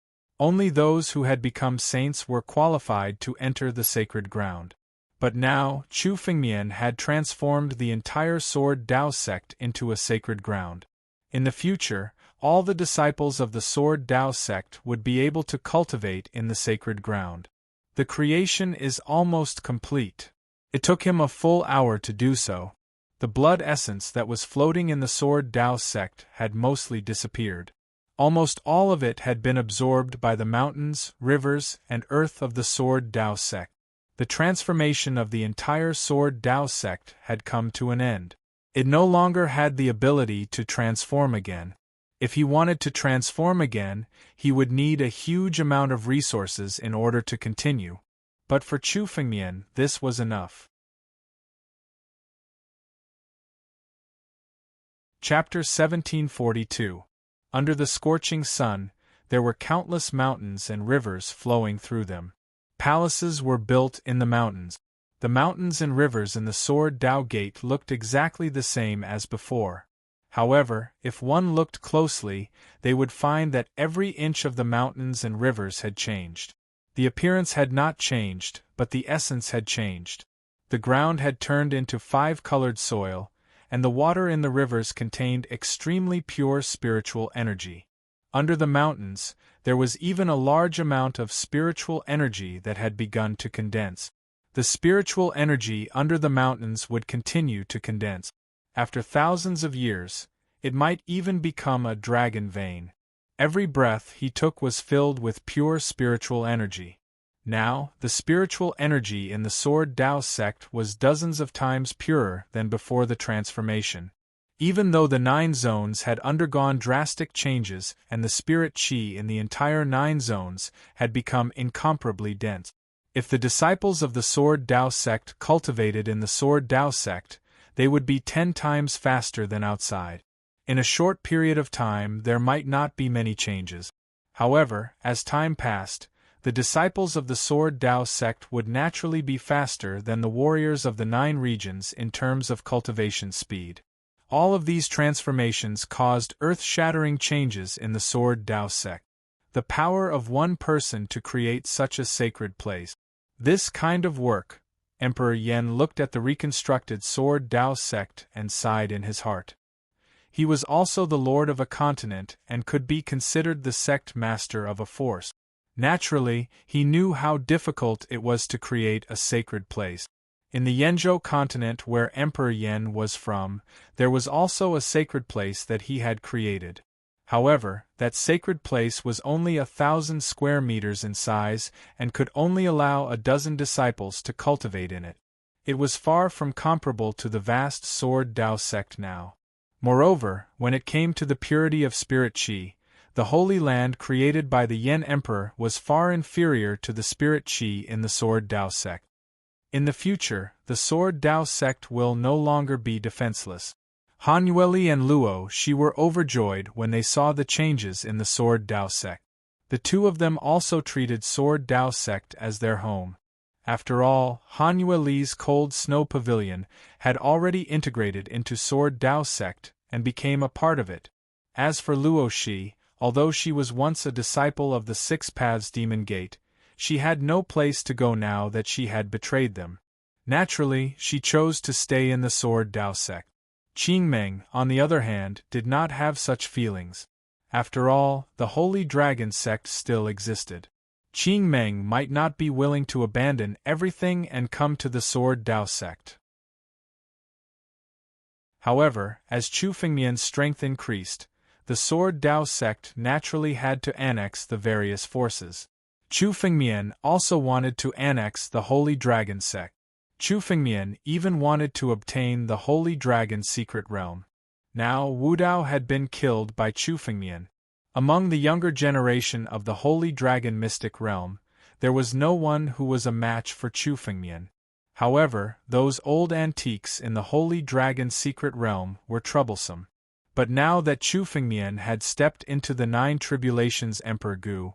Only those who had become saints were qualified to enter the sacred ground. But now, Chu Fengmian had transformed the entire Sword Dao sect into a sacred ground. In the future, all the disciples of the Sword Dao sect would be able to cultivate in the sacred ground. The creation is almost complete. It took him a full hour to do so. The blood essence that was floating in the Sword Dao sect had mostly disappeared. Almost all of it had been absorbed by the mountains, rivers, and earth of the Sword Dao sect. The transformation of the entire Sword Dao sect had come to an end. It no longer had the ability to transform again. If he wanted to transform again, he would need a huge amount of resources in order to continue. But for Chu Fengmian, this was enough. Chapter 1742. Under the scorching sun, there were countless mountains and rivers flowing through them. Palaces were built in the mountains. The mountains and rivers in the Sword Dao Gate looked exactly the same as before. However, if one looked closely, they would find that every inch of the mountains and rivers had changed. The appearance had not changed, but the essence had changed. The ground had turned into 5-colored soil, and the water in the rivers contained extremely pure spiritual energy. Under the mountains, there was even a large amount of spiritual energy that had begun to condense. The spiritual energy under the mountains would continue to condense. After thousands of years, it might even become a dragon vein. Every breath he took was filled with pure spiritual energy. Now, the spiritual energy in the Sword Dao sect was dozens of times purer than before the transformation. Even though the 9 zones had undergone drastic changes and the spirit qi in the entire 9 zones had become incomparably dense. If the disciples of the Sword Dao sect cultivated in the Sword Dao sect, they would be 10 times faster than outside. In a short period of time there might not be many changes. However, as time passed, the disciples of the Sword Dao sect would naturally be faster than the warriors of the 9 regions in terms of cultivation speed. All of these transformations caused earth-shattering changes in the Sword Dao sect. The power of one person to create such a sacred place. This kind of work, Emperor Yen looked at the reconstructed Sword Dao sect and sighed in his heart. He was also the lord of a continent and could be considered the sect master of a force. Naturally, he knew how difficult it was to create a sacred place. In the Yanzhou continent where Emperor Yen was from, there was also a sacred place that he had created. However, that sacred place was only 1,000 square meters in size and could only allow a dozen disciples to cultivate in it. It was far from comparable to the vast Sword Dao sect now. Moreover, when it came to the purity of spirit qi, the Holy Land created by the Yen Emperor was far inferior to the spirit qi in the Sword Dao sect. In the future, the Sword Dao sect will no longer be defenseless. Han Yueli and Luo Shi were overjoyed when they saw the changes in the Sword Dao sect. The two of them also treated Sword Dao sect as their home. After all, Han Yueli's cold snow pavilion had already integrated into Sword Dao sect and became a part of it. As for Luo Shi, although she was once a disciple of the 6 Paths Demon Gate, she had no place to go now that she had betrayed them. Naturally, she chose to stay in the Sword Dao sect. Qingmeng, on the other hand, did not have such feelings. After all, the Holy Dragon sect still existed. Qingmeng might not be willing to abandon everything and come to the Sword Dao sect. However, as Chu Fengmian's strength increased, the Sword Dao sect naturally had to annex the various forces. Chu Fengmian also wanted to annex the Holy Dragon sect. Chu Fengmian even wanted to obtain the Holy Dragon secret realm. Now Wu Dao had been killed by Chu Fengmian. Among the younger generation of the Holy Dragon mystic realm, there was no one who was a match for Chu Fengmian. However, those old antiques in the Holy Dragon secret realm were troublesome. But now that Chu Fengmian had stepped into the 9 tribulations Emperor Gu,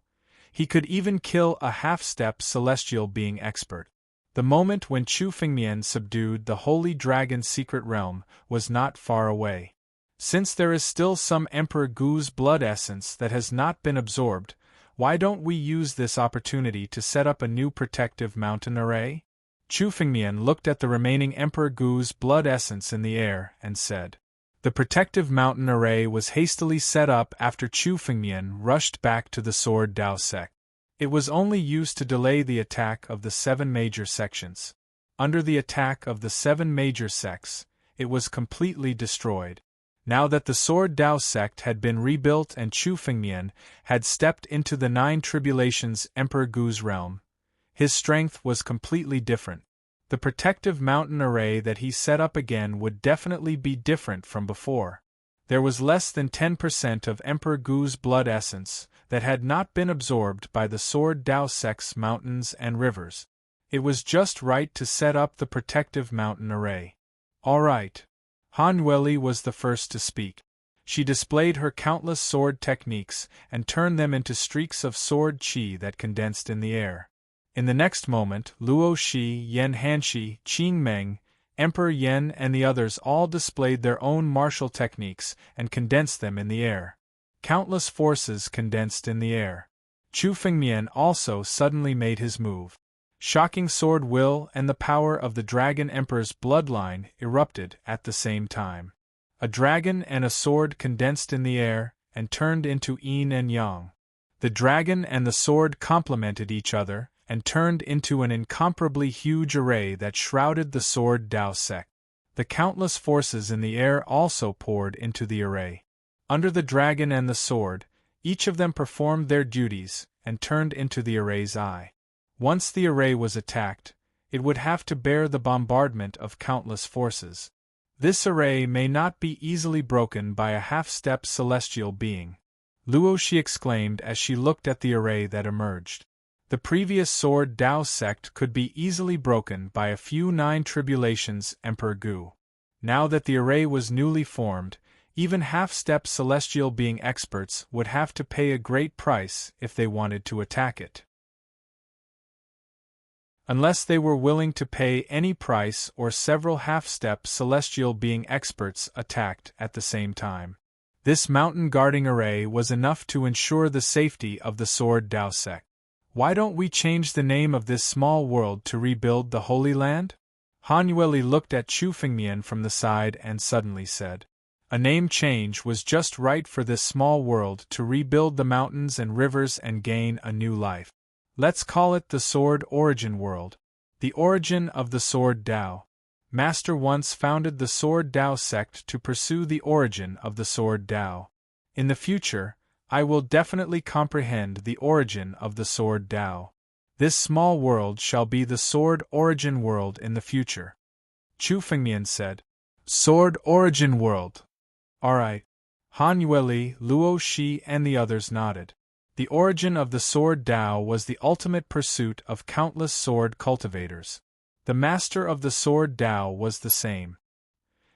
he could even kill a half-step celestial being expert. The moment when Chu Fengmian subdued the Holy Dragon secret realm was not far away. Since there is still some Emperor Gu's blood essence that has not been absorbed, Why don't we use this opportunity to set up a new protective mountain array? Chu Fengmian looked at the remaining Emperor Gu's blood essence in the air and said. The protective mountain array was hastily set up after Chu Fengmian rushed back to the Sword Dao sect. It was only used to delay the attack of the 7 major sections. Under the attack of the 7 major sects, it was completely destroyed. Now that the Sword Dao sect had been rebuilt and Chu Fengmian had stepped into the 9 tribulations Emperor Gu's realm, his strength was completely different. The protective mountain array that he set up again would definitely be different from before. There was less than 10% of Emperor Gu's blood essence that had not been absorbed by the Sword Dao sect's mountains and rivers. It was just right to set up the protective mountain array. All right. Han Yueli was the first to speak. She displayed her countless sword techniques and turned them into streaks of sword qi that condensed in the air. In the next moment, Luo Shi, Yan Hanshi, Qing Meng, Emperor Yan and the others all displayed their own martial techniques and condensed them in the air. Countless forces condensed in the air. Chu Fengmian also suddenly made his move. Shocking sword will and the power of the Dragon Emperor's bloodline erupted at the same time. A dragon and a sword condensed in the air and turned into yin and yang. The dragon and the sword complemented each other and turned into an incomparably huge array that shrouded the Sword Dao sect. The countless forces in the air also poured into the array. Under the dragon and the sword, each of them performed their duties and turned into the array's eye. Once the array was attacked, it would have to bear the bombardment of countless forces. This array may not be easily broken by a half-step celestial being. Luo Shi exclaimed as she looked at the array that emerged. The previous Sword Dao sect could be easily broken by a few 9 tribulations Emperor Gu. Now that the array was newly formed, even half-step celestial being experts would have to pay a great price if they wanted to attack it. Unless they were willing to pay any price or several half-step celestial being experts attacked at the same time. This mountain guarding array was enough to ensure the safety of the Sword Dao sect. Why don't we change the name of this small world to rebuild the Holy Land? Han Yueli looked at Chu Fengmian from the side and suddenly said. A name change was just right for this small world to rebuild the mountains and rivers and gain a new life. Let's call it the Sword Origin World. The origin of the Sword Dao. Master once founded the Sword Dao sect to pursue the origin of the Sword Dao. In the future, I will definitely comprehend the origin of the Sword Dao. This small world shall be the Sword Origin World in the future. Chu Fengmian said. Sword Origin World. Alright. Han Yueli, Luo Shi and the others nodded. The origin of the Sword Dao was the ultimate pursuit of countless sword cultivators. The master of the Sword Dao was the same.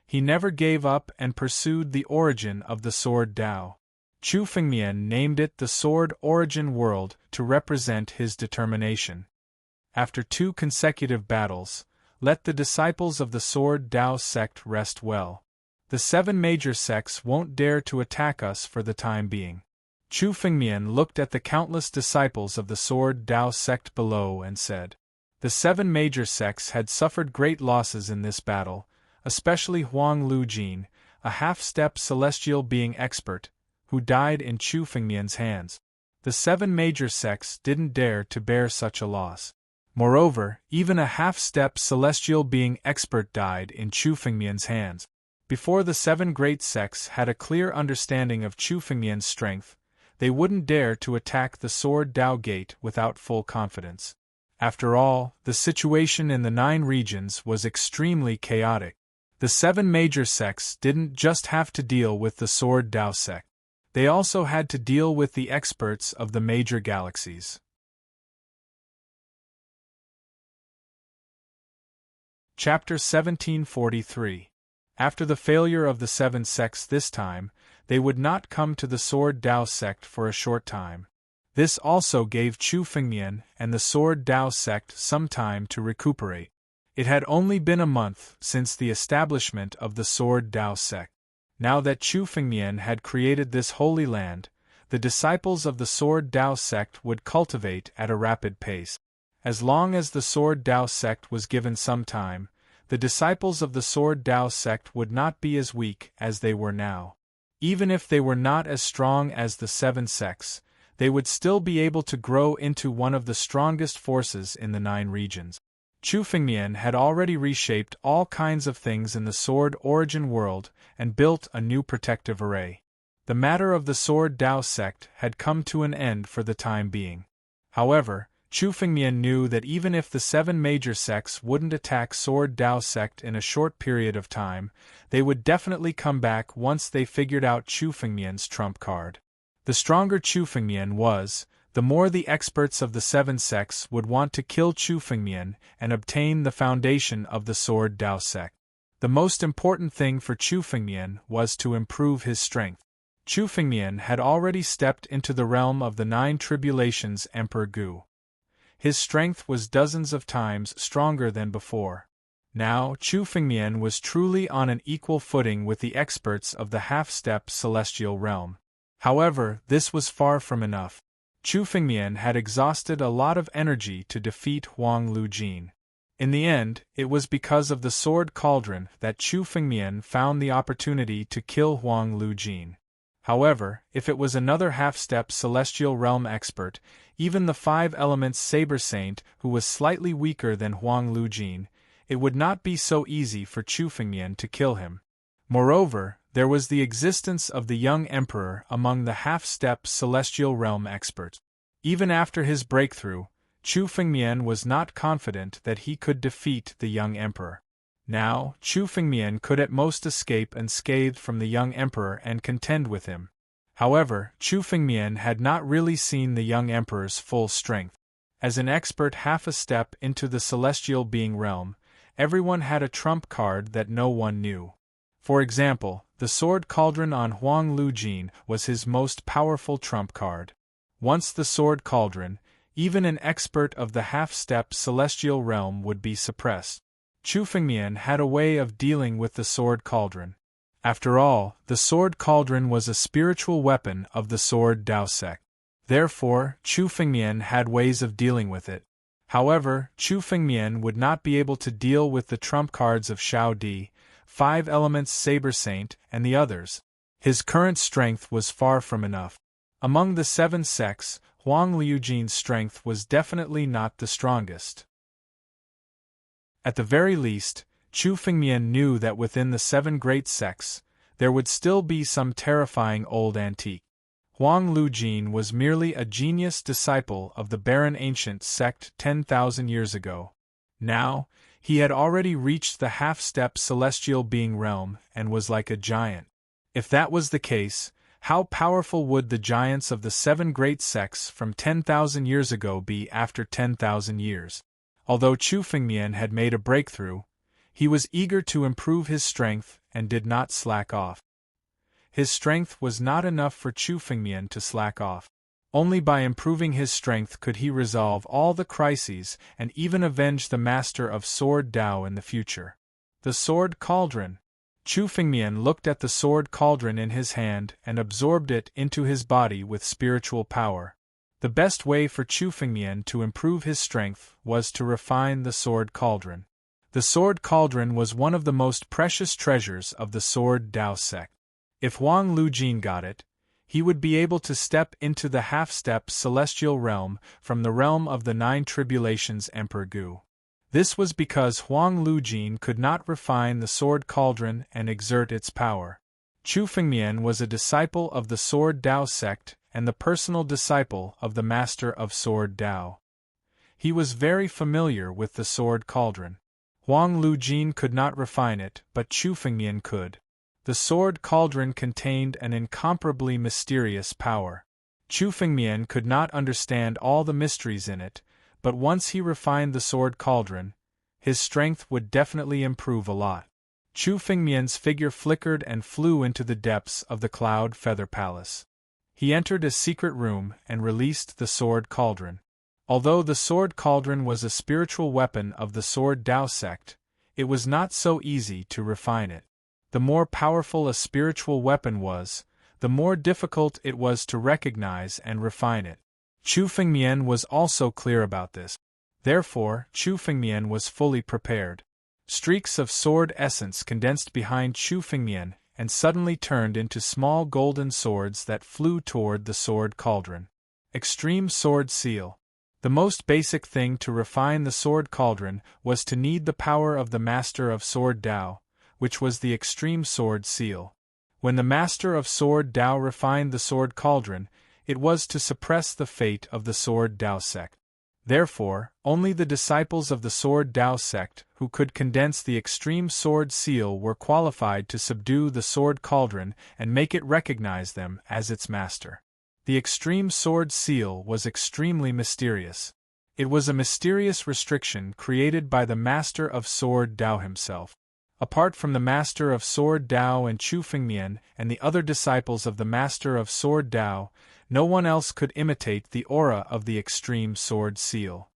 He never gave up and pursued the origin of the Sword Dao. Chu Fengmian named it the Sword Origin World to represent his determination. After 2 consecutive battles, let the disciples of the Sword Dao sect rest well. The 7 major sects won't dare to attack us for the time being. Chu Fengmian looked at the countless disciples of the Sword Dao sect below and said. The 7 major sects had suffered great losses in this battle, especially Huang Lujin, a half-step celestial being expert, who died in Chu Fengmian's hands. The 7 major sects didn't dare to bear such a loss. Moreover, even a half-step celestial being expert died in Chu Fengmian's hands. Before the 7 great sects had a clear understanding of Chu Fengmian's strength, they wouldn't dare to attack the Sword Dao Gate without full confidence. After all, the situation in the 9 regions was extremely chaotic. The 7 major sects didn't just have to deal with the Sword Dao sect. They also had to deal with the experts of the major galaxies. Chapter 1743. After the failure of the 7 sects this time, they would not come to the Sword Dao sect for a short time. This also gave Chu Fengmian and the Sword Dao sect some time to recuperate. It had only been a month since the establishment of the Sword Dao sect. Now that Chu Fengmian had created this holy land, the disciples of the Sword Dao sect would cultivate at a rapid pace. As long as the Sword Dao sect was given some time, the disciples of the Sword Dao sect would not be as weak as they were now. Even if they were not as strong as the 7 sects, they would still be able to grow into one of the strongest forces in the 9 regions. Chu Fengmian had already reshaped all kinds of things in the Sword Origin world and built a new protective array. The matter of the Sword Dao sect had come to an end for the time being. However, Chu Fengmian knew that even if the 7 major sects wouldn't attack Sword Dao sect in a short period of time, they would definitely come back once they figured out Chu Fengmian's trump card. The stronger Chu Fengmian was, the more the experts of the 7 sects would want to kill Chu Fengmian and obtain the foundation of the Sword Dao sect. The most important thing for Chu Fengmian was to improve his strength. Chu Fengmian had already stepped into the realm of the 9 tribulations Emperor Gu. His strength was dozens of times stronger than before. Now, Chu Fengmian was truly on an equal footing with the experts of the half-step celestial realm. However, this was far from enough. Chu Fengmian had exhausted a lot of energy to defeat Huang Lujin. In the end, it was because of the Sword Cauldron that Chu Fengmian found the opportunity to kill Huang Lujin. However, if it was another half-step celestial realm expert, even the 5 elements Saber Saint who was slightly weaker than Huang Lujin, it would not be so easy for Chu Fengmian to kill him. Moreover, there was the existence of the young emperor among the half-step celestial realm experts. Even after his breakthrough, Chu Fengmian was not confident that he could defeat the young emperor. Now, Chu Fengmian could at most escape unscathed from the young emperor and contend with him. However, Chu Fengmian had not really seen the young emperor's full strength. As an expert half a step into the celestial being realm, everyone had a trump card that no one knew. For example, the Sword Cauldron on Huang Lujin was his most powerful trump card. Once the Sword Cauldron, even an expert of the half-step celestial realm would be suppressed. Chu Fengmian had a way of dealing with the Sword Cauldron. After all, the Sword Cauldron was a spiritual weapon of the Sword Dao sect. Therefore, Chu Fengmian had ways of dealing with it. However, Chu Fengmian would not be able to deal with the trump cards of Shao Di, 5 elements Saber Saint, and the others. His current strength was far from enough. Among the 7 sects, Huang Lujin's strength was definitely not the strongest. At the very least, Chu Fengmian knew that within the 7 great sects, there would still be some terrifying old antique. Huang Lujin was merely a genius disciple of the barren ancient sect 10,000 years ago. Now, he had already reached the half-step celestial being realm and was like a giant. If that was the case, how powerful would the giants of the 7 great sects from 10,000 years ago be after 10,000 years? Although Chu Fengmian had made a breakthrough, he was eager to improve his strength and did not slack off. His strength was not enough for Chu Fengmian to slack off. Only by improving his strength could he resolve all the crises and even avenge the master of Sword Dao in the future. The Sword Cauldron. Chu Fengmian looked at the Sword Cauldron in his hand and absorbed it into his body with spiritual power. The best way for Chu Fengmian to improve his strength was to refine the Sword Cauldron. The Sword Cauldron was one of the most precious treasures of the Sword Dao sect. If Huang Lujin got it, he would be able to step into the half-step celestial realm from the realm of the 9 tribulations Emperor Gu. This was because Huang Lujin could not refine the Sword Cauldron and exert its power. Chu Fengmian was a disciple of the Sword Dao sect and the personal disciple of the Master of Sword Dao. He was very familiar with the Sword Cauldron. Huang Lujin could not refine it, but Chu Fengmian could. The Sword Cauldron contained an incomparably mysterious power. Chu Fengmian could not understand all the mysteries in it, but once he refined the Sword Cauldron, his strength would definitely improve a lot. Chu Fengmian's figure flickered and flew into the depths of the Cloud Feather Palace. He entered a secret room and released the Sword Cauldron. Although the Sword Cauldron was a spiritual weapon of the Sword Dao sect, it was not so easy to refine it. The more powerful a spiritual weapon was, the more difficult it was to recognize and refine it. Chu Fengmian was also clear about this. Therefore, Chu Fengmian was fully prepared. Streaks of sword essence condensed behind Chu Fengmian and suddenly turned into small golden swords that flew toward the sword cauldron. Extreme Sword Seal. The most basic thing to refine the sword cauldron was to need the power of the Master of Sword Dao, which was the Extreme Sword Seal. When the Master of Sword Dao refined the sword cauldron, it was to suppress the fate of the Sword Dao sect. Therefore, only the disciples of the Sword Dao sect who could condense the Extreme Sword Seal were qualified to subdue the sword cauldron and make it recognize them as its master. The Extreme Sword Seal was extremely mysterious. It was a mysterious restriction created by the Master of Sword Dao himself. Apart from the Master of Sword Dao and Chu Fengmian and the other disciples of the Master of Sword Dao, no one else could imitate the aura of the Extreme Sword Seal.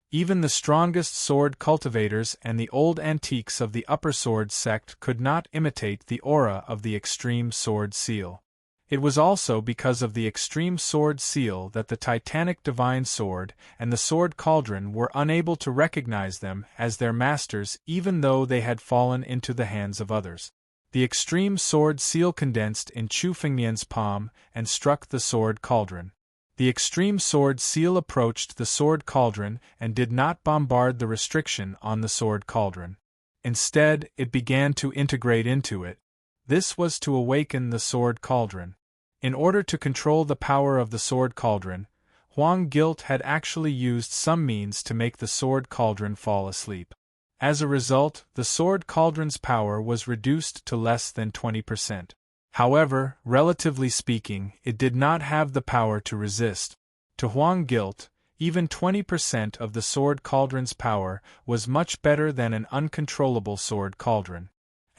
Even the strongest sword cultivators and the old antiques of the Upper Sword sect could not imitate the aura of the Extreme Sword Seal. It was also because of the Extreme Sword Seal that the Titanic Divine Sword and the Sword Cauldron were unable to recognize them as their masters even though they had fallen into the hands of others. The Extreme Sword Seal condensed in Chu Fengmian's palm and struck the Sword Cauldron. The Extreme Sword Seal approached the Sword Cauldron and did not bombard the restriction on the Sword Cauldron. Instead, it began to integrate into it. This was to awaken the Sword Cauldron. In order to control the power of the Sword Cauldron, Huang Guilt had actually used some means to make the Sword Cauldron fall asleep. As a result, the Sword Cauldron's power was reduced to less than 20%. However, relatively speaking, it did not have the power to resist. To Huang Guilt, even 20% of the Sword Cauldron's power was much better than an uncontrollable Sword Cauldron.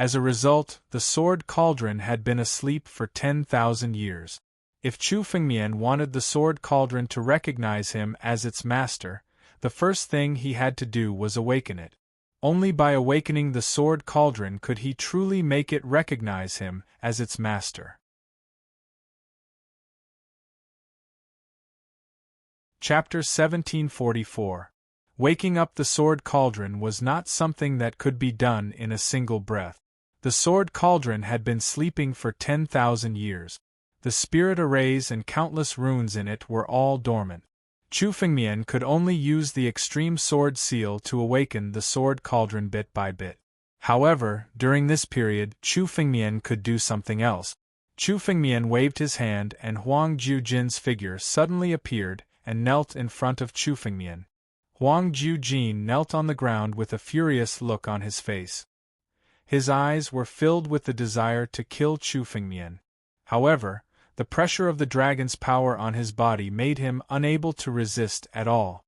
As a result, the Sword Cauldron had been asleep for 10,000 years. If Chu Fengmian wanted the Sword Cauldron to recognize him as its master, the first thing he had to do was awaken it. Only by awakening the Sword Cauldron could he truly make it recognize him as its master. Chapter 1744. Waking up the Sword Cauldron was not something that could be done in a single breath. The Sword Cauldron had been sleeping for 10,000 years. The spirit arrays and countless runes in it were all dormant. Chu Fengmian could only use the Extreme Sword Seal to awaken the Sword Cauldron bit by bit. However, during this period, Chu Fengmian could do something else. Chu Fengmian waved his hand and Huang Jiujin's figure suddenly appeared and knelt in front of Chu Fengmian. Huang Jiujin knelt on the ground with a furious look on his face. His eyes were filled with the desire to kill Chu Fengmian. However, the pressure of the dragon's power on his body made him unable to resist at all.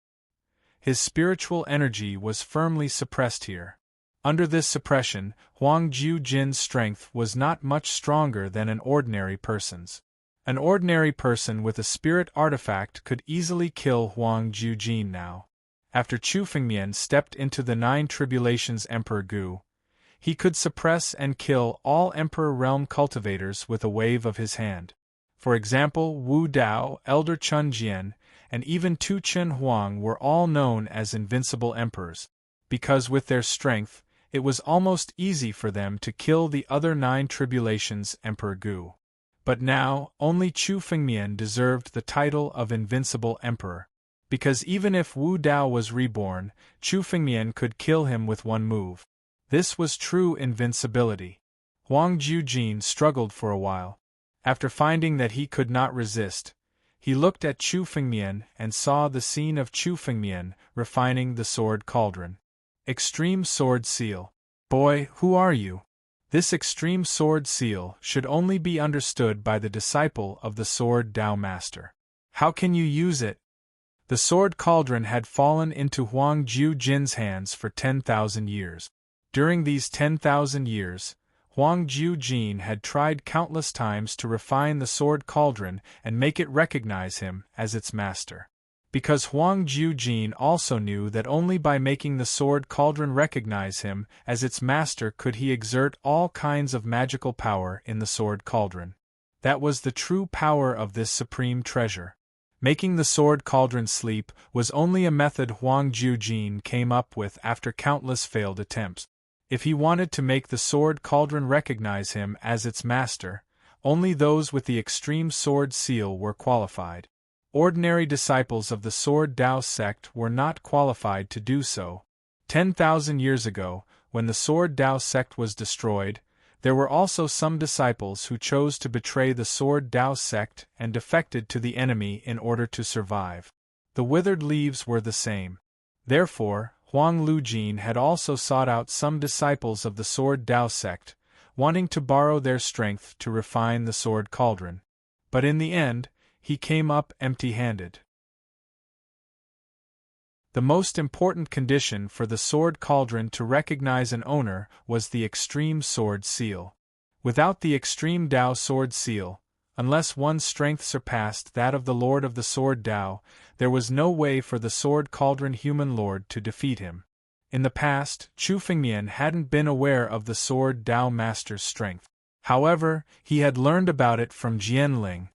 His spiritual energy was firmly suppressed here. Under this suppression, Huang Jiujin's strength was not much stronger than an ordinary person's. An ordinary person with a spirit artifact could easily kill Huang Jiujin now. After Chu Fengmian stepped into the Nine Tribulations Emperor Gu, he could suppress and kill all Emperor Realm cultivators with a wave of his hand. For example, Wu Dao, Elder Chun Jian, and even Tu Chen Huang were all known as invincible emperors, because with their strength, it was almost easy for them to kill the other Nine Tribulations Emperor Gu. But now, only Chu Fengmian deserved the title of invincible emperor, because even if Wu Dao was reborn, Chu Fengmian could kill him with one move. This was true invincibility. Huang Jiujin struggled for a while. After finding that he could not resist, he looked at Chu Fengmian and saw the scene of Chu Fengmian refining the Sword Cauldron. Extreme Sword Seal. Boy, who are you? This Extreme Sword Seal should only be understood by the disciple of the Sword Dao Master. How can you use it? The Sword Cauldron had fallen into Huang Jiujin's hands for 10,000 years. During these 10,000 years, Huang Jiujin had tried countless times to refine the Sword Cauldron and make it recognize him as its master. because Huang Jiujin also knew that only by making the sword cauldron recognize him as its master could he exert all kinds of magical power in the sword cauldron. That was the true power of this supreme treasure. Making the sword cauldron sleep was only a method Huang Jiujin came up with after countless failed attempts. If he wanted to make the sword cauldron recognize him as its master, only those with the extreme sword seal were qualified. Ordinary disciples of the Sword Dao sect were not qualified to do so. 10,000 years ago, when the Sword Dao sect was destroyed, there were also some disciples who chose to betray the Sword Dao sect and defected to the enemy in order to survive. The withered leaves were the same. Therefore, Huang Lujin had also sought out some disciples of the Sword Dao sect, wanting to borrow their strength to refine the sword cauldron. But in the end, he came up empty-handed. The most important condition for the sword cauldron to recognize an owner was the extreme sword seal. Without the extreme Dao sword seal, unless one's strength surpassed that of the Lord of the Sword Dao, there was no way for the sword cauldron human lord to defeat him. In the past, Chu Fengmian hadn't been aware of the Sword Dao master's strength. However, he had learned about it from Jianling.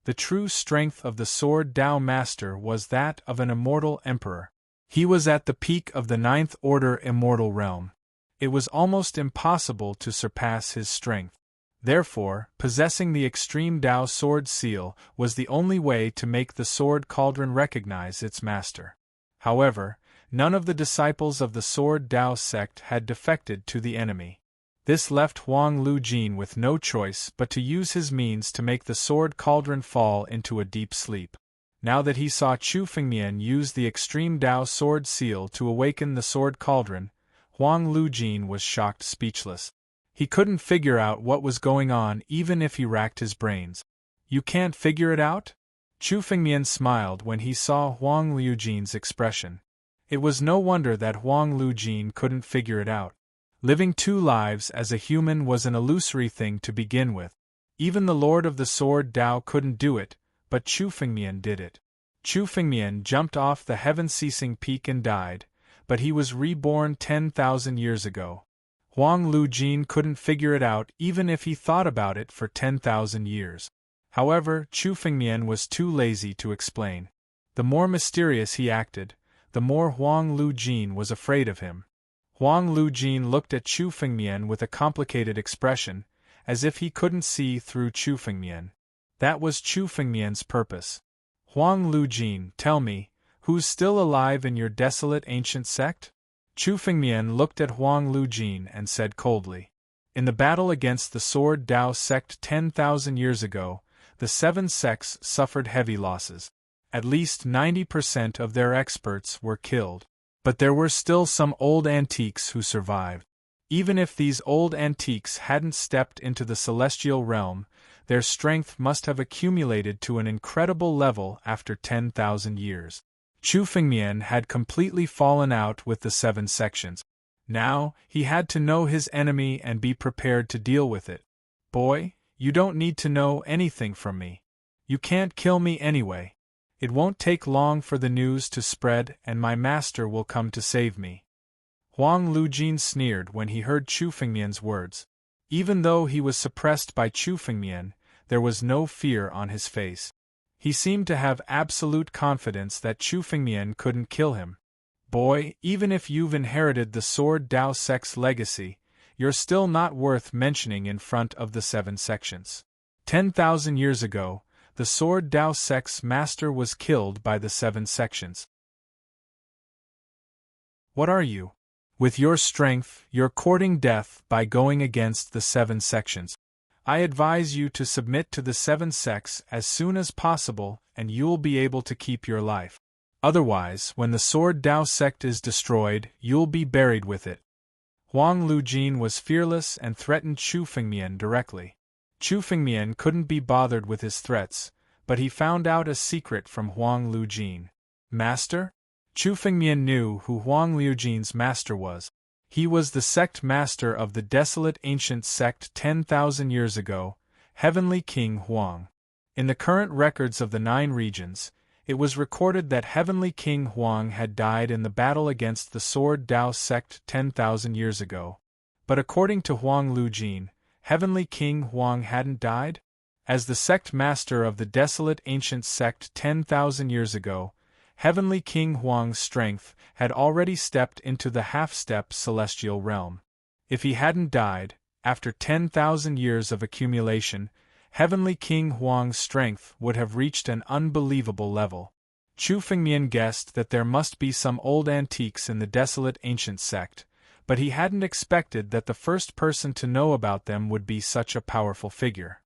The true strength of the Sword Dao master was that of an immortal emperor. He was at the peak of the Ninth Order immortal realm. It was almost impossible to surpass his strength. Therefore, possessing the extreme Dao sword seal was the only way to make the sword cauldron recognize its master. However, none of the disciples of the Sword Dao sect had defected to the enemy. This left Huang Lujin with no choice but to use his means to make the sword cauldron fall into a deep sleep. Now that he saw Chu Fengmian use the extreme Dao sword seal to awaken the sword cauldron, Huang Lujin was shocked speechless. He couldn't figure out what was going on even if he racked his brains. "You can't figure it out?" Chu Fengmian smiled when he saw Huang Lujin's expression. It was no wonder that Huang Lujin couldn't figure it out. Living two lives as a human was an illusory thing to begin with. Even the Lord of the Sword Dao couldn't do it, but Chu Fengmian did it. Chu Fengmian jumped off the heaven-ceasing peak and died, but he was reborn 10,000 years ago. Huang Lujin couldn't figure it out even if he thought about it for 10,000 years. However, Chu Fengmian was too lazy to explain. The more mysterious he acted, the more Huang Lujin was afraid of him. Huang Lujin looked at Chu Fengmian with a complicated expression, as if he couldn't see through Chu Fengmian. That was Chu Fengmian's purpose. "Huang Lujin, tell me, who's still alive in your desolate ancient sect?" Chu Fengmian looked at Huang Lujin and said coldly. In the battle against the Sword Dao sect 10,000 years ago, the 7 sects suffered heavy losses. At least 90% of their experts were killed. But there were still some old antiques who survived. Even if these old antiques hadn't stepped into the celestial realm, their strength must have accumulated to an incredible level after 10,000 years. Chu Fengmian had completely fallen out with the 7 sections. Now, he had to know his enemy and be prepared to deal with it. "Boy, you don't need to know anything from me. You can't kill me anyway. It won't take long for the news to spread and my master will come to save me." Huang Lujin sneered when he heard Chu Fengmian's words. Even though he was suppressed by Chu Fengmian, there was no fear on his face. He seemed to have absolute confidence that Chu Fengmian couldn't kill him. "Boy, even if you've inherited the Sword Dao sect's legacy, you're still not worth mentioning in front of the 7 sections. 10,000 years ago, the Sword Dao sect's master was killed by the 7 sections. What are you? With your strength, you're courting death by going against the 7 sections. I advise you to submit to the 7 sects as soon as possible and you'll be able to keep your life. Otherwise, when the Sword Dao sect is destroyed, you'll be buried with it." Huang Lujin was fearless and threatened Chu Fengmian directly. Chu Fengmian couldn't be bothered with his threats, but he found out a secret from Huang Lujin. "Master?" Chu Fengmian knew who Huang Lujin's master was. He was the sect master of the desolate ancient sect 10,000 years ago, Heavenly King Huang. In the current records of the 9 regions, It was recorded that Heavenly King Huang had died in the battle against the Sword Dao sect 10,000 years ago. But according to Huang Lujin, Heavenly King Huang hadn't died? As the sect master of the desolate ancient sect 10,000 years ago, Heavenly King Huang's strength had already stepped into the half-step celestial realm. If he hadn't died, after 10,000 years of accumulation, Heavenly King Huang's strength would have reached an unbelievable level. Chu Fengmian guessed that there must be some old antiques in the desolate ancient sect, but he hadn't expected that the first person to know about them would be such a powerful figure.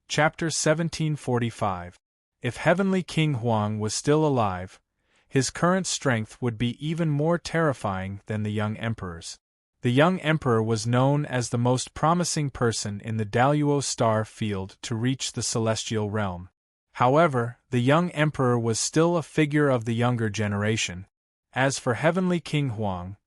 Chapter 1745. If Heavenly King Huang was still alive, his current strength would be even more terrifying than the young emperor's. The young emperor was known as the most promising person in the Daluo star field to reach the celestial realm. However, the young emperor was still a figure of the younger generation. As for Heavenly King Huang,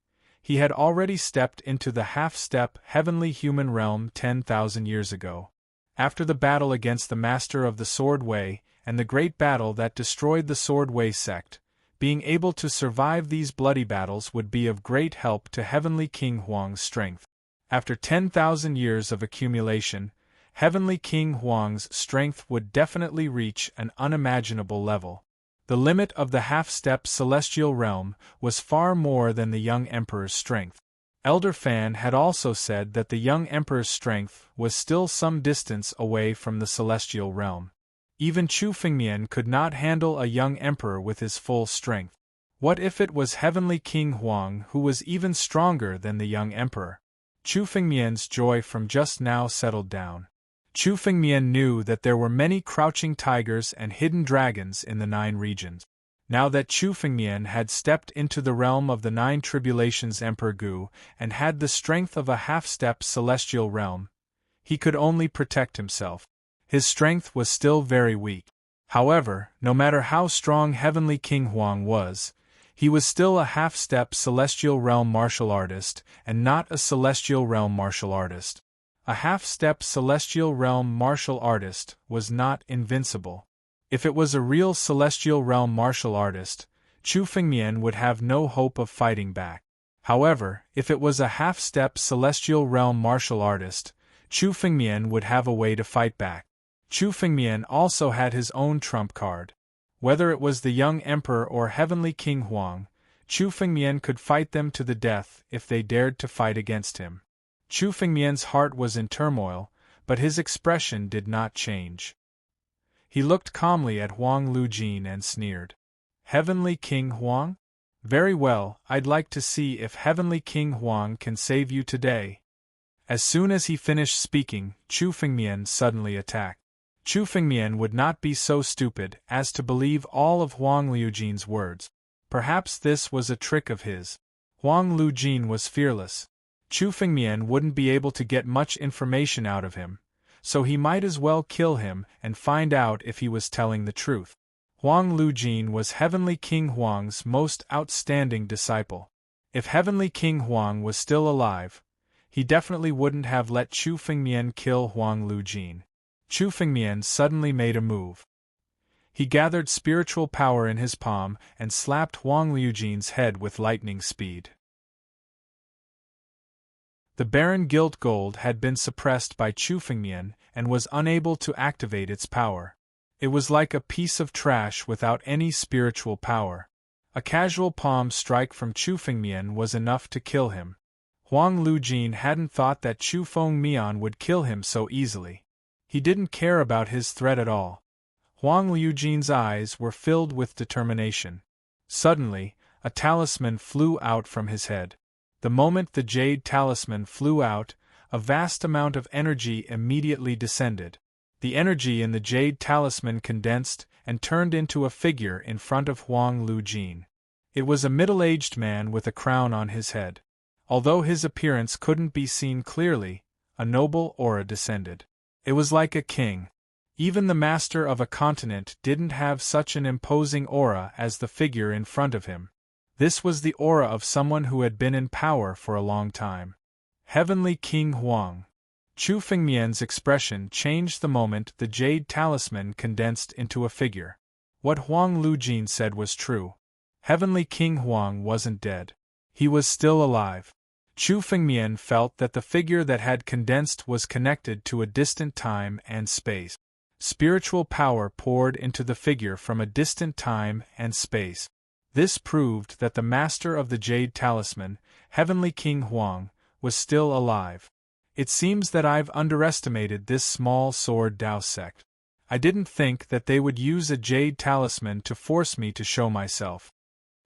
he had already stepped into the half-step heavenly human realm 10,000 years ago. After the battle against the Master of the Sword Wei and the great battle that destroyed the Sword Wei sect, being able to survive these bloody battles would be of great help to Heavenly King Huang's strength. After 10,000 years of accumulation, Heavenly King Huang's strength would definitely reach an unimaginable level. The limit of the half-step celestial realm was far more than the young emperor's strength. Elder Fan had also said that the young emperor's strength was still some distance away from the celestial realm. Even Chu Fengmian could not handle a young emperor with his full strength. What if it was Heavenly King Huang who was even stronger than the young emperor? Chu Fengmian's joy from just now settled down. Chu Fengmian knew that there were many crouching tigers and hidden dragons in the 9 regions. Now that Chu Fengmian had stepped into the realm of the 9 tribulations Emperor Gu and had the strength of a half-step celestial realm, he could only protect himself. His strength was still very weak. However, no matter how strong Heavenly King Huang was, he was still a half-step celestial realm martial artist and not a celestial realm martial artist. A half-step celestial realm martial artist was not invincible. If it was a real celestial realm martial artist, Chu Fengmian would have no hope of fighting back. However, if it was a half-step celestial realm martial artist, Chu Fengmian would have a way to fight back. Chu Fengmian also had his own trump card. Whether it was the young emperor or Heavenly King Huang, Chu Fengmian could fight them to the death if they dared to fight against him. Chu Fengmian's heart was in turmoil, but his expression did not change. He looked calmly at Huang Lujin and sneered. Heavenly King Huang? Very well, I'd like to see if Heavenly King Huang can save you today. As soon as he finished speaking, Chu Fengmian suddenly attacked. Chu Fengmian would not be so stupid as to believe all of Huang Lujin's words. Perhaps this was a trick of his. Huang Lujin was fearless. Chu Fengmian wouldn't be able to get much information out of him, so he might as well kill him and find out if he was telling the truth. Huang Lujin was Heavenly King Huang's most outstanding disciple. If Heavenly King Huang was still alive, he definitely wouldn't have let Chu Fengmian kill Huang Lujin. Chu Fengmian suddenly made a move. He gathered spiritual power in his palm and slapped Huang Lujin's head with lightning speed. The Baron Gilt Gold had been suppressed by Chu Fengmian and was unable to activate its power. It was like a piece of trash without any spiritual power. A casual palm strike from Chu Fengmian was enough to kill him. Huang Lujin hadn't thought that Chu Fengmian would kill him so easily. He didn't care about his threat at all. Huang Lujin's eyes were filled with determination. Suddenly, a talisman flew out from his head. The moment the jade talisman flew out, a vast amount of energy immediately descended. The energy in the jade talisman condensed and turned into a figure in front of Huang Lujin. It was a middle-aged man with a crown on his head. Although his appearance couldn't be seen clearly, a noble aura descended. It was like a king. Even the master of a continent didn't have such an imposing aura as the figure in front of him. This was the aura of someone who had been in power for a long time. Heavenly King Huang. Chu Fengmian's expression changed the moment the jade talisman condensed into a figure. What Huang Lujin said was true. Heavenly King Huang wasn't dead. He was still alive. Chu Fengmian felt that the figure that had condensed was connected to a distant time and space. Spiritual power poured into the figure from a distant time and space. This proved that the master of the Jade Talisman, Heavenly King Huang, was still alive. It seems that I've underestimated this small sword Dao sect. I didn't think that they would use a Jade Talisman to force me to show myself.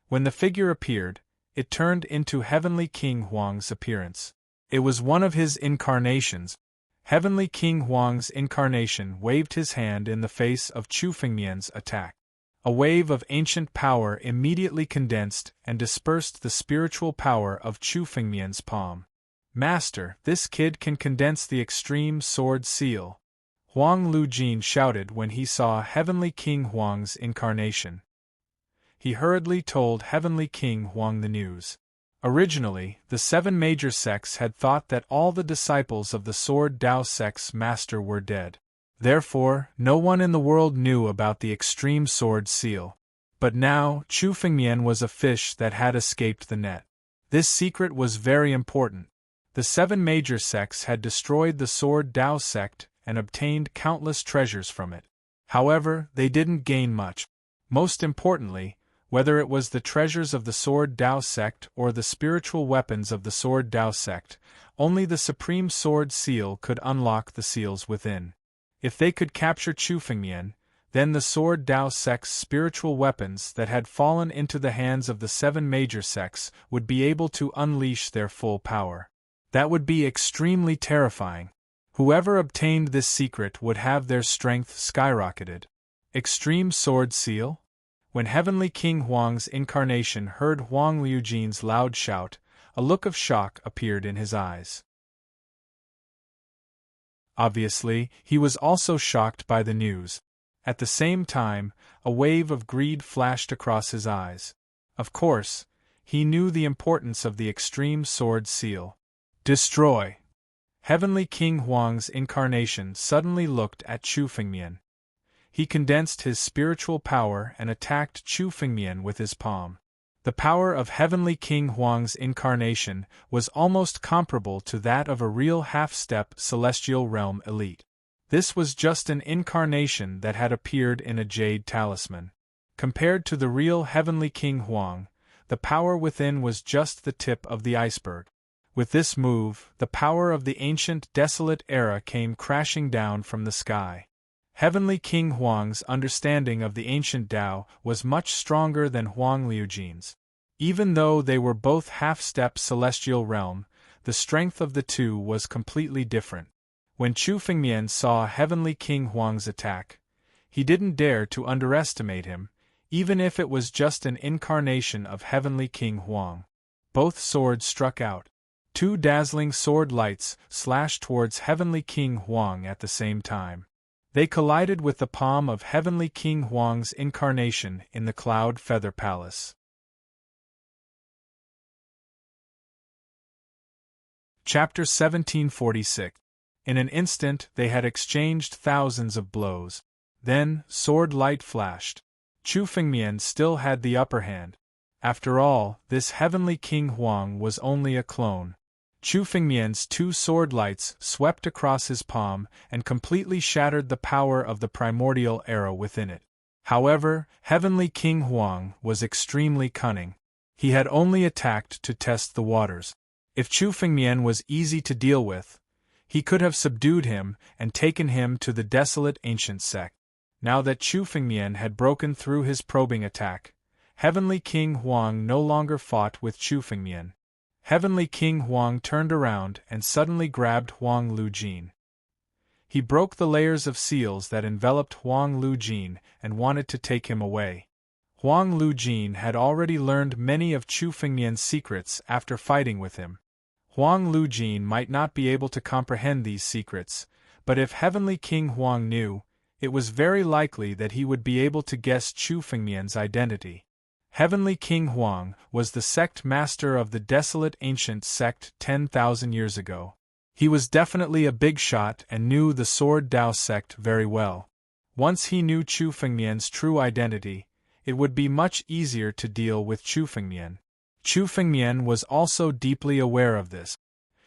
When the figure appeared, it turned into Heavenly King Huang's appearance. It was one of his incarnations. Heavenly King Huang's incarnation waved his hand in the face of Chu Fengmian's attack. A wave of ancient power immediately condensed and dispersed the spiritual power of Chu Fengmian's palm. Master, this kid can condense the extreme sword seal, Huang Lujin shouted when he saw Heavenly King Huang's incarnation. He hurriedly told Heavenly King Huang the news. Originally, the 7 major sects had thought that all the disciples of the Sword Dao sect's master were dead. Therefore, no one in the world knew about the extreme sword seal. But now, Chu Fengmian was a fish that had escaped the net. This secret was very important. The 7 major sects had destroyed the Sword Dao sect and obtained countless treasures from it. However, they didn't gain much. Most importantly, whether it was the treasures of the Sword Dao sect or the spiritual weapons of the Sword Dao sect, only the Supreme Sword Seal could unlock the seals within. If they could capture Chu Fengmian, then the Sword Dao sect's spiritual weapons that had fallen into the hands of the 7 major sects would be able to unleash their full power. That would be extremely terrifying. Whoever obtained this secret would have their strength skyrocketed. Extreme Sword Seal? When Heavenly King Huang's incarnation heard Huang Liujin's loud shout, a look of shock appeared in his eyes. Obviously, he was also shocked by the news. At the same time, a wave of greed flashed across his eyes. Of course, he knew the importance of the extreme sword seal. Destroy! Heavenly King Huang's incarnation suddenly looked at Chu Fengmian. He condensed his spiritual power and attacked Chu Fengmian with his palm. The power of Heavenly King Huang's incarnation was almost comparable to that of a real half-step celestial realm elite. This was just an incarnation that had appeared in a jade talisman. Compared to the real Heavenly King Huang, the power within was just the tip of the iceberg. With this move, the power of the ancient desolate era came crashing down from the sky. Heavenly King Huang's understanding of the ancient Tao was much stronger than Huang Liujin's. Even though they were both half-step celestial realm, the strength of the two was completely different. When Chu Fengmian saw Heavenly King Huang's attack, he didn't dare to underestimate him, even if it was just an incarnation of Heavenly King Huang. Both swords struck out. 2 dazzling sword lights slashed towards Heavenly King Huang at the same time. They collided with the palm of Heavenly King Huang's incarnation in the Cloud Feather Palace. Chapter 1746. In an instant they had exchanged thousands of blows. Then, sword light flashed. Chu Fengmian still had the upper hand. After all, this Heavenly King Huang was only a clone. Chu Fengmian's 2 sword lights swept across his palm and completely shattered the power of the primordial era within it. However, Heavenly King Huang was extremely cunning. He had only attacked to test the waters. If Chu Fengmian was easy to deal with, he could have subdued him and taken him to the desolate ancient sect. Now that Chu Fengmian had broken through his probing attack, Heavenly King Huang no longer fought with Chu Fengmian. Heavenly King Huang turned around and suddenly grabbed Huang Lujin. He broke the layers of seals that enveloped Huang Lujin and wanted to take him away. Huang Lujin had already learned many of Chu Fengmian's secrets after fighting with him. Huang Lujin might not be able to comprehend these secrets, but if Heavenly King Huang knew, it was very likely that he would be able to guess Chu Fengmian's identity. Heavenly King Huang was the sect master of the desolate ancient sect 10,000 years ago. He was definitely a big shot and knew the Sword Dao sect very well. Once he knew Chu Fengmian's true identity, it would be much easier to deal with Chu Fengmian. Chu Fengmian was also deeply aware of this.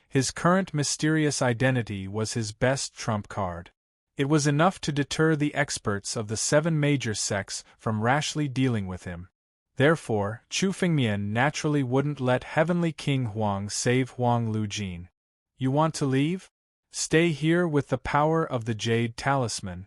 His current mysterious identity was his best trump card. It was enough to deter the experts of the 7 major sects from rashly dealing with him. Therefore, Chu Fengmian naturally wouldn't let Heavenly King Huang save Huang Lujin. You want to leave? Stay here with the power of the Jade Talisman.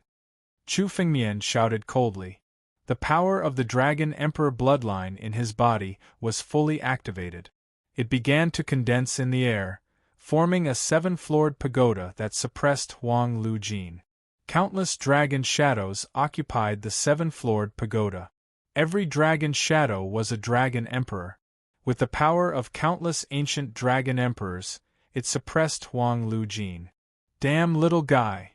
Chu Fengmian shouted coldly. The power of the Dragon Emperor bloodline in his body was fully activated. It began to condense in the air, forming a 7-floored pagoda that suppressed Huang Lujin. Countless dragon shadows occupied the 7-floored pagoda. Every dragon shadow was a dragon emperor. With the power of countless ancient dragon emperors, it suppressed Huang Lujin. Damn little guy!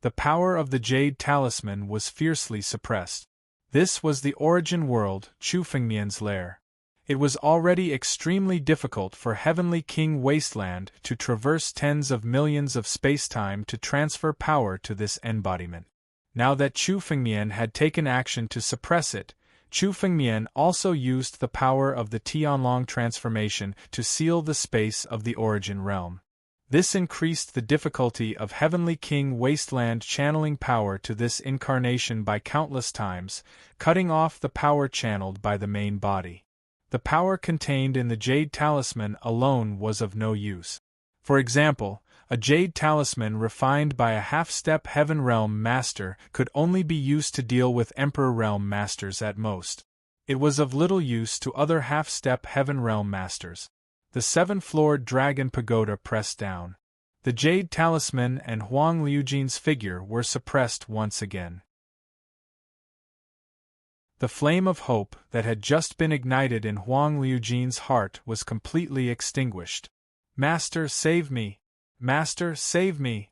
The power of the Jade Talisman was fiercely suppressed. This was the origin world, Chu Fengmian's lair. It was already extremely difficult for Heavenly King Wasteland to traverse tens of millions of spacetime to transfer power to this embodiment. Now that Chu Fengmian had taken action to suppress it, Chu Fengmian also used the power of the Tianlong transformation to seal the space of the origin realm. This increased the difficulty of Heavenly King Wasteland channeling power to this incarnation by countless times, cutting off the power channeled by the main body. The power contained in the Jade Talisman alone was of no use. For example, a Jade Talisman refined by a half-step Heaven Realm Master could only be used to deal with Emperor Realm Masters at most. It was of little use to other half-step Heaven Realm Masters. The 7-floored Dragon Pagoda pressed down. The Jade Talisman and Huang Liujin's figure were suppressed once again. The flame of hope that had just been ignited in Huang Liujin's heart was completely extinguished. Master, save me! Master, save me!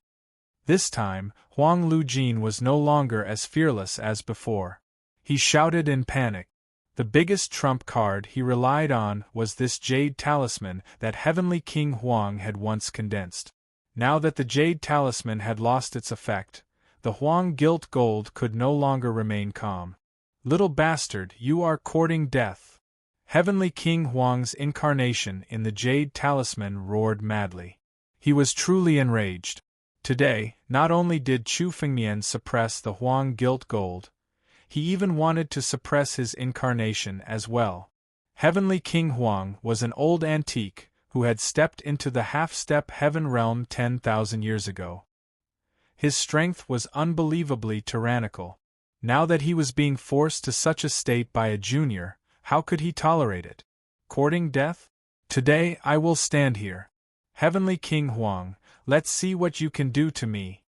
This time, Huang Lujin was no longer as fearless as before. He shouted in panic. The biggest trump card he relied on was this Jade Talisman that Heavenly King Huang had once condensed. Now that the Jade Talisman had lost its effect, the Huang Gilt Gold could no longer remain calm. Little bastard, you are courting death! Heavenly King Huang's incarnation in the Jade Talisman roared madly. He was truly enraged. Today, not only did Chu Fengmian suppress the Huang Gilt Gold, he even wanted to suppress his incarnation as well. Heavenly King Huang was an old antique who had stepped into the half-step Heaven Realm 10,000 years ago. His strength was unbelievably tyrannical. Now that he was being forced to such a state by a junior, how could he tolerate it? Courting death? Today I will stand here. Heavenly King Huang, let's see what you can do to me.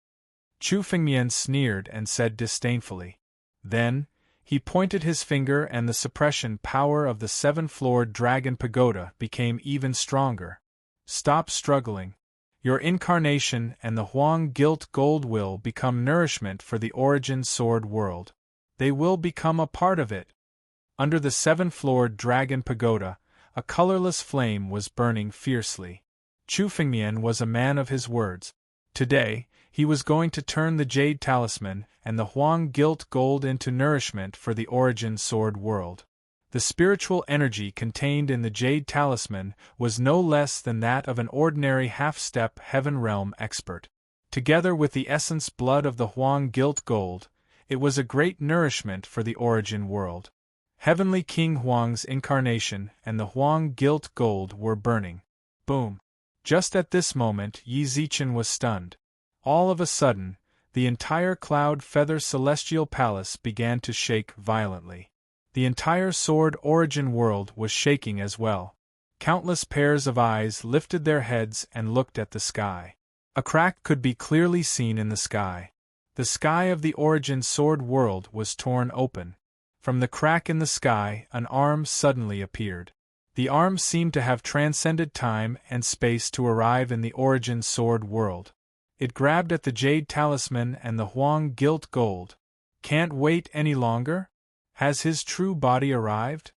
Chu Fengmian sneered and said disdainfully. Then, he pointed his finger and the suppression power of the 7-floored Dragon Pagoda became even stronger. Stop struggling. Your incarnation and the Huang Gilt Gold will become nourishment for the Origin Sword world. They will become a part of it. Under the 7-floored Dragon Pagoda, a colorless flame was burning fiercely. Chu Fengmian was a man of his words. Today, he was going to turn the Jade Talisman and the Huang Gilt Gold into nourishment for the Origin Sword world. The spiritual energy contained in the Jade Talisman was no less than that of an ordinary half-step Heaven Realm expert. Together with the essence blood of the Huang Gilt Gold, it was a great nourishment for the Origin world. Heavenly King Huang's incarnation and the Huang Gilt Gold were burning. Boom! Just at this moment, Yi Zichen was stunned. All of a sudden, the entire Cloud Feather Celestial Palace began to shake violently. The entire Sword Origin world was shaking as well. Countless pairs of eyes lifted their heads and looked at the sky. A crack could be clearly seen in the sky. The sky of the Origin Sword world was torn open. From the crack in the sky, an arm suddenly appeared. The arm seemed to have transcended time and space to arrive in the Origin Sword world. It grabbed at the Jade Talisman and the Huang Gilt Gold. Can't wait any longer? Has his true body arrived?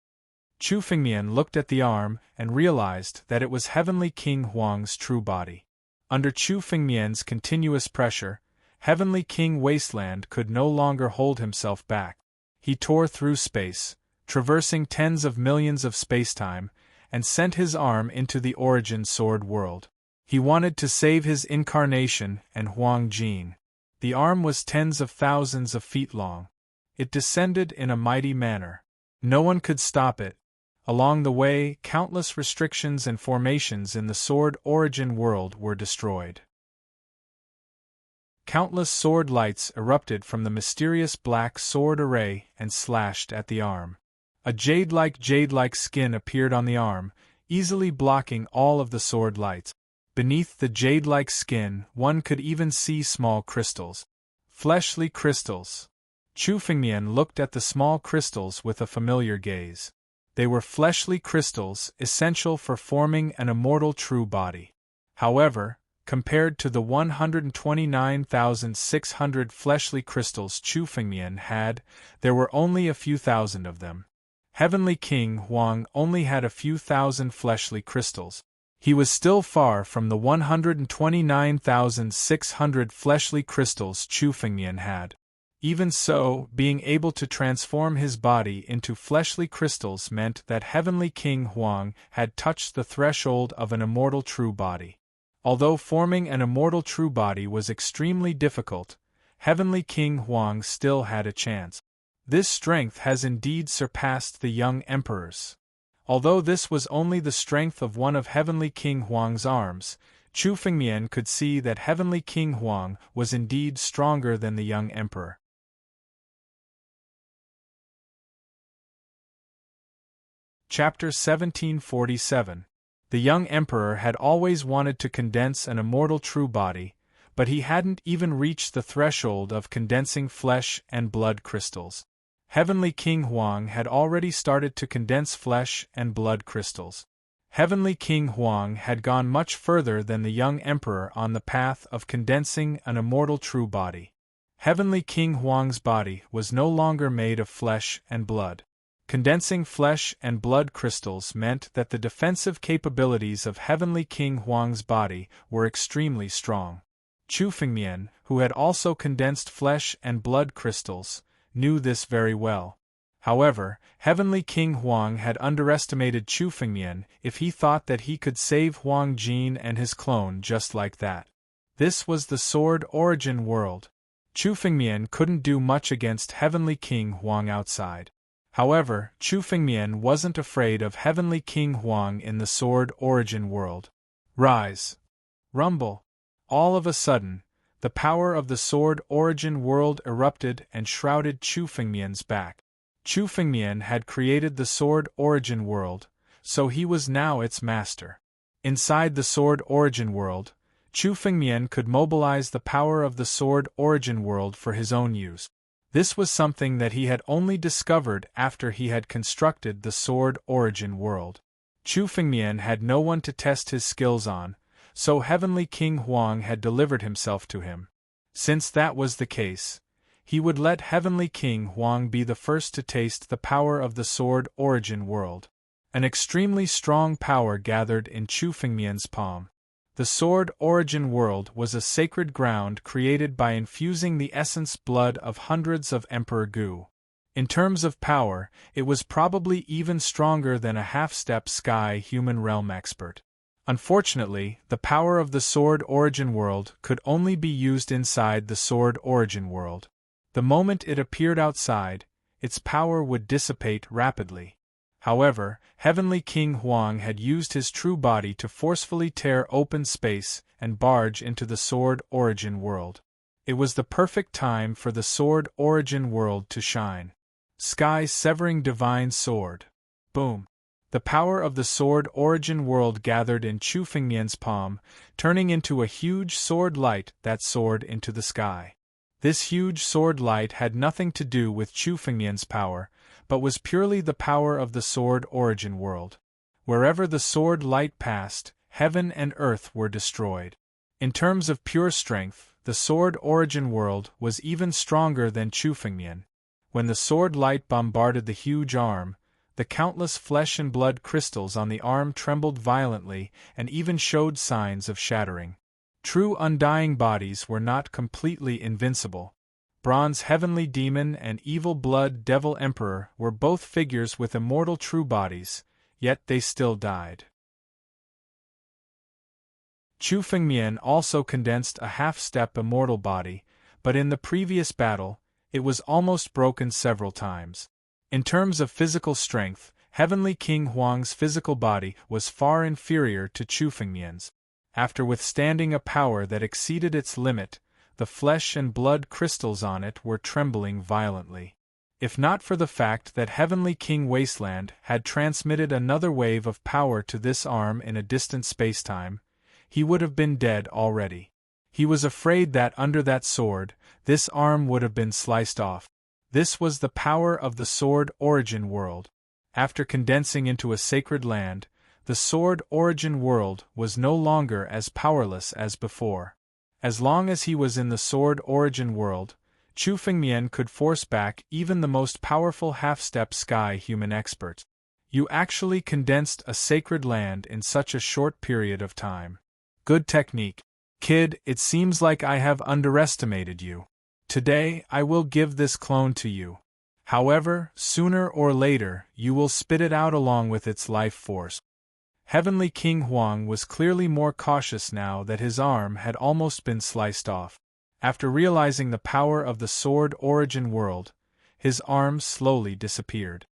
Chu Fengmian looked at the arm and realized that it was Heavenly King Huang's true body. Under Chu Fengmian's continuous pressure, Heavenly King Wasteland could no longer hold himself back. He tore through space, traversing tens of millions of spacetime, and sent his arm into the Origin Sword world. He wanted to save his incarnation and Huang Jin. The arm was tens of thousands of feet long. It descended in a mighty manner. No one could stop it. Along the way, countless restrictions and formations in the Sword Origin world were destroyed. Countless sword lights erupted from the mysterious black sword array and slashed at the arm. A jade-like skin appeared on the arm, easily blocking all of the sword lights. Beneath the jade-like skin, one could even see small crystals. Fleshly crystals. Chu Fengmian looked at the small crystals with a familiar gaze. They were fleshly crystals, essential for forming an immortal true body. However, compared to the 129,600 fleshly crystals Chu Fengmian had, there were only a few thousand of them. Heavenly King Huang only had a few thousand fleshly crystals. He was still far from the 129,600 fleshly crystals Chu Fengmian had. Even so, being able to transform his body into fleshly crystals meant that Heavenly King Huang had touched the threshold of an immortal true body. Although forming an immortal true body was extremely difficult, Heavenly King Huang still had a chance. This strength has indeed surpassed the young emperor's. Although this was only the strength of one of Heavenly King Huang's arms, Chu Fengmian could see that Heavenly King Huang was indeed stronger than the young emperor. Chapter 1747. The young emperor had always wanted to condense an immortal true body, but he hadn't even reached the threshold of condensing flesh and blood crystals. Heavenly King Huang had already started to condense flesh and blood crystals. Heavenly King Huang had gone much further than the young emperor on the path of condensing an immortal true body. Heavenly King Huang's body was no longer made of flesh and blood. Condensing flesh and blood crystals meant that the defensive capabilities of Heavenly King Huang's body were extremely strong. Chu Fengmian, who had also condensed flesh and blood crystals, knew this very well. However, Heavenly King Huang had underestimated Chu Fengmian if he thought that he could save Huang Jin and his clone just like that. This was the Sword Origin world. Chu Fengmian couldn't do much against Heavenly King Huang outside. However, Chu Fengmian wasn't afraid of Heavenly King Huang in the Sword Origin world. Rise! Rumble! All of a sudden, the power of the Sword Origin world erupted and shrouded Chu Fengmian's back. Chu Fengmian had created the Sword Origin world, so he was now its master. Inside the Sword Origin world, Chu Fengmian could mobilize the power of the Sword Origin world for his own use. This was something that he had only discovered after he had constructed the Sword Origin world. Chu Fengmian had no one to test his skills on, so Heavenly King Huang had delivered himself to him. Since that was the case, he would let Heavenly King Huang be the first to taste the power of the Sword Origin world. An extremely strong power gathered in Chu Fengmian's palm. The Sword Origin world was a sacred ground created by infusing the essence blood of hundreds of Emperor Gu. In terms of power, it was probably even stronger than a half-step sky human realm expert. Unfortunately, the power of the Sword Origin world could only be used inside the Sword Origin world. The moment it appeared outside, its power would dissipate rapidly. However, Heavenly King Huang had used his true body to forcefully tear open space and barge into the Sword Origin world. It was the perfect time for the Sword Origin world to shine. Sky-severing divine sword. Boom. The power of the Sword Origin world gathered in Chu Fengmian's palm, turning into a huge sword light that soared into the sky. This huge sword light had nothing to do with Chu Fengmian's power, but was purely the power of the Sword Origin world. Wherever the sword light passed, heaven and earth were destroyed. In terms of pure strength, the Sword Origin world was even stronger than Chu Fengmian. When the sword light bombarded the huge arm, the countless flesh and blood crystals on the arm trembled violently and even showed signs of shattering. True undying bodies were not completely invincible. Bronze Heavenly Demon and Evil Blood Devil Emperor were both figures with immortal true bodies, yet they still died. Chu Fengmian also condensed a half-step immortal body, but in the previous battle, it was almost broken several times. In terms of physical strength, Heavenly King Huang's physical body was far inferior to Chu Fengmian's. After withstanding a power that exceeded its limit, the flesh and blood crystals on it were trembling violently. If not for the fact that Heavenly King Wasteland had transmitted another wave of power to this arm in a distant spacetime, he would have been dead already. He was afraid that under that sword, this arm would have been sliced off. This was the power of the Sword Origin World. After condensing into a sacred land, the Sword Origin World was no longer as powerless as before. As long as he was in the Sword Origin World, Chu Fengmian could force back even the most powerful half-step sky human expert. You actually condensed a sacred land in such a short period of time. Good technique. Kid, it seems like I have underestimated you. Today, I will give this clone to you. However, sooner or later, you will spit it out along with its life force. Heavenly King Huang was clearly more cautious now that his arm had almost been sliced off. After realizing the power of the Sword Origin World, his arm slowly disappeared.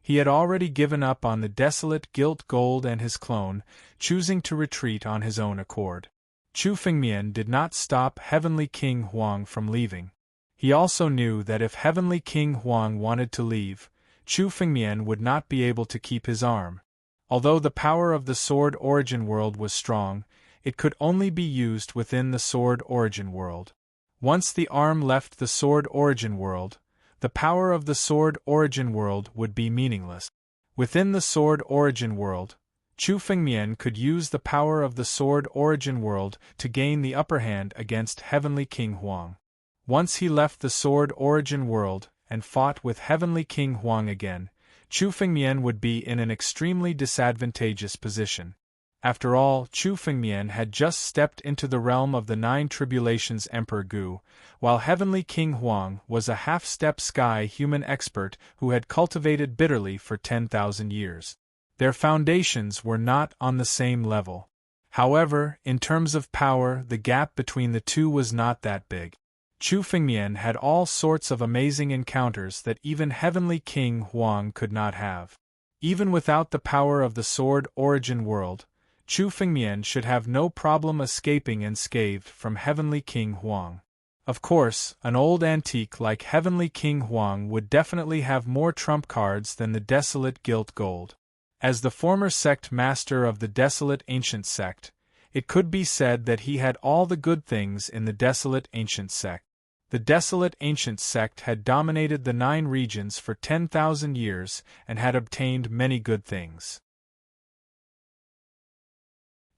He had already given up on the desolate Gilt Gold and his clone, choosing to retreat on his own accord. Chu Fengmian did not stop Heavenly King Huang from leaving. He also knew that if Heavenly King Huang wanted to leave, Chu Fengmian would not be able to keep his arm. Although the power of the Sword Origin World was strong, it could only be used within the Sword Origin World. Once the arm left the Sword Origin World, the power of the Sword Origin World would be meaningless. Within the Sword Origin World, Chu Fengmian could use the power of the Sword Origin World to gain the upper hand against Heavenly King Huang. Once he left the Sword Origin World and fought with Heavenly King Huang again, Chu Fengmian would be in an extremely disadvantageous position. After all, Chu Fengmian had just stepped into the realm of the Nine Tribulations Emperor Gu, while Heavenly King Huang was a half-step sky human expert who had cultivated bitterly for 10,000 years. Their foundations were not on the same level. However, in terms of power, the gap between the two was not that big. Chu Fengmian had all sorts of amazing encounters that even Heavenly King Huang could not have. Even without the power of the Sword Origin World, Chu Fengmian should have no problem escaping unscathed from Heavenly King Huang. Of course, an old antique like Heavenly King Huang would definitely have more trump cards than the desolate Gilt Gold. As the former sect master of the desolate ancient sect, it could be said that he had all the good things in the desolate ancient sect. The desolate ancient sect had dominated the 9 regions for 10,000 years and had obtained many good things.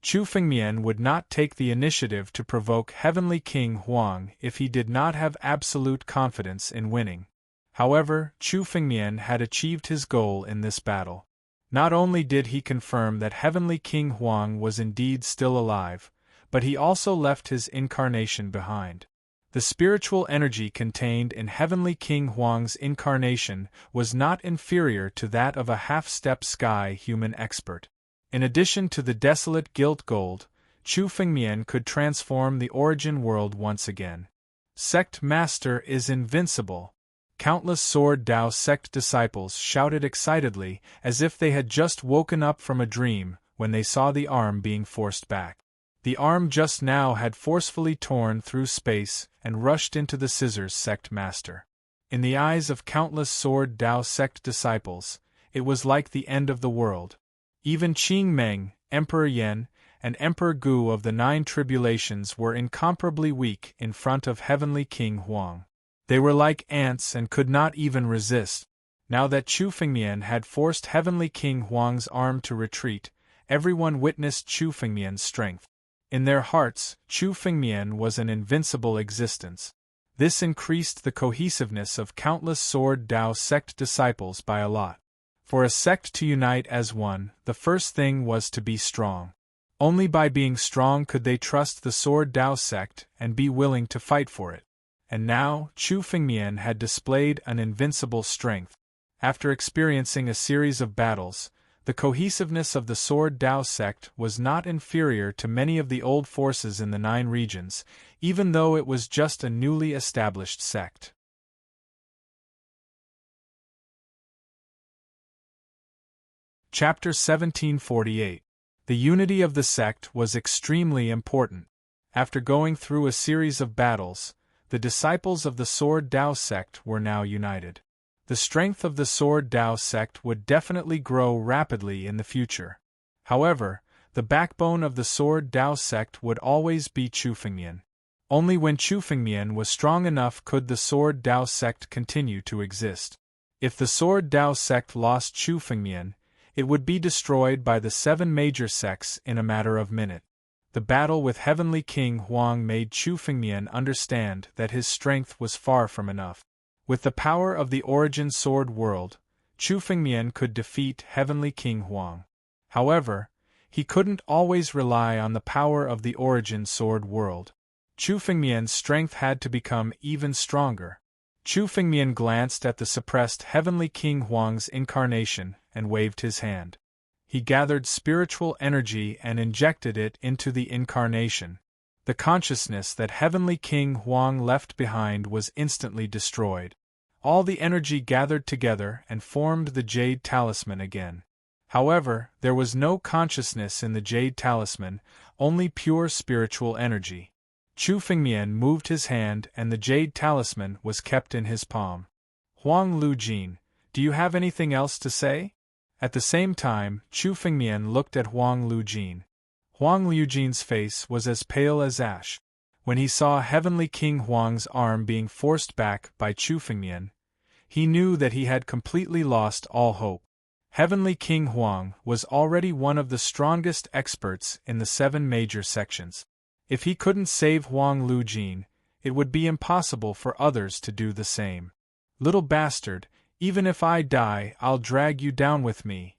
Chu Fengmian would not take the initiative to provoke Heavenly King Huang if he did not have absolute confidence in winning. However, Chu Fengmian had achieved his goal in this battle. Not only did he confirm that Heavenly King Huang was indeed still alive, but he also left his incarnation behind. The spiritual energy contained in Heavenly King Huang's incarnation was not inferior to that of a half-step sky human expert. In addition to the desolate Gilt Gold, Chu Fengmian could transform the origin world once again. Sect Master is invincible. Countless Sword Dao sect disciples shouted excitedly as if they had just woken up from a dream when they saw the arm being forced back. The arm just now had forcefully torn through space and rushed into the Scissors Sect Master. In the eyes of countless Sword Dao sect disciples, it was like the end of the world. Even Qing Meng, Emperor Yan, and Emperor Gu of the 9 Tribulations were incomparably weak in front of Heavenly King Huang. They were like ants and could not even resist. Now that Chu Fengmian had forced Heavenly King Huang's arm to retreat, everyone witnessed Chu Fengmian's strength. In their hearts, Chu Fengmian was an invincible existence. This increased the cohesiveness of countless Sword Dao sect disciples by a lot. For a sect to unite as one, the first thing was to be strong. Only by being strong could they trust the Sword Dao sect and be willing to fight for it. And now, Chu Fengmian had displayed an invincible strength. After experiencing a series of battles, the cohesiveness of the Sword Dao sect was not inferior to many of the old forces in the 9 regions, even though it was just a newly established sect. Chapter 1748. The unity of the sect was extremely important. After going through a series of battles, the disciples of the Sword Dao sect were now united. The strength of the Sword Dao sect would definitely grow rapidly in the future. However, the backbone of the Sword Dao sect would always be Chu Fengmian. Only when Chu Fengmian was strong enough could the Sword Dao sect continue to exist. If the Sword Dao sect lost Chu Fengmian, it would be destroyed by the 7 major sects in a matter of minutes. The battle with Heavenly King Huang made Chu Fengmian understand that his strength was far from enough. With the power of the Origin Sword World, Chu Fengmian could defeat Heavenly King Huang. However, he couldn't always rely on the power of the Origin Sword World. Chu Fengmian's strength had to become even stronger. Chu Fengmian glanced at the suppressed Heavenly King Huang's incarnation and waved his hand. He gathered spiritual energy and injected it into the incarnation. The consciousness that Heavenly King Huang left behind was instantly destroyed. All the energy gathered together and formed the Jade Talisman again. However, there was no consciousness in the Jade Talisman, only pure spiritual energy. Chu Fengmian moved his hand and the Jade Talisman was kept in his palm. Huang Lujin, do you have anything else to say? At the same time, Chu Fengmian looked at Huang Lujin. Huang Lujin's face was as pale as ash. When he saw Heavenly King Huang's arm being forced back by Chu Fengmian, he knew that he had completely lost all hope. Heavenly King Huang was already one of the strongest experts in the 7 major sections. If he couldn't save Huang Lujin, it would be impossible for others to do the same. Little bastard, even if I die, I'll drag you down with me.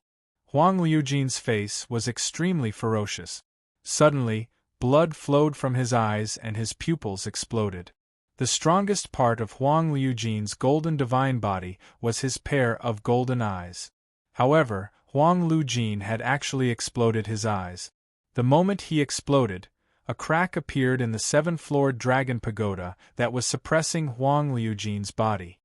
Huang Lujin's face was extremely ferocious. Suddenly, blood flowed from his eyes and his pupils exploded. The strongest part of Huang Lujin's golden divine body was his pair of golden eyes. However, Huang Lujin had actually exploded his eyes. The moment he exploded, a crack appeared in the 7-floored dragon pagoda that was suppressing Huang Lujin's body.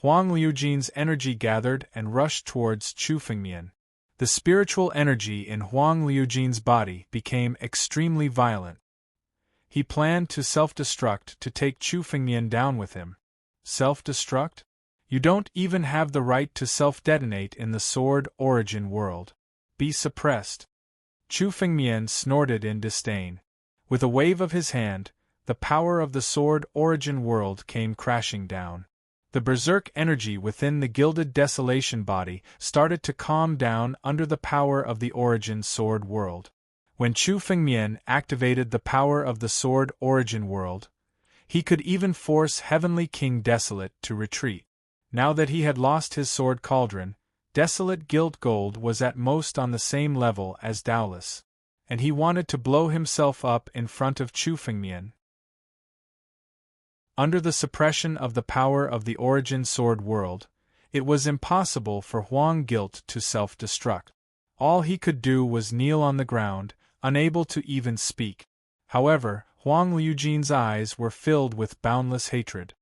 Huang Lujin's energy gathered and rushed towards Chu Fengmian. The spiritual energy in Huang Lujin's body became extremely violent. He planned to self-destruct to take Chu Fengmian down with him. Self-destruct? You don't even have the right to self-detonate in the Sword Origin world. Be suppressed. Chu Fengmian snorted in disdain. With a wave of his hand, the power of the Sword Origin world came crashing down. The berserk energy within the Gilded Desolation body started to calm down under the power of the Origin Sword world. When Chu Fengmian activated the power of the Sword Origin world, he could even force Heavenly King Desolate to retreat. Now that he had lost his sword cauldron, Desolate Gilt Gold was at most on the same level as Daolus, and he wanted to blow himself up in front of Chu Fengmian. Under the suppression of the power of the Origin Sword world, it was impossible for Huang Gilt to self-destruct. All he could do was kneel on the ground, unable to even speak. However, Huang Lujin's eyes were filled with boundless hatred.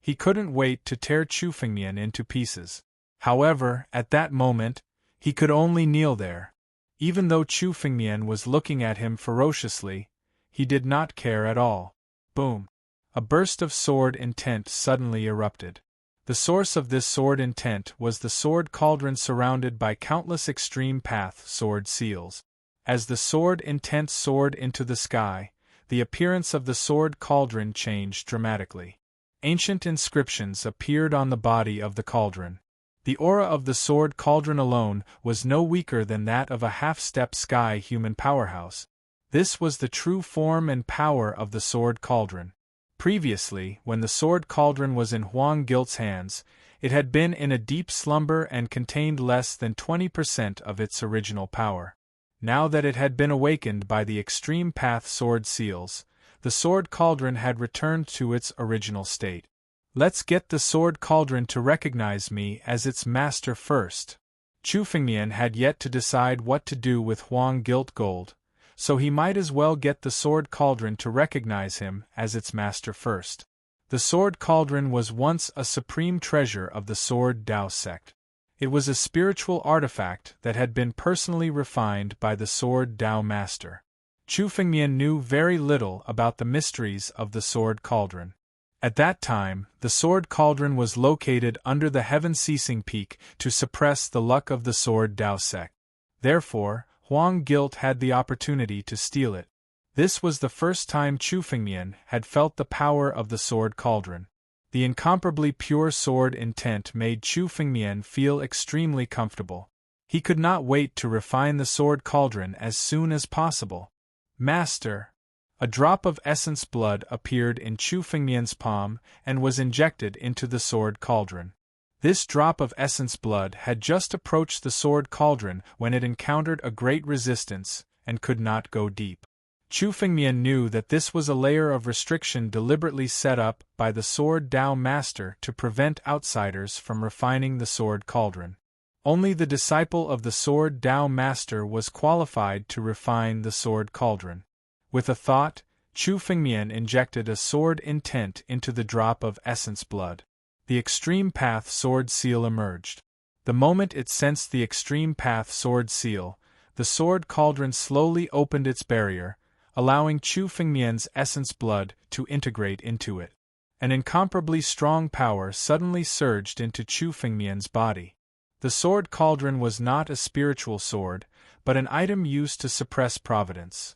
He couldn't wait to tear Chu Fengmian into pieces. However, at that moment, he could only kneel there. Even though Chu Fengmian was looking at him ferociously, he did not care at all. Boom! A burst of sword intent suddenly erupted. The source of this sword intent was the sword cauldron surrounded by countless extreme path sword seals. As the sword intent soared into the sky, the appearance of the sword cauldron changed dramatically. Ancient inscriptions appeared on the body of the cauldron. The aura of the sword cauldron alone was no weaker than that of a half-step sky human powerhouse. This was the true form and power of the sword cauldron. Previously, when the sword cauldron was in Huang Gilt's hands, it had been in a deep slumber and contained less than 20% of its original power. Now that it had been awakened by the extreme path sword seals, the sword cauldron had returned to its original state. Let's get the sword cauldron to recognize me as its master first. Chu Fengmian had yet to decide what to do with Huang Gilt Gold, so he might as well get the sword cauldron to recognize him as its master first. The sword cauldron was once a supreme treasure of the Sword Dao sect. It was a spiritual artifact that had been personally refined by the Sword Dao master. Chu Fengmian knew very little about the mysteries of the sword cauldron. At that time, the sword cauldron was located under the heaven-ceasing peak to suppress the luck of the Sword Dao sect. Therefore, Huang Gilt had the opportunity to steal it. This was the first time Chu Fengmian had felt the power of the sword cauldron. The incomparably pure sword intent made Chu Fengmian feel extremely comfortable. He could not wait to refine the sword cauldron as soon as possible. Master! A drop of essence blood appeared in Chu Fengmian's palm and was injected into the sword cauldron. This drop of essence blood had just approached the sword cauldron when it encountered a great resistance and could not go deep. Chu Fengmian knew that this was a layer of restriction deliberately set up by the Sword Dao master to prevent outsiders from refining the sword cauldron. Only the disciple of the Sword Dao master was qualified to refine the sword cauldron. With a thought, Chu Fengmian injected a sword intent into the drop of essence blood. The extreme path sword seal emerged. The moment it sensed the extreme path sword seal, the sword cauldron slowly opened its barrier, allowing Chu Fengmian's essence blood to integrate into it. An incomparably strong power suddenly surged into Chu Fengmian's body. The sword cauldron was not a spiritual sword, but an item used to suppress providence.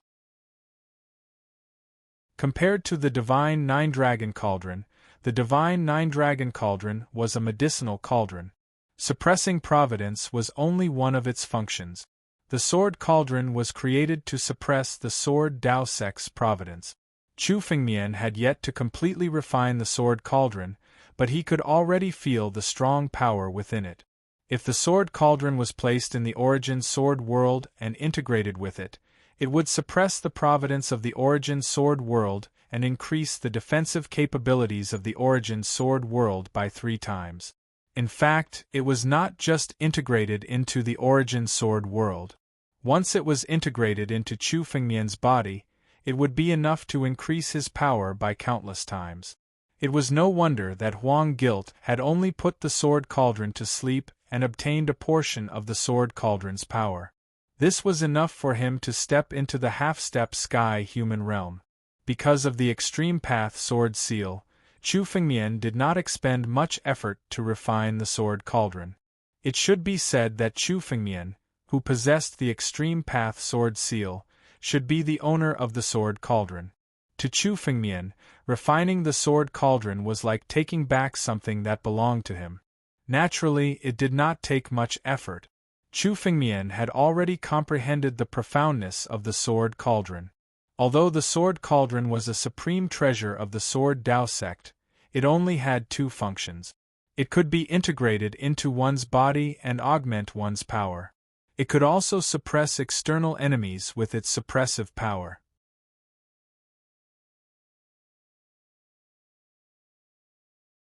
Compared to the Divine Nine-Dragon Cauldron, the Divine Nine-Dragon Cauldron was a medicinal cauldron. Suppressing providence was only one of its functions. The sword cauldron was created to suppress the Sword Dao sect's providence. Chu Fengmian had yet to completely refine the sword cauldron, but he could already feel the strong power within it. If the sword cauldron was placed in the Origin Sword World and integrated with it, it would suppress the providence of the Origin Sword World and increase the defensive capabilities of the Origin Sword World by 3 times. In fact, it was not just integrated into the Origin Sword World. Once it was integrated into Chu Fengmian's body, it would be enough to increase his power by countless times. It was no wonder that Huang Gilt had only put the sword cauldron to sleep and obtained a portion of the sword cauldron's power. This was enough for him to step into the half-step sky human realm. Because of the extreme path sword seal, Chu Fengmian did not expend much effort to refine the sword cauldron. It should be said that Chu Fengmian, who possessed the extreme path sword seal, should be the owner of the sword cauldron. To Chu Fengmian, refining the sword cauldron was like taking back something that belonged to him. Naturally, it did not take much effort. Chu Fengmian had already comprehended the profoundness of the sword cauldron. Although the sword cauldron was a supreme treasure of the Sword Dao sect, it only had 2 functions. It could be integrated into one's body and augment one's power. It could also suppress external enemies with its suppressive power.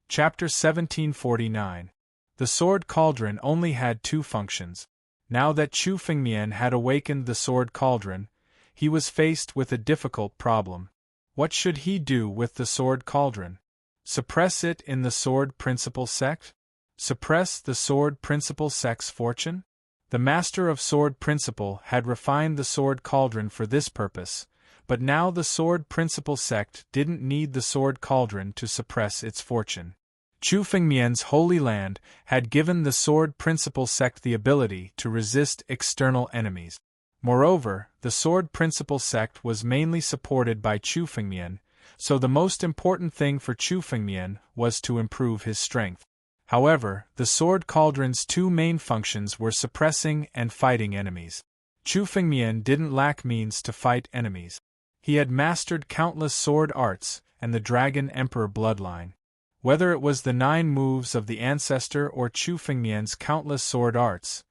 Chapter 1749. The sword cauldron only had 2 functions. Now that Chu Fengmian had awakened the sword cauldron, he was faced with a difficult problem. What should he do with the sword cauldron? Suppress it in the sword principal sect? Suppress the sword principal sect's fortune? The master of sword principal had refined the sword cauldron for this purpose, but now the sword principal sect didn't need the sword cauldron to suppress its fortune. Chu Fengmian's Holy Land had given the sword principal sect the ability to resist external enemies. Moreover, the sword principal sect was mainly supported by Chu Fengmian, so the most important thing for Chu Fengmian was to improve his strength. However, the sword cauldron's 2 main functions were suppressing and fighting enemies. Chu Fengmian didn't lack means to fight enemies. He had mastered countless sword arts and the Dragon Emperor bloodline. Whether it was the 9 moves of the ancestor or Chu Fengmian's countless sword arts,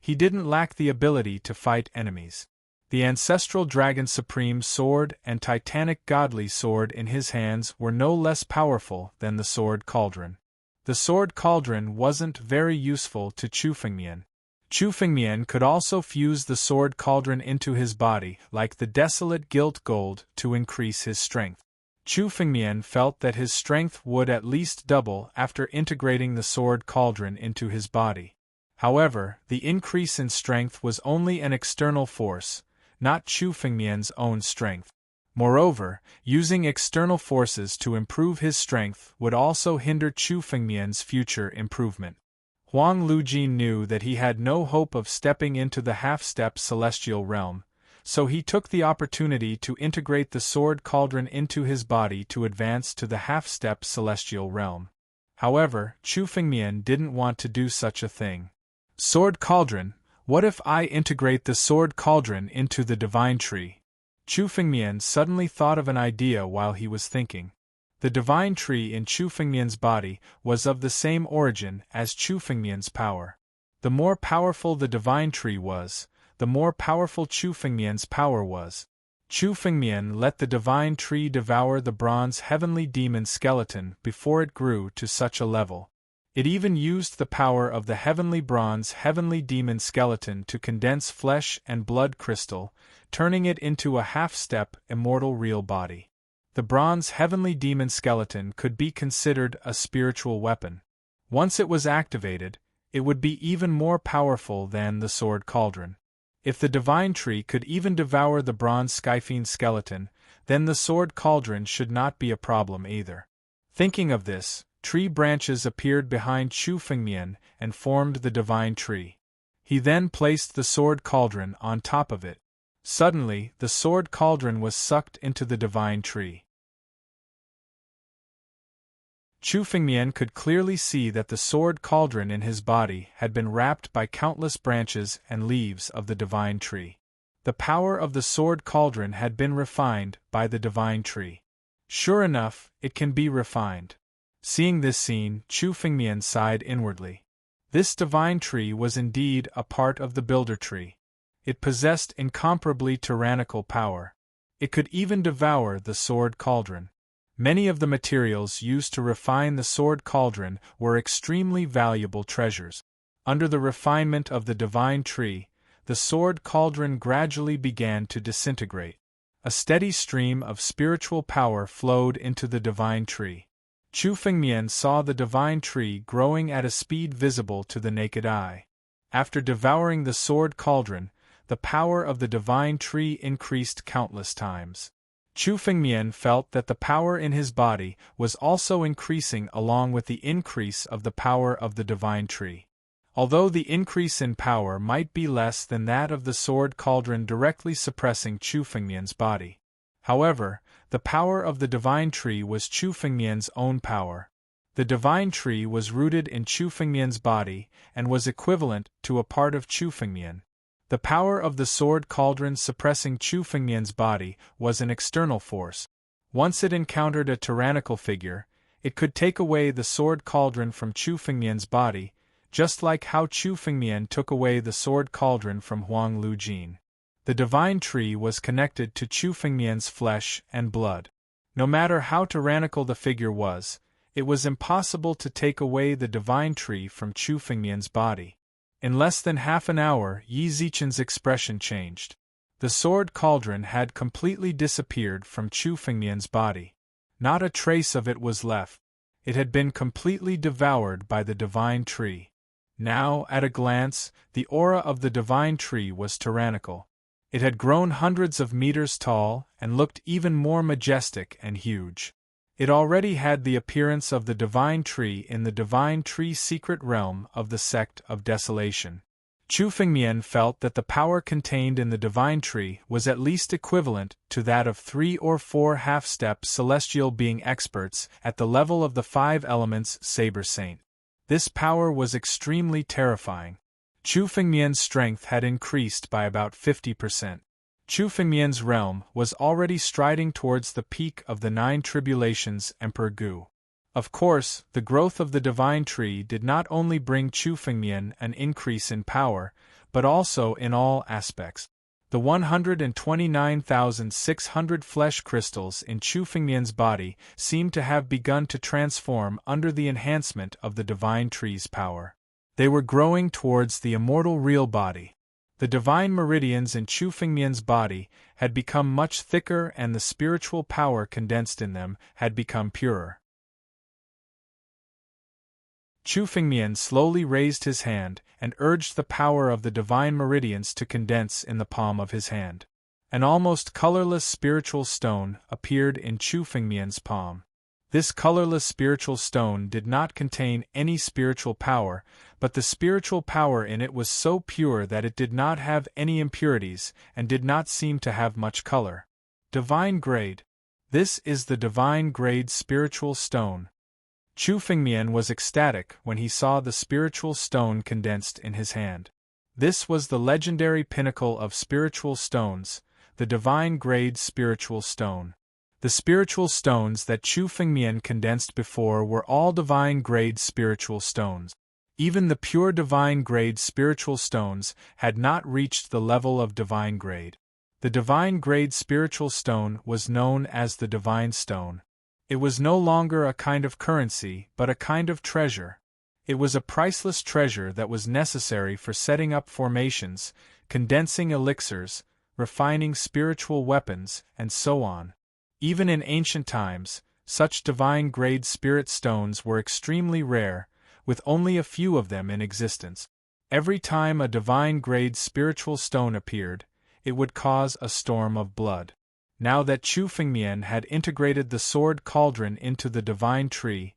he didn't lack the ability to fight enemies. The ancestral Dragon Supreme sword and Titanic Godly sword in his hands were no less powerful than the Sword Cauldron. The Sword Cauldron wasn't very useful to Chu Fengmian. Chu Fengmian could also fuse the Sword Cauldron into his body, like the desolate gilt gold, to increase his strength. Chu Fengmian felt that his strength would at least double after integrating the Sword Cauldron into his body. However, the increase in strength was only an external force, not Chu Fengmian's own strength. Moreover, using external forces to improve his strength would also hinder Chu Fengmian's future improvement. Huang Lujin knew that he had no hope of stepping into the half-step celestial realm, so he took the opportunity to integrate the Sword Cauldron into his body to advance to the half-step celestial realm. However, Chu Fengmian didn't want to do such a thing. Sword Cauldron, what if I integrate the Sword Cauldron into the Divine Tree? Chu Fengmian suddenly thought of an idea while he was thinking. The Divine Tree in Chu Fengmian's body was of the same origin as Chu Fengmian's power. The more powerful the Divine Tree was, the more powerful Chu Fengmian's power was. Chu Fengmian let the Divine Tree devour the bronze heavenly demon skeleton before it grew to such a level. It even used the power of the heavenly bronze heavenly demon skeleton to condense flesh and blood crystal, turning it into a half-step immortal real body. The bronze heavenly demon skeleton could be considered a spiritual weapon. Once it was activated, it would be even more powerful than the Sword Cauldron. If the Divine Tree could even devour the bronze Skyfiend skeleton, then the Sword Cauldron should not be a problem either. Thinking of this, tree branches appeared behind Chu Fengmian and formed the Divine Tree. He then placed the Sword Cauldron on top of it. Suddenly, the Sword Cauldron was sucked into the Divine Tree. Chu Fengmian could clearly see that the Sword Cauldron in his body had been wrapped by countless branches and leaves of the Divine Tree. The power of the Sword Cauldron had been refined by the Divine Tree. Sure enough, it can be refined. Seeing this scene, Chu Fengmian sighed inwardly. This Divine Tree was indeed a part of the Builder Tree. It possessed incomparably tyrannical power. It could even devour the Sword Cauldron. Many of the materials used to refine the Sword Cauldron were extremely valuable treasures. Under the refinement of the Divine Tree, the Sword Cauldron gradually began to disintegrate. A steady stream of spiritual power flowed into the Divine Tree. Chu Fengmian saw the Divine Tree growing at a speed visible to the naked eye. After devouring the Sword Cauldron, the power of the Divine Tree increased countless times. Chu Fengmian felt that the power in his body was also increasing along with the increase of the power of the Divine Tree. Although the increase in power might be less than that of the Sword Cauldron directly suppressing Chu Fengmian's body. However, the power of the Divine Tree was Chu Fengmian's own power. The Divine Tree was rooted in Chu Fengmian's body and was equivalent to a part of Chu Fengmian. The power of the Sword Cauldron suppressing Chu Fengmian's body was an external force. Once it encountered a tyrannical figure, it could take away the Sword Cauldron from Chu Fengmian's body, just like how Chu Fengmian took away the Sword Cauldron from Huang Lujin. The Divine Tree was connected to Chu Fengmian's flesh and blood. No matter how tyrannical the figure was, it was impossible to take away the Divine Tree from Chu Fengmian's body. In less than half an hour, Yi Zichen's expression changed. The Sword Cauldron had completely disappeared from Chu Fengmian's body. Not a trace of it was left. It had been completely devoured by the Divine Tree. Now, at a glance, the aura of the Divine Tree was tyrannical. It had grown hundreds of meters tall and looked even more majestic and huge. It already had the appearance of the Divine Tree in the Divine Tree secret realm of the Sect of Desolation. Chu Fengmian felt that the power contained in the Divine Tree was at least equivalent to that of 3 or 4 half-step celestial being experts at the level of the 5 elements Saber Saint. This power was extremely terrifying. Chu Fengmian's strength had increased by about 50%. Chu Fengmian's realm was already striding towards the peak of the 9 tribulations Emperor Gu. Of course, the growth of the divine tree did not only bring Chu Fengmian an increase in power, but also in all aspects. The 129,600 flesh crystals in Chu Fengmian's body seemed to have begun to transform under the enhancement of the divine tree's power. They were growing towards the immortal real body. The divine meridians in Chu Fengmian's body had become much thicker and the spiritual power condensed in them had become purer. Chu Fengmian slowly raised his hand and urged the power of the divine meridians to condense in the palm of his hand. An almost colorless spiritual stone appeared in Chu Fengmian's palm. This colorless spiritual stone did not contain any spiritual power, but the spiritual power in it was so pure that it did not have any impurities and did not seem to have much color. Divine grade. This is the divine grade spiritual stone. Chu Fengmian was ecstatic when he saw the spiritual stone condensed in his hand. This was the legendary pinnacle of spiritual stones, the divine grade spiritual stone. The spiritual stones that Chu Fengmian condensed before were all divine grade spiritual stones. Even the pure divine grade spiritual stones had not reached the level of divine grade. The divine grade spiritual stone was known as the divine stone. It was no longer a kind of currency, but a kind of treasure. It was a priceless treasure that was necessary for setting up formations, condensing elixirs, refining spiritual weapons, and so on. Even in ancient times, such divine-grade spirit stones were extremely rare, with only a few of them in existence. Every time a divine-grade spiritual stone appeared, it would cause a storm of blood. Now that Chu Fengmian had integrated the sword cauldron into the divine tree,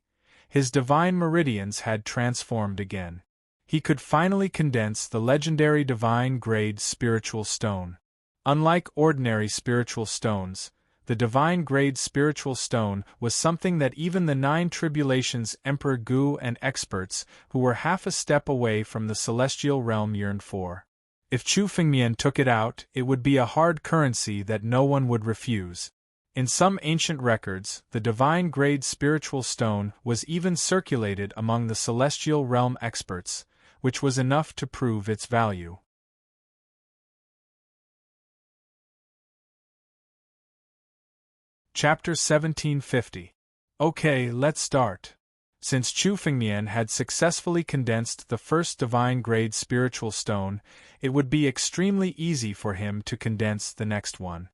his divine meridians had transformed again. He could finally condense the legendary divine-grade spiritual stone. Unlike ordinary spiritual stones, the divine-grade spiritual stone was something that even the 9 Tribulations Emperor Gu and experts who were half a step away from the celestial realm yearned for. If Chu Fengmian took it out, it would be a hard currency that no one would refuse. In some ancient records, the divine-grade spiritual stone was even circulated among the celestial realm experts, which was enough to prove its value. Chapter 1750. Okay, let's start. Since Chu Fengmian had successfully condensed the first divine-grade spiritual stone, it would be extremely easy for him to condense the next one.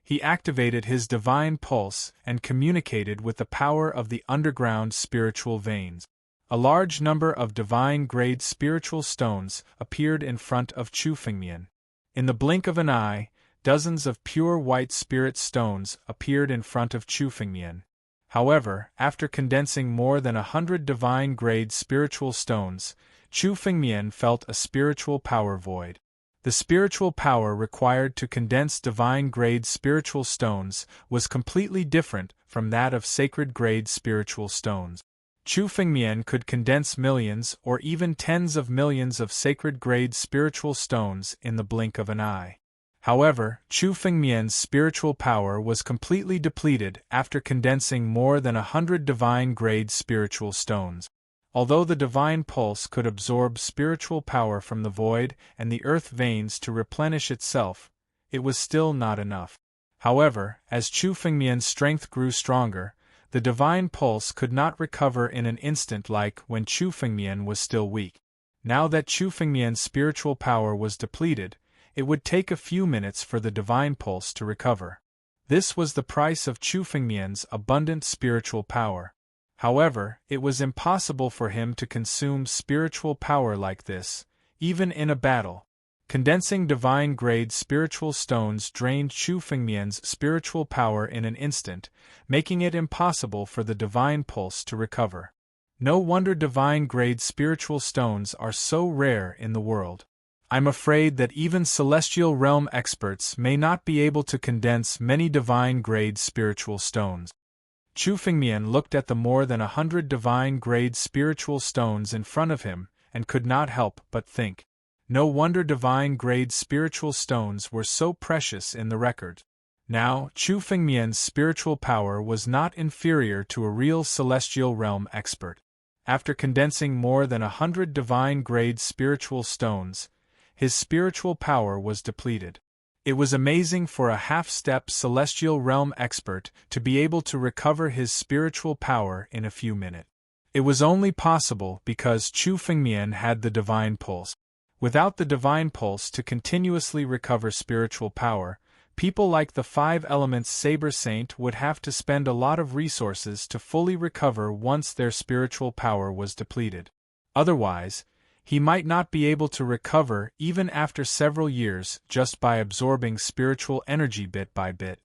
He activated his divine pulse and communicated with the power of the underground spiritual veins. A large number of divine-grade spiritual stones appeared in front of Chu Fengmian. In the blink of an eye, dozens of pure white spirit stones appeared in front of Chu Fengmian. However, after condensing more than 100 divine-grade spiritual stones, Chu Fengmian felt a spiritual power void. The spiritual power required to condense divine-grade spiritual stones was completely different from that of sacred-grade spiritual stones. Chu Fengmian could condense millions or even tens of millions of sacred-grade spiritual stones in the blink of an eye. However, Chu Fengmian's spiritual power was completely depleted after condensing more than 100 divine-grade spiritual stones. Although the divine pulse could absorb spiritual power from the void and the earth veins to replenish itself, it was still not enough. However, as Chu Fengmian's strength grew stronger, the divine pulse could not recover in an instant like when Chu Fengmian was still weak. Now that Chu Fengmian's spiritual power was depleted, it would take a few minutes for the divine pulse to recover. This was the price of Chu Fengmian's abundant spiritual power. However, it was impossible for him to consume spiritual power like this, even in a battle. Condensing divine-grade spiritual stones drained Chu Fengmian's spiritual power in an instant, making it impossible for the divine pulse to recover. No wonder divine-grade spiritual stones are so rare in the world. I'm afraid that even celestial realm experts may not be able to condense many divine-grade spiritual stones. Chu Fengmian looked at the more than 100 divine-grade spiritual stones in front of him and could not help but think. No wonder divine-grade spiritual stones were so precious in the record. Now, Chu Fengmian's spiritual power was not inferior to a real celestial realm expert. After condensing more than 100 divine-grade spiritual stones, his spiritual power was depleted. It was amazing for a half-step celestial realm expert to be able to recover his spiritual power in a few minutes. It was only possible because Chu Fengmian had the divine pulse. Without the divine pulse to continuously recover spiritual power, people like the 5 Elements Saber Saint would have to spend a lot of resources to fully recover once their spiritual power was depleted. Otherwise, he might not be able to recover even after several years just by absorbing spiritual energy bit by bit.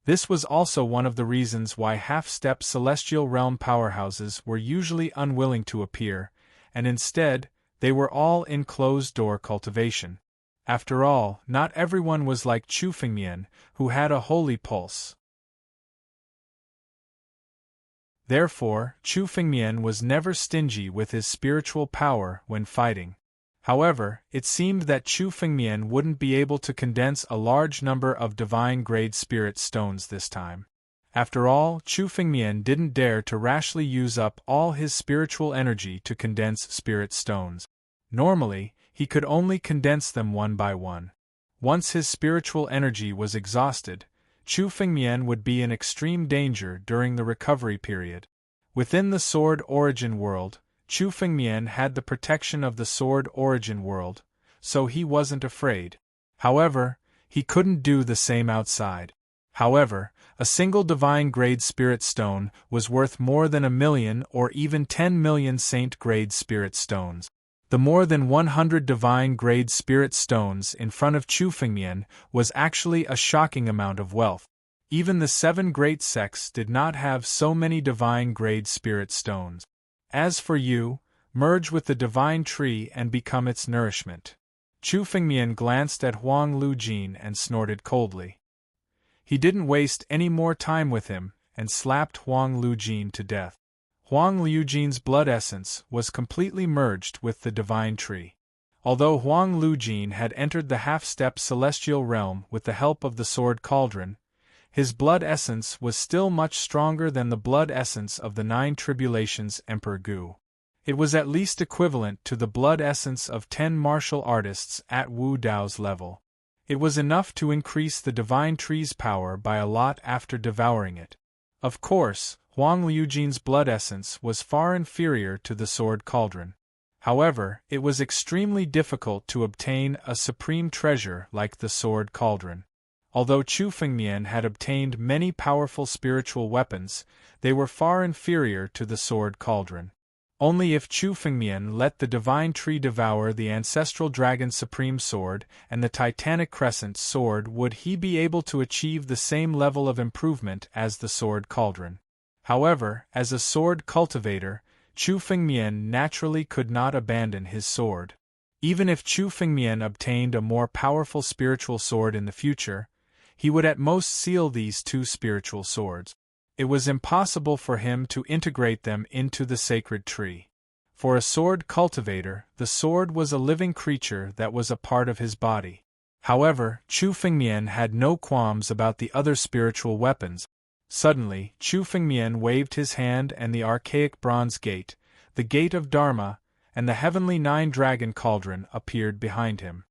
This was also one of the reasons why half-step celestial realm powerhouses were usually unwilling to appear, and instead, they were all in closed-door cultivation. After all, not everyone was like Chu Fengmian, who had a holy pulse. Therefore, Chu Fengmian was never stingy with his spiritual power when fighting. However, it seemed that Chu Fengmian wouldn't be able to condense a large number of divine-grade spirit stones this time. After all, Chu Fengmian didn't dare to rashly use up all his spiritual energy to condense spirit stones. Normally, he could only condense them one by one. Once his spiritual energy was exhausted, Chu Fengmian would be in extreme danger during the recovery period. Within the Sword Origin world, Chu Fengmian had the protection of the Sword Origin world, so he wasn't afraid. However, he couldn't do the same outside. However, a single divine-grade spirit stone was worth more than 1 million or even 10 million saint-grade spirit stones. The more than 100 divine-grade spirit stones in front of Chu Fengmian was actually a shocking amount of wealth. Even the 7 great sects did not have so many divine-grade spirit stones. As for you, merge with the divine tree and become its nourishment. Chu Fengmian glanced at Huang Lujin and snorted coldly. He didn't waste any more time with him, and slapped Huang Lujin to death. Huang Lujin's blood essence was completely merged with the divine tree. Although Huang Lujin had entered the half-step celestial realm with the help of the sword cauldron, his blood essence was still much stronger than the blood essence of the 9 Tribulations Emperor Gu. It was at least equivalent to the blood essence of 10 martial artists at Wu Dao's level. It was enough to increase the divine tree's power by a lot after devouring it. Of course, Huang Liujin's blood essence was far inferior to the sword cauldron. However, it was extremely difficult to obtain a supreme treasure like the sword cauldron. Although Chu Fengmian had obtained many powerful spiritual weapons, they were far inferior to the sword cauldron. Only if Chu Fengmian let the divine tree devour the ancestral dragon supreme sword and the titanic crescent sword would he be able to achieve the same level of improvement as the sword cauldron. However, as a sword cultivator, Chu Fengmian naturally could not abandon his sword. Even if Chu Fengmian obtained a more powerful spiritual sword in the future, he would at most seal these 2 spiritual swords. It was impossible for him to integrate them into the sacred tree. For a sword cultivator, the sword was a living creature that was a part of his body. However, Chu Fengmian had no qualms about the other spiritual weapons. Suddenly, Chu Fengmian waved his hand and the archaic bronze gate, the gate of Dharma, and the heavenly 9 dragon cauldron appeared behind him.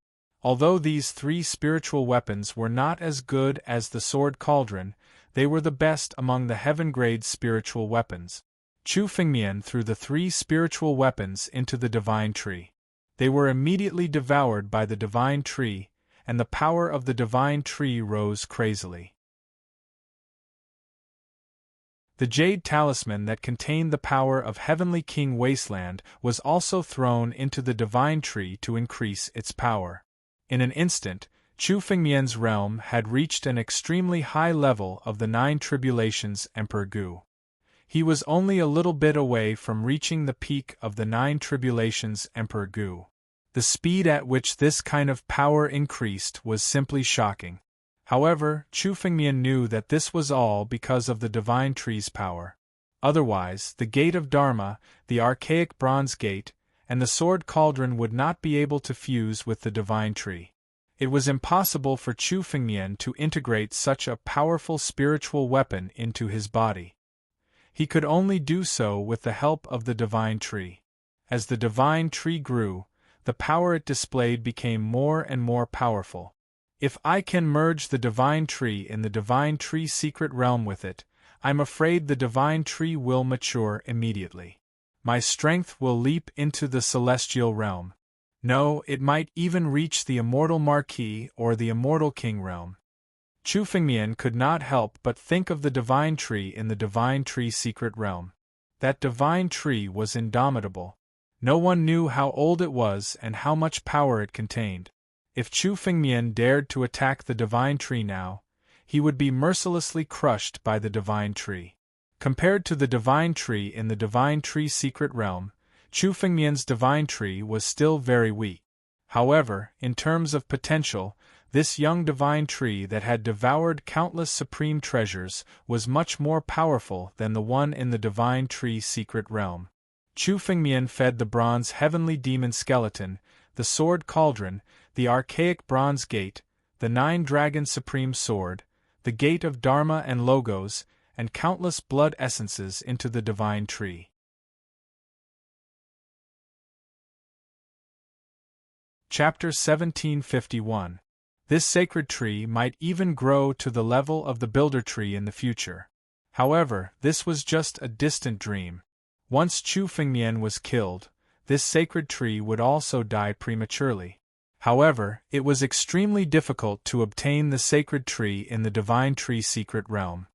Although these 3 spiritual weapons were not as good as the sword cauldron, they were the best among the heaven-grade spiritual weapons. Chu Fengmian threw the 3 spiritual weapons into the divine tree. They were immediately devoured by the divine tree, and the power of the divine tree rose crazily. The jade talisman that contained the power of Heavenly King Wasteland was also thrown into the divine tree to increase its power. In an instant, Chu Fengmian's realm had reached an extremely high level of the 9 Tribulations Emperor Gu. He was only a little bit away from reaching the peak of the 9 Tribulations Emperor Gu. The speed at which this kind of power increased was simply shocking. However, Chu Fengmian knew that this was all because of the divine tree's power. Otherwise, the gate of Dharma, the archaic bronze gate, and the sword cauldron would not be able to fuse with the divine tree. It was impossible for Chu Fengmian to integrate such a powerful spiritual weapon into his body. He could only do so with the help of the divine tree. As the divine tree grew, the power it displayed became more and more powerful. If I can merge the divine tree in the divine tree secret realm with it, I'm afraid the divine tree will mature immediately. My strength will leap into the celestial realm. No, it might even reach the immortal Marquis or the immortal King realm. Chu Fengmian could not help but think of the divine tree in the divine tree secret realm. That divine tree was indomitable. No one knew how old it was and how much power it contained. If Chu Fengmian dared to attack the divine tree now, he would be mercilessly crushed by the divine tree. Compared to the divine tree in the divine tree secret realm, Chu Fengmian's divine tree was still very weak. However, in terms of potential, this young divine tree that had devoured countless supreme treasures was much more powerful than the one in the divine tree secret realm. Chu Fengmian fed the bronze heavenly demon skeleton, the sword cauldron, the archaic bronze gate, the 9-dragon supreme sword, the gate of Dharma and Logos, and countless blood essences into the divine tree. Chapter 1751. This sacred tree might even grow to the level of the builder tree in the future. However, this was just a distant dream. Once Chu Fengmian was killed, this sacred tree would also die prematurely. However, it was extremely difficult to obtain the sacred tree in the divine tree secret realm.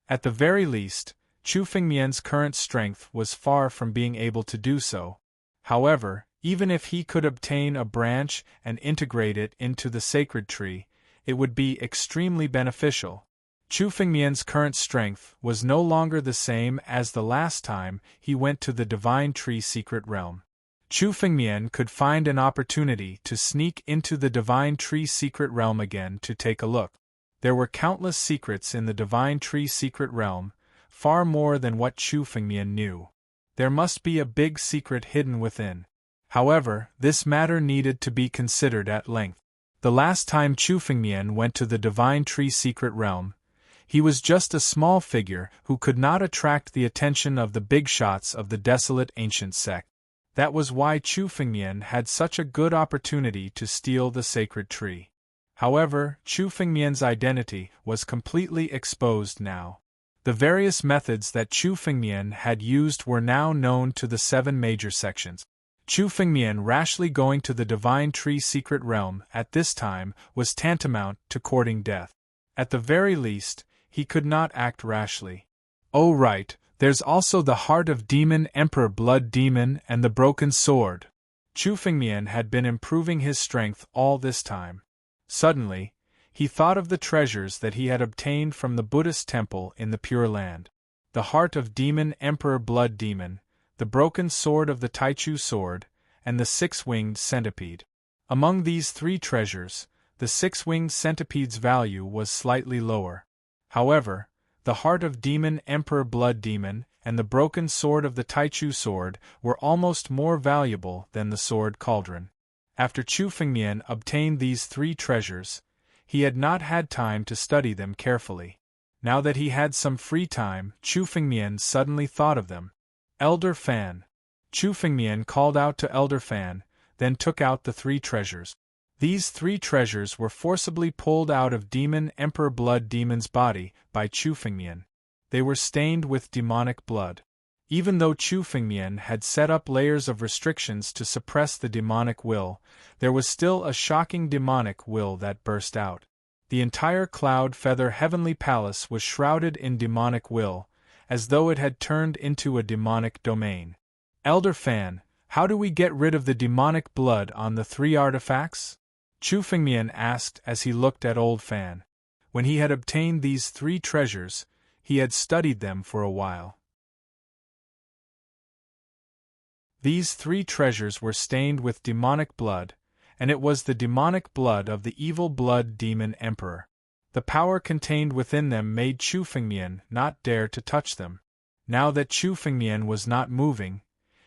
At the very least, Chu Fengmian's current strength was far from being able to do so. However, even if he could obtain a branch and integrate it into the sacred tree, it would be extremely beneficial. Chu Fengmian's current strength was no longer the same as the last time he went to the divine tree secret realm. Chu Fengmian could find an opportunity to sneak into the divine tree secret realm again to take a look. There were countless secrets in the divine tree secret realm, far more than what Chu Fengmian knew. There must be a big secret hidden within. However, this matter needed to be considered at length. The last time Chu Fengmian went to the divine tree secret realm, he was just a small figure who could not attract the attention of the big shots of the desolate ancient sect. That was why Chu Fengmian had such a good opportunity to steal the sacred tree. However, Chu Fengmian's identity was completely exposed now. The various methods that Chu Fengmian had used were now known to the 7 major sections. Chu Fengmian rashly going to the divine tree secret realm at this time was tantamount to courting death. At the very least, he could not act rashly. Oh right, there's also the heart of demon emperor blood demon and the broken sword. Chu Fengmian had been improving his strength all this time. Suddenly, he thought of the treasures that he had obtained from the Buddhist temple in the Pure Land. The heart of demon emperor blood demon, the broken sword of the Taichu sword, and the 6-winged centipede. Among these 3 treasures, the 6-winged centipede's value was slightly lower. However, the heart of demon emperor blood demon and the broken sword of the Taichu sword were almost more valuable than the sword cauldron. After Chu Fengmian obtained these 3 treasures, he had not had time to study them carefully. Now that he had some free time, Chu Fengmian suddenly thought of them. Elder Fan. Chu Fengmian called out to Elder Fan, then took out the 3 treasures. These 3 treasures were forcibly pulled out of Demon Emperor Blood Demon's body by Chu Fengmian. They were stained with demonic blood. Even though Chu Fengmian had set up layers of restrictions to suppress the demonic will, there was still a shocking demonic will that burst out. The entire Cloud Feather Heavenly Palace was shrouded in demonic will, as though it had turned into a demonic domain. Elder Fan, how do we get rid of the demonic blood on the 3 artifacts? Chu Fengmian asked as he looked at Old Fan. When he had obtained these 3 treasures, he had studied them for a while. These 3 treasures were stained with demonic blood, and it was the demonic blood of the evil blood demon emperor. The power contained within them made Chu Fengmian not dare to touch them. Now that Chu Fengmian was not moving,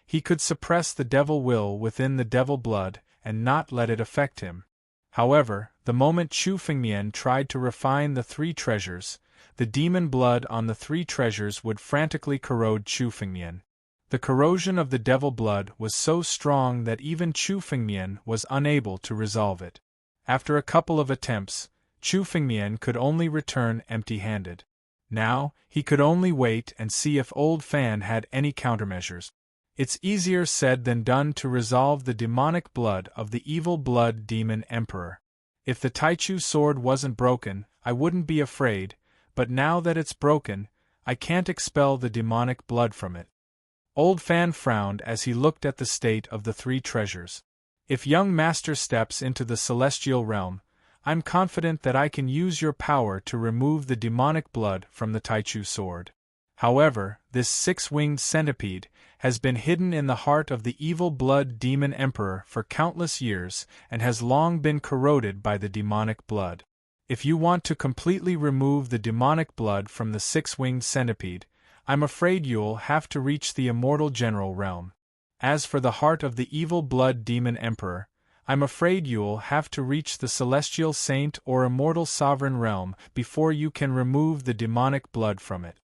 he could suppress the devil will within the devil blood and not let it affect him. However, the moment Chu Fengmian tried to refine the three treasures, the demon blood on the three treasures would frantically corrode Chu Fengmian. The corrosion of the devil blood was so strong that even Chu Fengmian was unable to resolve it. After a couple of attempts, Chu Fengmian could only return empty-handed. Now, he could only wait and see if Old Fan had any countermeasures. It's easier said than done to resolve the demonic blood of the evil blood demon emperor. If the Taichu sword wasn't broken, I wouldn't be afraid, but now that it's broken, I can't expel the demonic blood from it. Old Fan frowned as he looked at the state of the three treasures. If young master steps into the celestial realm, I'm confident that I can use your power to remove the demonic blood from the Taichu sword. However, this six-winged centipede has been hidden in the heart of the evil blood demon emperor for countless years and has long been corroded by the demonic blood. If you want to completely remove the demonic blood from the six-winged centipede, I'm afraid you'll have to reach the immortal general realm. As for the heart of the evil blood demon emperor, I'm afraid you'll have to reach the celestial saint or immortal sovereign realm before you can remove the demonic blood from it.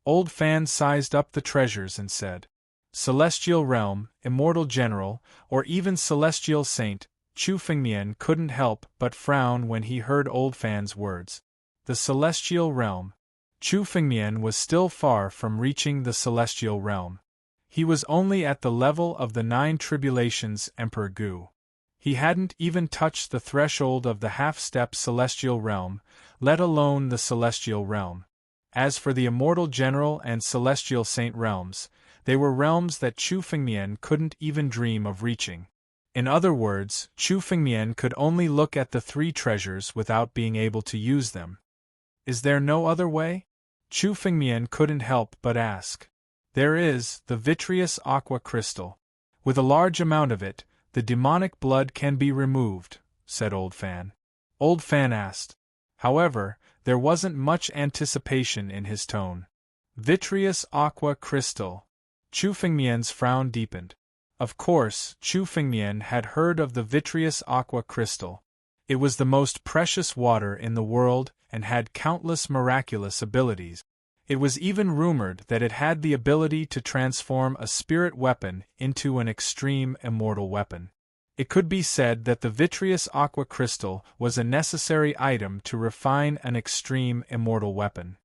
Old Fan sized up the treasures and said, Celestial realm, immortal general, or even celestial saint. Chu Fengmian couldn't help but frown when he heard Old Fan's words. The celestial realm. Chu Fengmian was still far from reaching the celestial realm. He was only at the level of the 9 tribulations Emperor Gu. He hadn't even touched the threshold of the half-step celestial realm, let alone the celestial realm. As for the immortal general and celestial saint realms, they were realms that Chu Fengmian couldn't even dream of reaching. In other words, Chu Fengmian could only look at the three treasures without being able to use them. Is there no other way? Chu Fengmian couldn't help but ask. There is, the vitreous aqua crystal. With a large amount of it, the demonic blood can be removed, said Old Fan. Old Fan asked. However, there wasn't much anticipation in his tone. Vitreous aqua crystal. Chu Fengmian's frown deepened. Of course, Chu Fengmian had heard of the vitreous aqua crystal. It was the most precious water in the world and had countless miraculous abilities. It was even rumored that it had the ability to transform a spirit weapon into an extreme immortal weapon. It could be said that the vitreous aqua crystal was a necessary item to refine an extreme immortal weapon.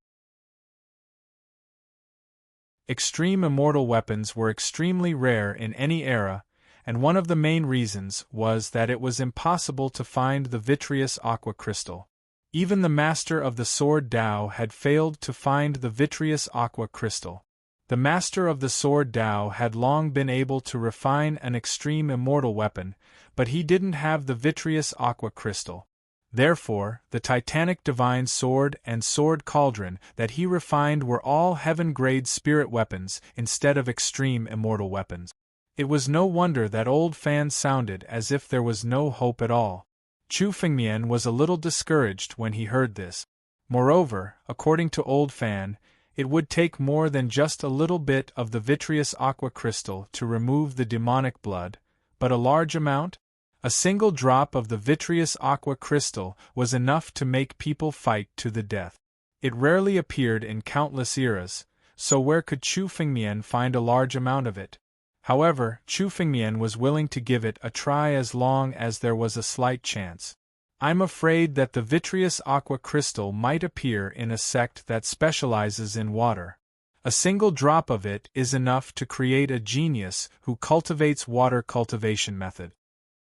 Extreme immortal weapons were extremely rare in any era, and one of the main reasons was that it was impossible to find the vitreous aqua crystal. Even the master of the sword Dao had failed to find the vitreous aqua crystal. The master of the sword Dao had long been able to refine an extreme immortal weapon, but he didn't have the vitreous aqua crystal. Therefore, the titanic divine sword and sword cauldron that he refined were all heaven-grade spirit weapons instead of extreme immortal weapons. It was no wonder that Old Fan sounded as if there was no hope at all. Chu Fengmian was a little discouraged when he heard this. Moreover, according to Old Fan, it would take more than just a little bit of the vitreous aqua crystal to remove the demonic blood, but a large amount? A single drop of the vitreous aqua crystal was enough to make people fight to the death. It rarely appeared in countless eras, so where could Chu Fengmian find a large amount of it? However, Chu Fengmian was willing to give it a try as long as there was a slight chance. I'm afraid that the vitreous aqua crystal might appear in a sect that specializes in water. A single drop of it is enough to create a genius who cultivates water cultivation method.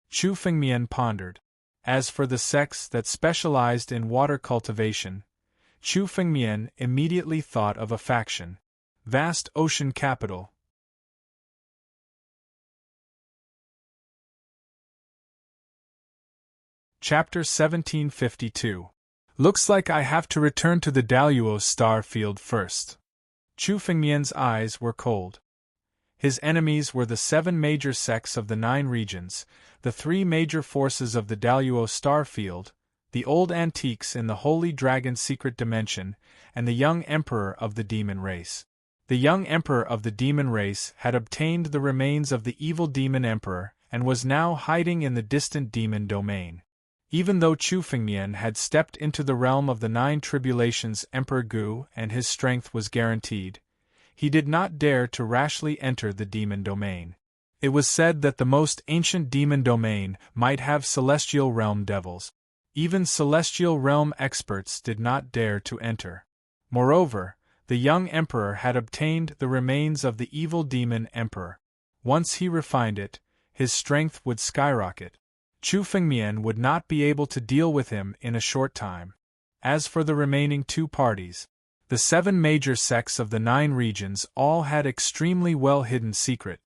Chu Fengmian pondered. As for the sects that specialized in water cultivation, Chu Fengmian immediately thought of a faction. Vast ocean capital. Chapter 1752. Looks like I have to return to the Daluo star field first. Chu Fengmian's eyes were cold. His enemies were the 7 major sects of the 9 regions, the 3 major forces of the Daluo star field, the old antiques in the Holy Dragon secret dimension, and the young emperor of the demon race. The young emperor of the demon race had obtained the remains of the evil demon emperor and was now hiding in the distant demon domain. Even though Chu Fengmian had stepped into the realm of the Nine Tribulations Emperor Gu and his strength was guaranteed, he did not dare to rashly enter the demon domain. It was said that the most ancient demon domain might have celestial realm devils. Even celestial realm experts did not dare to enter. Moreover, the young emperor had obtained the remains of the evil demon emperor. Once he refined it, his strength would skyrocket. Chu Fengmian would not be able to deal with him in a short time. As for the remaining two parties, the 7 major sects of the 9 regions all had extremely well-hidden secret.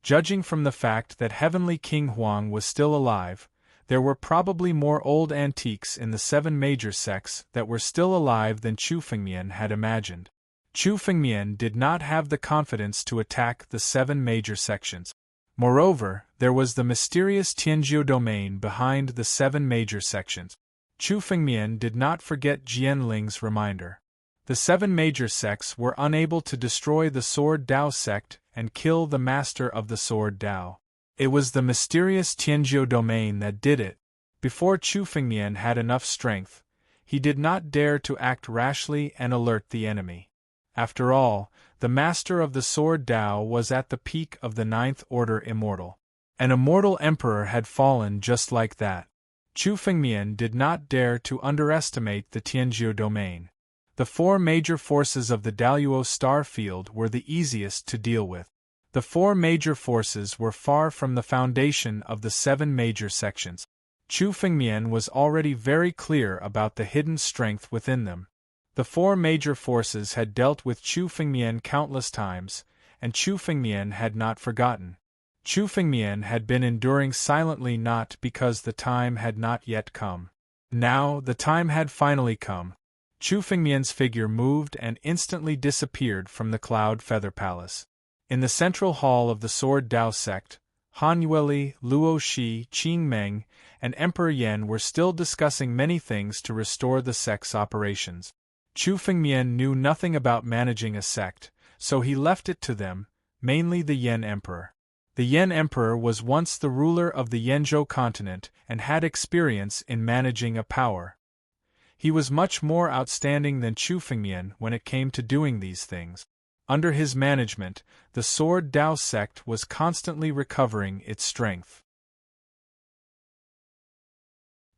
Judging from the fact that Heavenly King Huang was still alive, there were probably more old antiques in the 7 major sects that were still alive than Chu Fengmian had imagined. Chu Fengmian did not have the confidence to attack the 7 major sections. Moreover, there was the mysterious Tianjiu domain behind the 7 major sections. Chu Fengmian did not forget Jianling's reminder. The 7 major sects were unable to destroy the Sword Dao sect and kill the master of the Sword Dao. It was the mysterious Tianjiu domain that did it. Before Chu Fengmian had enough strength, he did not dare to act rashly and alert the enemy. After all, the master of the Sword Dao was at the peak of the 9th Order Immortal. An immortal emperor had fallen just like that. Chu Fengmian did not dare to underestimate the Tianjiu domain. The 4 major forces of the Daluo star field were the easiest to deal with. The 4 major forces were far from the foundation of the 7 major sections. Chu Fengmian was already very clear about the hidden strength within them. The 4 major forces had dealt with Chu Fengmian countless times, and Chu Fengmian had not forgotten. Chu Fengmian had been enduring silently not because the time had not yet come. Now the time had finally come. Chu Fengmian's figure moved and instantly disappeared from the Cloud Feather Palace. In the central hall of the Sword Dao sect, Han Yueli, Luo Shi, Qing Meng, and Emperor Yan were still discussing many things to restore the sect's operations. Chu Fengmian knew nothing about managing a sect, so he left it to them, mainly the Yan Emperor. The Yan Emperor was once the ruler of the Yanzhou continent and had experience in managing a power. He was much more outstanding than Chu Fengmian when it came to doing these things. Under his management, the Sword Dao sect was constantly recovering its strength.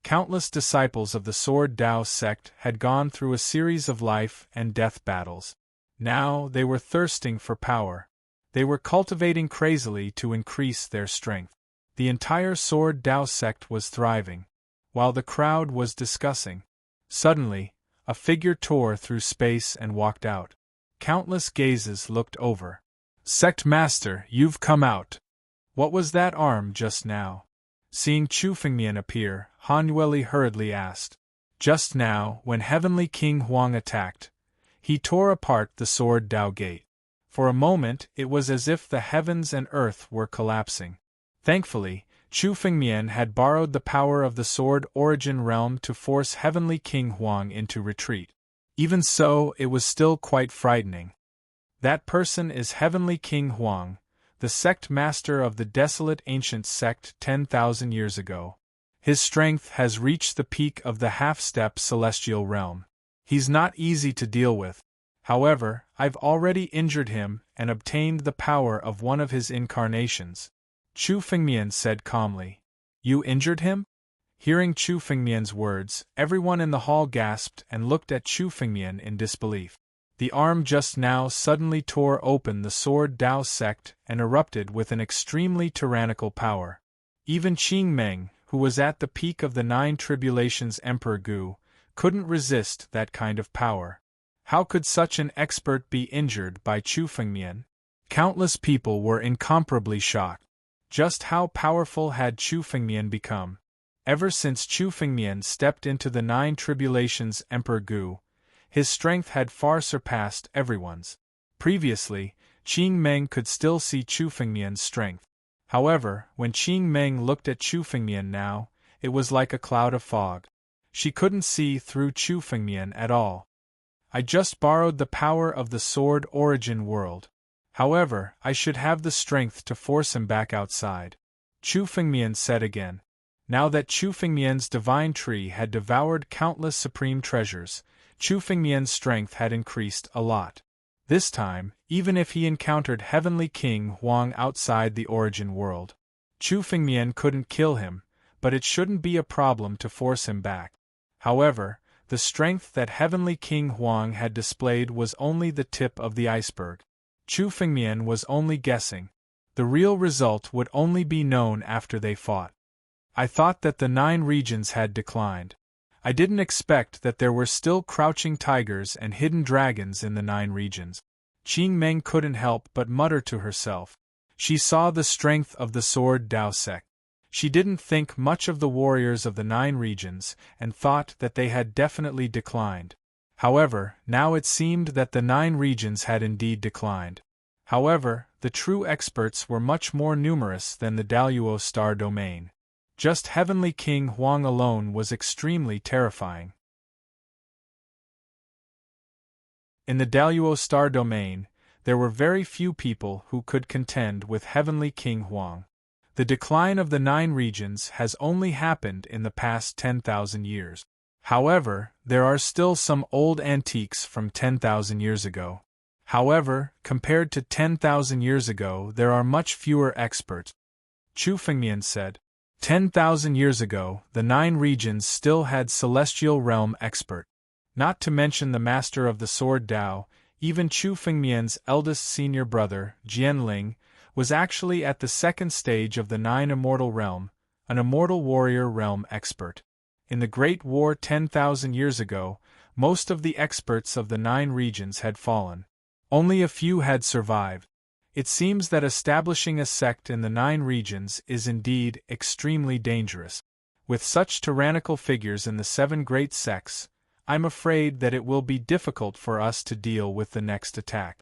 Countless disciples of the Sword Dao sect had gone through a series of life and death battles. Now they were thirsting for power. They were cultivating crazily to increase their strength. The entire Sword Dao sect was thriving, while the crowd was discussing. Suddenly, a figure tore through space and walked out. Countless gazes looked over. "Sect Master, you've come out. What was that arm just now?" Seeing Chu Fengmian appear, Han Yueli hurriedly asked. Just now, when Heavenly King Huang attacked, he tore apart the Sword Dao Gate. For a moment, it was as if the heavens and earth were collapsing. Thankfully, Chu Fengmian had borrowed the power of the Sword Origin Realm to force Heavenly King Huang into retreat. Even so, it was still quite frightening. That person is Heavenly King Huang, the sect master of the desolate ancient sect 10,000 years ago. His strength has reached the peak of the half-step celestial realm. He's not easy to deal with. However, I've already injured him and obtained the power of one of his incarnations. Chu Fengmian said calmly. You injured him? Hearing Chu Fengmian's words, everyone in the hall gasped and looked at Chu Fengmian in disbelief. The arm just now suddenly tore open the Sword Dao sect and erupted with an extremely tyrannical power. Even Qing Meng, who was at the peak of the 9 Tribulations Emperor Gu, couldn't resist that kind of power. How could such an expert be injured by Chu Fengmian? Countless people were incomparably shocked. Just how powerful had Chu Fengmian become? Ever since Chu Fengmian stepped into the 9 Tribulations Emperor Gu, his strength had far surpassed everyone's. Previously, Qing Meng could still see Chu Fengmian's strength. However, when Qing Meng looked at Chu Fengmian now, it was like a cloud of fog. She couldn't see through Chu Fengmian at all. I just borrowed the power of the Sword Origin world. However, I should have the strength to force him back outside. Chu Fengmian said again. Now that Chu Fengmian's divine tree had devoured countless supreme treasures, Chu Fengmian's strength had increased a lot. This time, even if he encountered Heavenly King Huang outside the origin world, Chu Fengmian couldn't kill him, but it shouldn't be a problem to force him back. However, the strength that Heavenly King Huang had displayed was only the tip of the iceberg. Chu Fengmian was only guessing. The real result would only be known after they fought. I thought that the 9 regions had declined. I didn't expect that there were still crouching tigers and hidden dragons in the 9 regions. Qing Meng couldn't help but mutter to herself. She saw the strength of the sword Dao sect. She didn't think much of the warriors of the 9 regions and thought that they had definitely declined. However, now it seemed that the 9 regions had indeed declined. However, the true experts were much more numerous than the Daluo star domain. Just Heavenly King Huang alone was extremely terrifying. In the Daluo star domain, there were very few people who could contend with Heavenly King Huang. The decline of the 9 regions has only happened in the past 10,000 years. However, there are still some old antiques from 10,000 years ago. However, compared to 10,000 years ago, there are much fewer experts. Chu Fengmian said. 10,000 years ago, the 9 regions still had Celestial Realm expert. Not to mention the master of the sword Dao, even Chu Fengmian's eldest senior brother, Jianling, was actually at the 2nd stage of the 9 Immortal Realm, an Immortal Warrior Realm expert. In the Great War 10,000 years ago, most of the experts of the 9 regions had fallen. Only a few had survived. It seems that establishing a sect in the 9 regions is indeed extremely dangerous. With such tyrannical figures in the 7 great sects, I'm afraid that it will be difficult for us to deal with the next attack.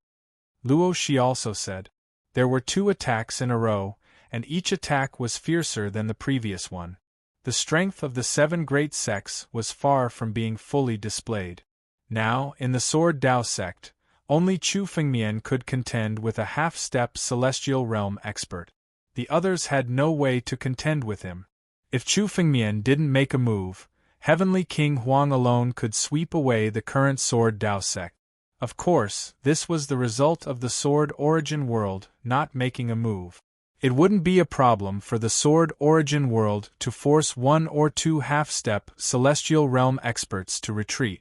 Luo Shi also said. There were 2 attacks in a row, and each attack was fiercer than the previous one. The strength of the 7 great sects was far from being fully displayed. Now, in the Sword Dao sect, only Chu Fengmian could contend with a half-step Celestial Realm expert. The others had no way to contend with him. If Chu Fengmian didn't make a move, Heavenly King Huang alone could sweep away the current Sword Dao sect. Of course, this was the result of the Sword Origin world not making a move. It wouldn't be a problem for the Sword Origin world to force 1 or 2 half-step Celestial Realm experts to retreat.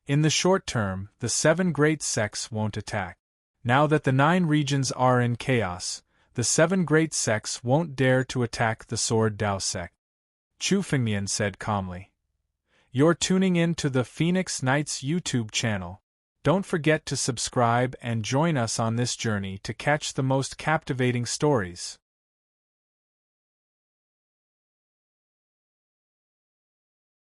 In the short term, the 7 great sects won't attack. Now that the 9 regions are in chaos, the 7 great sects won't dare to attack the Sword Dao sect. Chu Fengmian said calmly. You're tuning in to the Phoenix Knights YouTube channel. Don't forget to subscribe and join us on this journey to catch the most captivating stories.